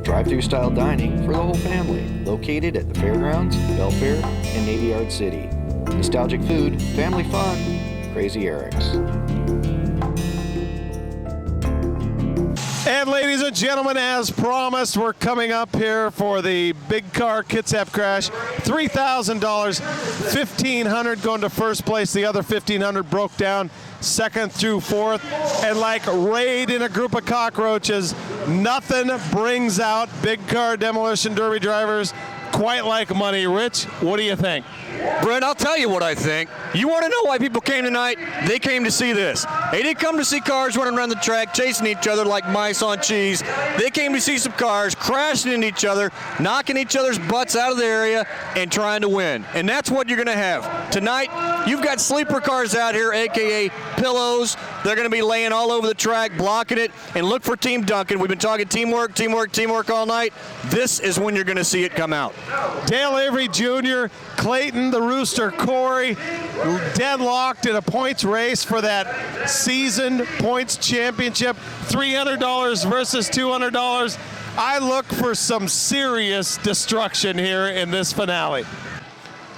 drive-through style dining for the whole family, located at the Fairgrounds, Belfair, and Navy Yard City. Nostalgic food, family fun, Crazy Eric's. And ladies and gentlemen, as promised, we're coming up here for the big car Kitsap crash. $3,000, $1,500 going to first place. The other $1,500 broke down second through fourth. And like raid in a group of cockroaches, nothing brings out big car demolition derby drivers quite like money. Rich, what do you think? Brent, I'll tell you what I think. You want to know why people came tonight? They came to see this. They didn't come to see cars running around the track chasing each other like mice on cheese. They came to see some cars crashing into each other, knocking each other's butts out of the area, and trying to win. And that's what you're going to have. Tonight, you've got sleeper cars out here, a.k.a. pillows. They're going to be laying all over the track, blocking it. And look for Team Duncan. We've been talking teamwork, teamwork, teamwork all night. This is when you're going to see it come out. Dale Avery Jr., Clayton the Rooster Corey, deadlocked in a points race for that season points championship. $300 versus $200. I look for some serious destruction here in this finale.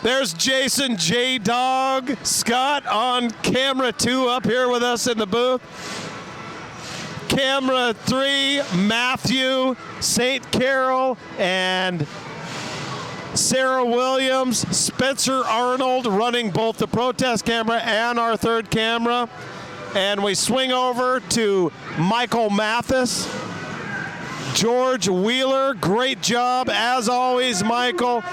There's Jason J-Dog Scott on camera 2 up here with us in the booth. Camera 3, Matthew, St. Carol, and Sarah Williams, Spencer Arnold running both the protest camera and our third camera. And we swing over to Michael Mathis, George Wheeler. Great job as always, Michael.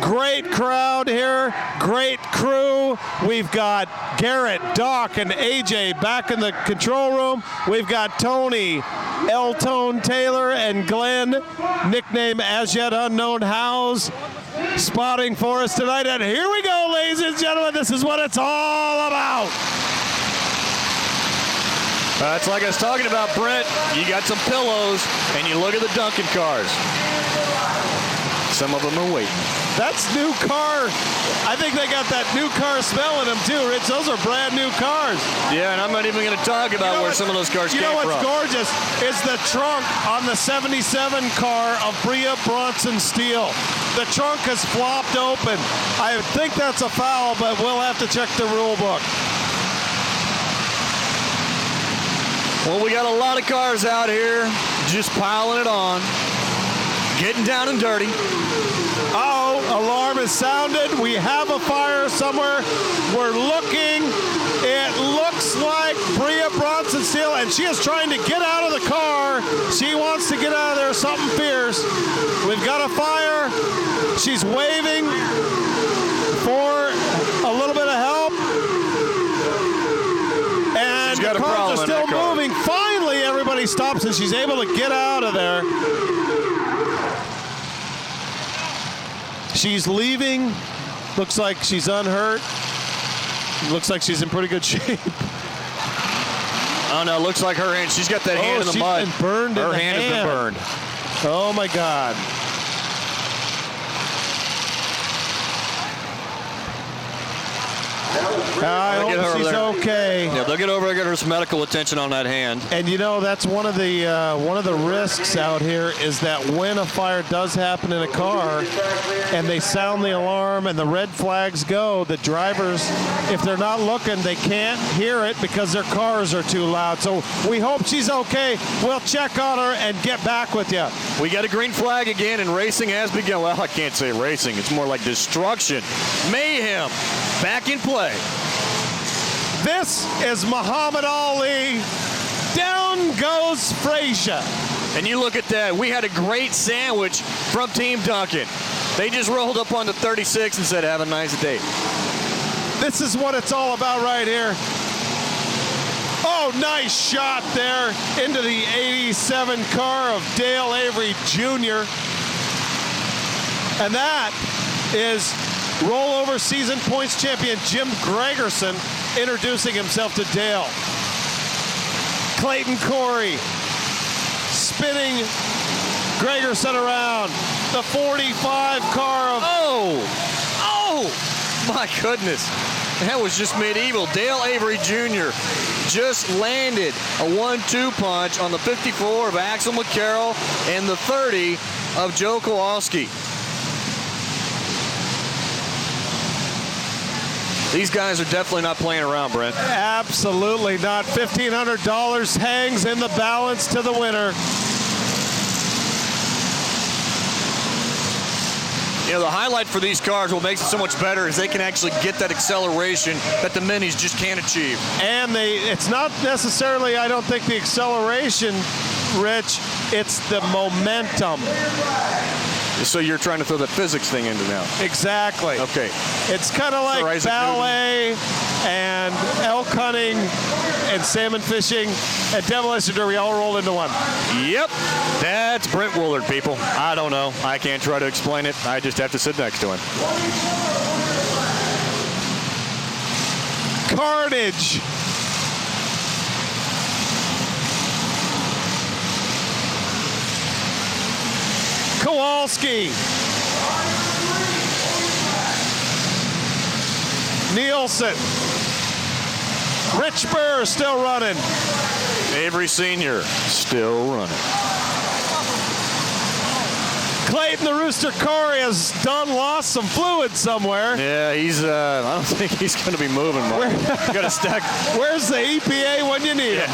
Great crowd here, great crew. We've got Garrett, Doc, and AJ back in the control room. We've got Tony, Eltone Taylor, and Glenn, nickname as yet unknown House, spotting for us tonight. And here we go, ladies and gentlemen. This is what it's all about. It's like I was talking about, Brent. You got some pillows, and you look at the Duncan cars. Some of them are waiting. That's new car. I think they got that new car smell in them too, Rich. Those are brand new cars. Yeah, and I'm not even going to talk about where some of those cars came from. You know what's gorgeous is the trunk on the 77 car of Bria Bronson Steel. The trunk has flopped open. I think that's a foul, but we'll have to check the rule book. Well, we got a lot of cars out here just piling it on, getting down and dirty. Oh, alarm is sounded. We have a fire somewhere. We're looking. It looks like Bria Bronson Steel, and she is trying to get out of the car. She wants to get out of there, something fierce. We've got a fire. She's waving for a little bit of help. And the cars are still moving. Finally, everybody stops, and she's able to get out of there. She's leaving. Looks like she's unhurt. Looks like she's in pretty good shape. Oh, no, looks like her hand. She's got that hand in the mud. She's been burned. Her hand has been burned. Oh, my God. I hope she's okay. Yeah, they'll get over there, get her some medical attention on that hand. And you know, that's one of the risks out here is that when a fire does happen in a car and they sound the alarm and the red flags go, the drivers, if they're not looking, they can't hear it because their cars are too loud. So we hope she's okay. We'll check on her and get back with you. We got a green flag again, and racing has begun. Well, I can't say racing. It's more like destruction. Mayhem back in play. This is Muhammad Ali. Down goes Frazier. And you look at that. We had a great sandwich from Team Duncan. They just rolled up on the 36 and said, have a nice day. This is what it's all about right here. Oh, nice shot there into the 87 car of Dale Avery Jr. And that is rollover season points champion Jim Gregerson introducing himself to Dale. Clayton Corey spinning Gregerson around. The 45 car of... Oh, my goodness. That was just medieval. Dale Avery Jr. just landed a 1-2 punch on the 54 of Axel McCarroll and the 30 of Joe Kowalski. These guys are definitely not playing around, Brent. Absolutely not. $1,500 hangs in the balance to the winner. You know, the highlight for these cars, what makes it so much better, is they can actually get that acceleration that the minis just can't achieve. And it's not necessarily, I don't think, the acceleration, Rich, it's the momentum. So you're trying to throw the physics thing into now. Exactly. Okay. It's kind of like ballet and elk hunting and salmon fishing and demolition derby all rolled into one. Yep. That's Brent Woolard, people. I don't know. I can't try to explain it. I just have to sit next to him. Carnage. Kowalski. Nielsen. Rich Burr still running. Avery Sr. still running. Clayton the Rooster Corey has lost some fluid somewhere. Yeah, I don't think he's going to be moving much. Got a stack. Where's the EPA when you need it?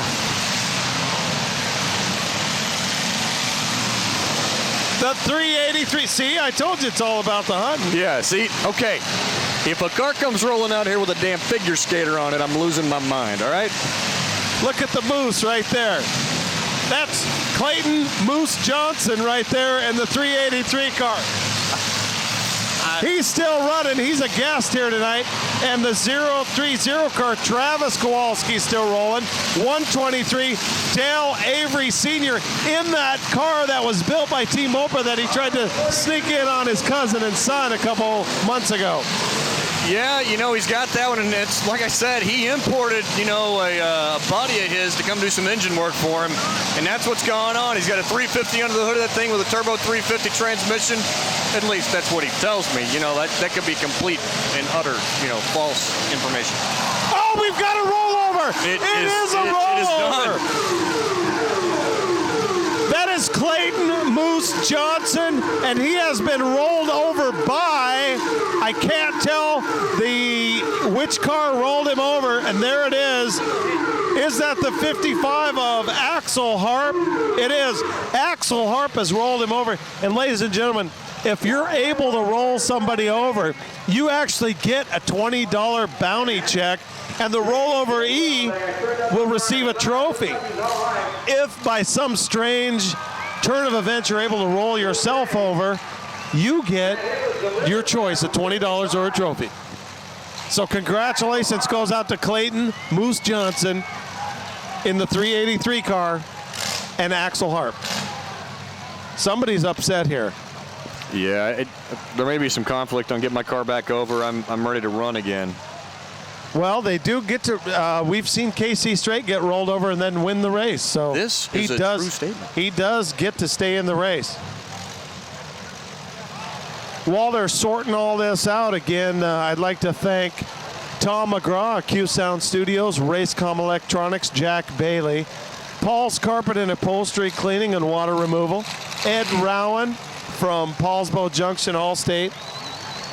The 383. See, I told you it's all about the hunting. Yeah, see, okay. If a car comes rolling out here with a damn figure skater on it, I'm losing my mind, all right? Look at the Moose right there. That's Clayton Moose Johnson right there in the 383 car. He's still running. He's a guest here tonight. And the 030 car, Travis Kowalski, still rolling. 123, Dale Avery Sr. in that car that was built by T-Mobile that he tried to sneak in on his cousin and son a couple months ago. Yeah, you know, he's got that one, and it's like I said, he imported, you know, a buddy of his to come do some engine work for him, and that's what's going on. He's got a 350 under the hood of that thing with a turbo 350 transmission. At least that's what he tells me. You know, that could be complete and utter, you know, false information. Oh, we've got a rollover. It is a rollover. It is done. That is Clayton Moose Johnson, and he has been rolled over by, I can't tell which car rolled him over, and there it is. Is that the 55 of Axel Harp? It is. Axel Harp has rolled him over, and ladies and gentlemen, if you're able to roll somebody over, you actually get a $20 bounty check, and the rollover E will receive a trophy. If by some strange turn of events you're able to roll yourself over, you get your choice of $20 or a trophy. So congratulations goes out to Clayton Moose Johnson in the 383 car and Axel Harp. Somebody's upset here. Yeah, there may be some conflict on getting my car back over. I'm ready to run again. Well, they do get to. We've seen KC Straight get rolled over and then win the race. So this is a true statement. He does get to stay in the race. While they're sorting all this out again, I'd like to thank Tom McGraw, Q Sound Studios, Racecom Electronics, Jack Bailey, Paul's Carpet and Upholstery Cleaning and Water Removal, Ed Rowan from Paulsbo Junction, Allstate,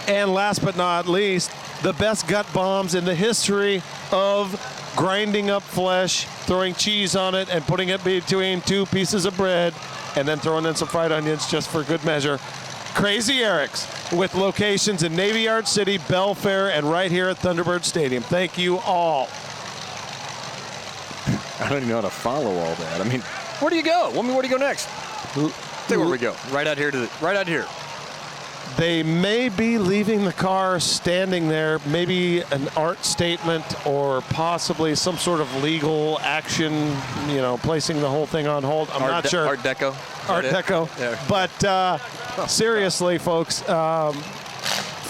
and last but not least, the best gut bombs in the history of grinding up flesh, throwing cheese on it, and putting it between two pieces of bread, and then throwing in some fried onions just for good measure. Crazy Eric's, with locations in Navy Yard City, Belfair, and right here at Thunderbird Stadium. Thank you all. I don't even know how to follow all that. I mean, where do you go? Where do you go next? Say where we go. Right out here They may be leaving the car standing there, maybe an art statement or possibly some sort of legal action, placing the whole thing on hold. I'm not sure. Art Deco. Art Deco. Yeah. But seriously, folks,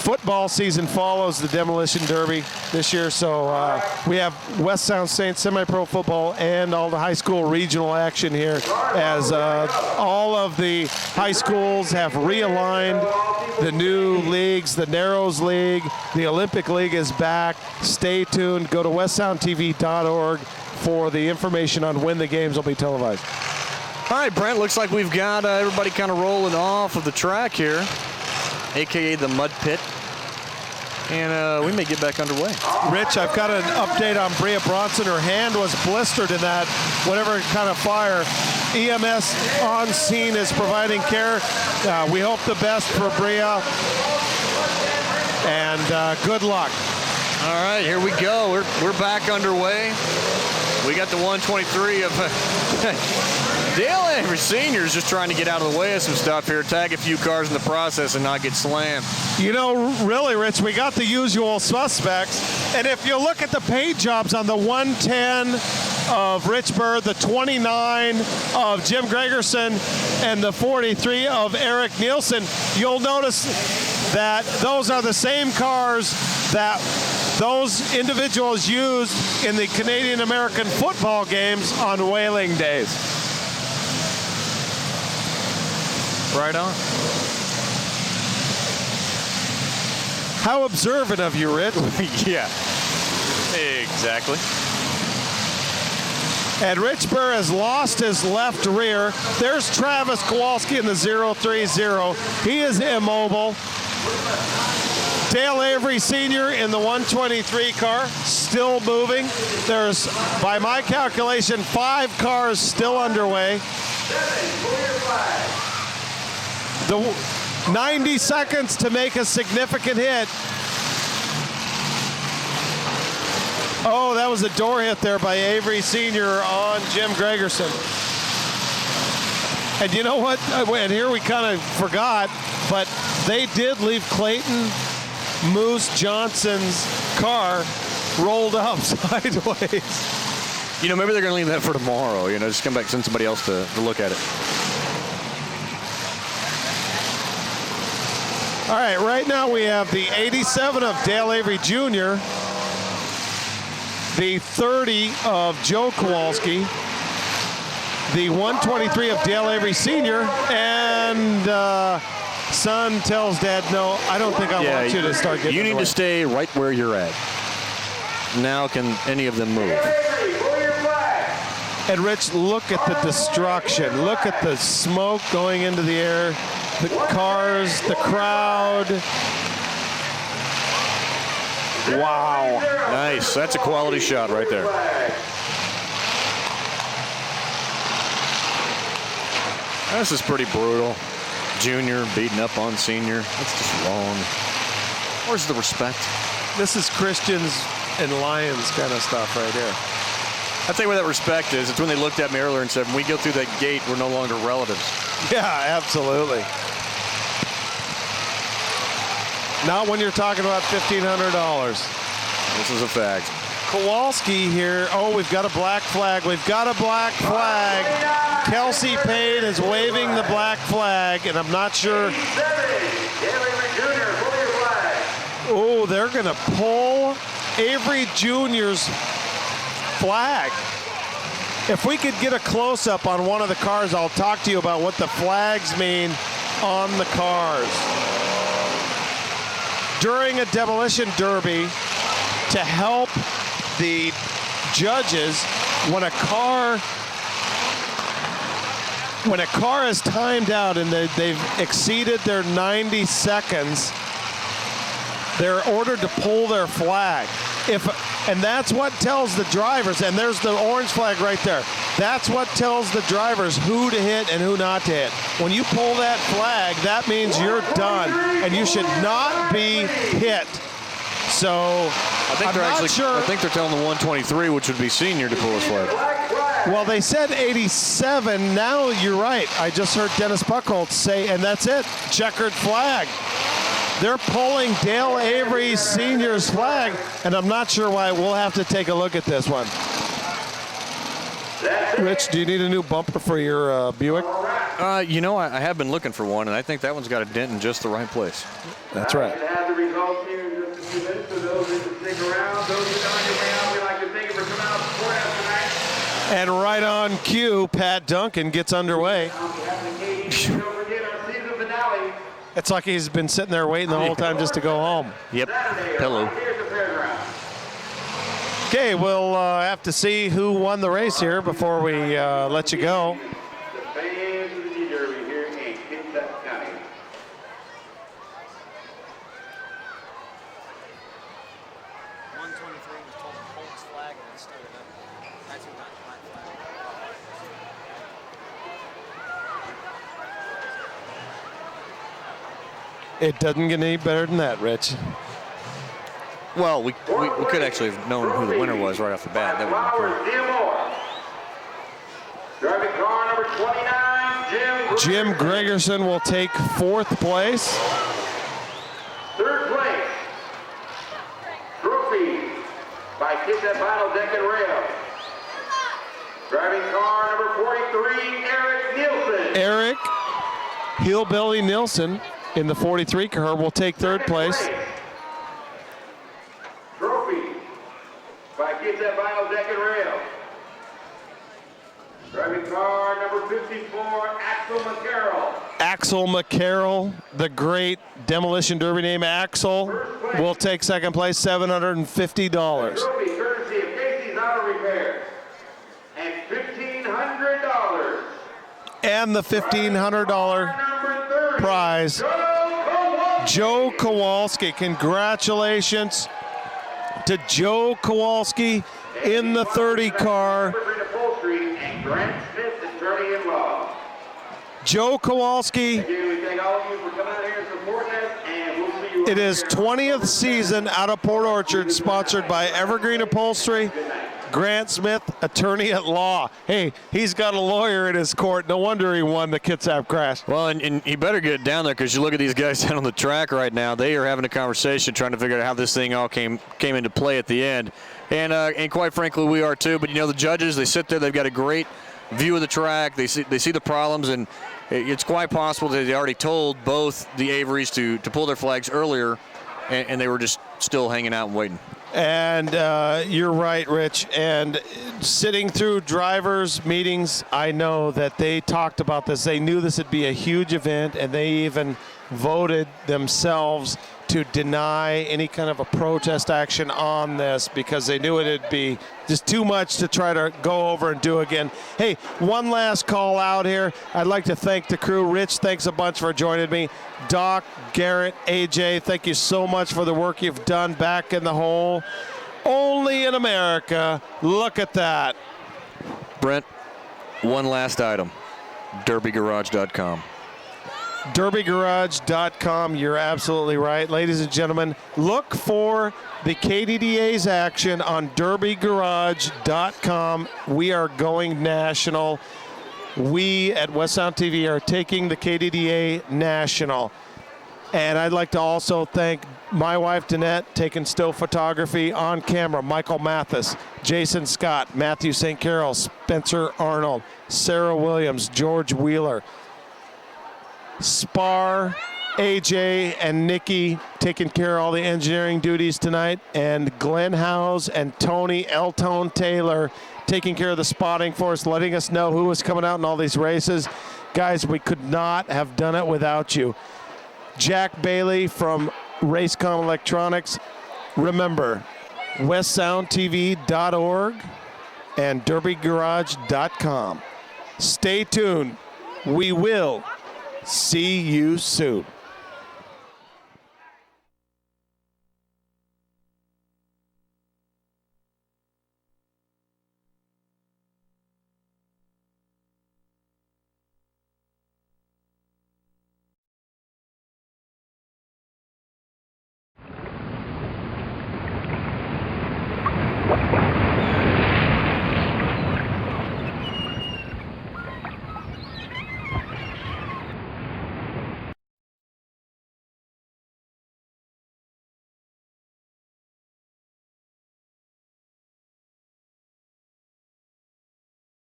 football season follows the Demolition Derby this year, so we have West Sound Saints semi-pro football and all the high school regional action here as all of the high schools have realigned the new leagues. The Narrows League, the Olympic League is back. Stay tuned. Go to westsoundtv.org for the information on when the games will be televised. All right, Brent, looks like we've got everybody kind of rolling off of the track here, a.k.a. the mud pit. And we may get back underway. Rich, I've got an update on Bria Bronson. Her hand was blistered in that whatever kind of fire. EMS on scene is providing care. We hope the best for Bria. And good luck. All right, here we go. We're back underway. We got the 123 of Dale Avery Sr. is just trying to get out of the way of some stuff here, tag a few cars in the process and not get slammed. Really, Rich, we got the usual suspects. And if you look at the paint jobs on the 110 of Rich Bird, the 29 of Jim Gregerson, and the 43 of Eric Nielsen, you'll notice that those are the same cars that those individuals used in the Canadian-American football games on whaling days. Right on. How observant of you, Rich. Yeah, exactly. And Rich Burr has lost his left rear. There's Travis Kowalski in the 030. He is immobile. Dale Avery Sr. in the 123 car, still moving. There's, by my calculation, 5 cars still underway. The 90 seconds to make a significant hit. Oh, that was a door hit there by Avery Sr. on Jim Gregerson. And you know what? And here we kind of forgot, but they did leave Clayton Moose Johnson's car rolled up sideways. Maybe they're going to leave that for tomorrow. Just come back and send somebody else to look at it. All right, right now we have the 87 of Dale Avery Jr., the 30 of Joe Kowalski, the 123 of Dale Avery Sr., and son tells dad, no, I don't think I want you to start getting You need to stay right where you're at. Now can any of them move? And Rich, look at the destruction. Look at the smoke going into the air. The cars, the crowd. Wow. Nice. That's a quality shot right there. This is pretty brutal. Junior beating up on senior. That's just wrong. Where's the respect? This is Christians and Lions kind of stuff right here. I'll tell you where that respect is. It's when they looked at me earlier and said, when we go through that gate, we're no longer relatives. Yeah, absolutely. Not when you're talking about $1,500. This is a fact. Kowalski here. Oh, we've got a black flag. We've got a black flag. Kelsey Payne is waving the black flag, and I'm not sure. Oh, they're going to pull Avery Jr.'s flag. If we could get a close-up on one of the cars, I'll talk to you about what the flags mean on the cars. During a demolition derby, to help the judges, when a car is timed out and they've exceeded their 90 seconds, they're ordered to pull their flag. And that's what tells the drivers, and there's the orange flag right there. That's what tells the drivers who to hit and who not to hit. When you pull that flag, that means you're done, and you should not be hit. So I think they're telling the 123, which would be senior, to pull his flag. Well, they said 87. Now you're right. I just heard Dennis Buchholz say, and that's it, checkered flag. They're pulling Dale Avery Sr.'s flag, and I'm not sure why. We'll have to take a look at this one. Rich, do you need a new bumper for your Buick? You know, I have been looking for one, and I think that one's got a dent in just the right place. That's right. We'll have the results here in just a few minutes. For those who can stick around, those who are on your way out, we'd like to thank you for coming out to support us tonight. And right on cue, Pat Duncan gets underway. On behalf of the KDDA, don't forget our season finale. It's like he's been sitting there waiting the whole time just to go home. Yep. Saturday, Hello. here's the fairground. Okay, we'll have to see who won the race here before we let you go. The fans of the G Derby here in Kitsap County. It doesn't get any better than that, Rich. Well, we could actually have known who the winner was right off the bat. That would have been cool. Driving car number 29, Jim Gregerson will take 4th place. 3rd place, Trophy by Kitsap Vinyl Deck and Rail. Driving car number 43, Eric Nielsen. Eric Hillbilly Nilsson in the 43 car will take 3rd place. Trophy by Kitsap Vinyl Deck and Rail. Driving car number 54, Axel McCarroll. Axel McCarroll, the great demolition derby name Axel, will take 2nd place, $750. Trophy courtesy of Casey's Auto Repair. And $1,500. And the $1,500 Number 30, prize, Joe Kowalski. Congratulations to Joe Kowalski in the 30 car. And Grant Smith, attorney-in-law. Joe Kowalski, Again, we thank all of you for coming out here and supporting us, and we'll see you. it is 20th season out of Port Orchard, sponsored by Evergreen Upholstery. Grant Smith, attorney at law. Hey, he's got a lawyer in his court. No wonder he won the Kitsap crash. Well, and he better get down there, because you look at these guys out on the track right now. They are having a conversation trying to figure out how this thing all came into play at the end. And quite frankly, we are too. But, you know, the judges, they sit there. They've got a great view of the track. They see the problems, and it's quite possible that they already told both the Averys to pull their flags earlier, and they were just still hanging out and waiting. And you're right, Rich. And sitting through drivers' meetings, I know that they talked about this. They knew this would be a huge event, and they even voted themselves to deny any kind of a protest action on this because they knew it'd be just too much to try to go over and do again. Hey, one last call out here. I'd like to thank the crew. Rich, thanks a bunch for joining me. Doc, Garrett, AJ, thank you so much for the work you've done back in the hole. Only in America. Look at that. Brent, one last item. DerbyGarage.com. DerbyGarage.com. You're absolutely right. Ladies and gentlemen, look for the KDDA's action on DerbyGarage.com. We are going national. We at West Sound TV are taking the KDDA national. And I'd like to also thank my wife, Danette, taking still photography on camera, Michael Mathis, Jason Scott, Matthew St. Carol, Spencer Arnold, Sarah Williams, George Wheeler, Spar, AJ, and Nikki taking care of all the engineering duties tonight, and Glenn Howes and Tony Eltone Taylor taking care of the spotting for us, letting us know who was coming out in all these races. Guys, we could not have done it without you. Jack Bailey from Racecom Electronics. Remember, westsoundtv.org and derbygarage.com. Stay tuned. We will see you soon.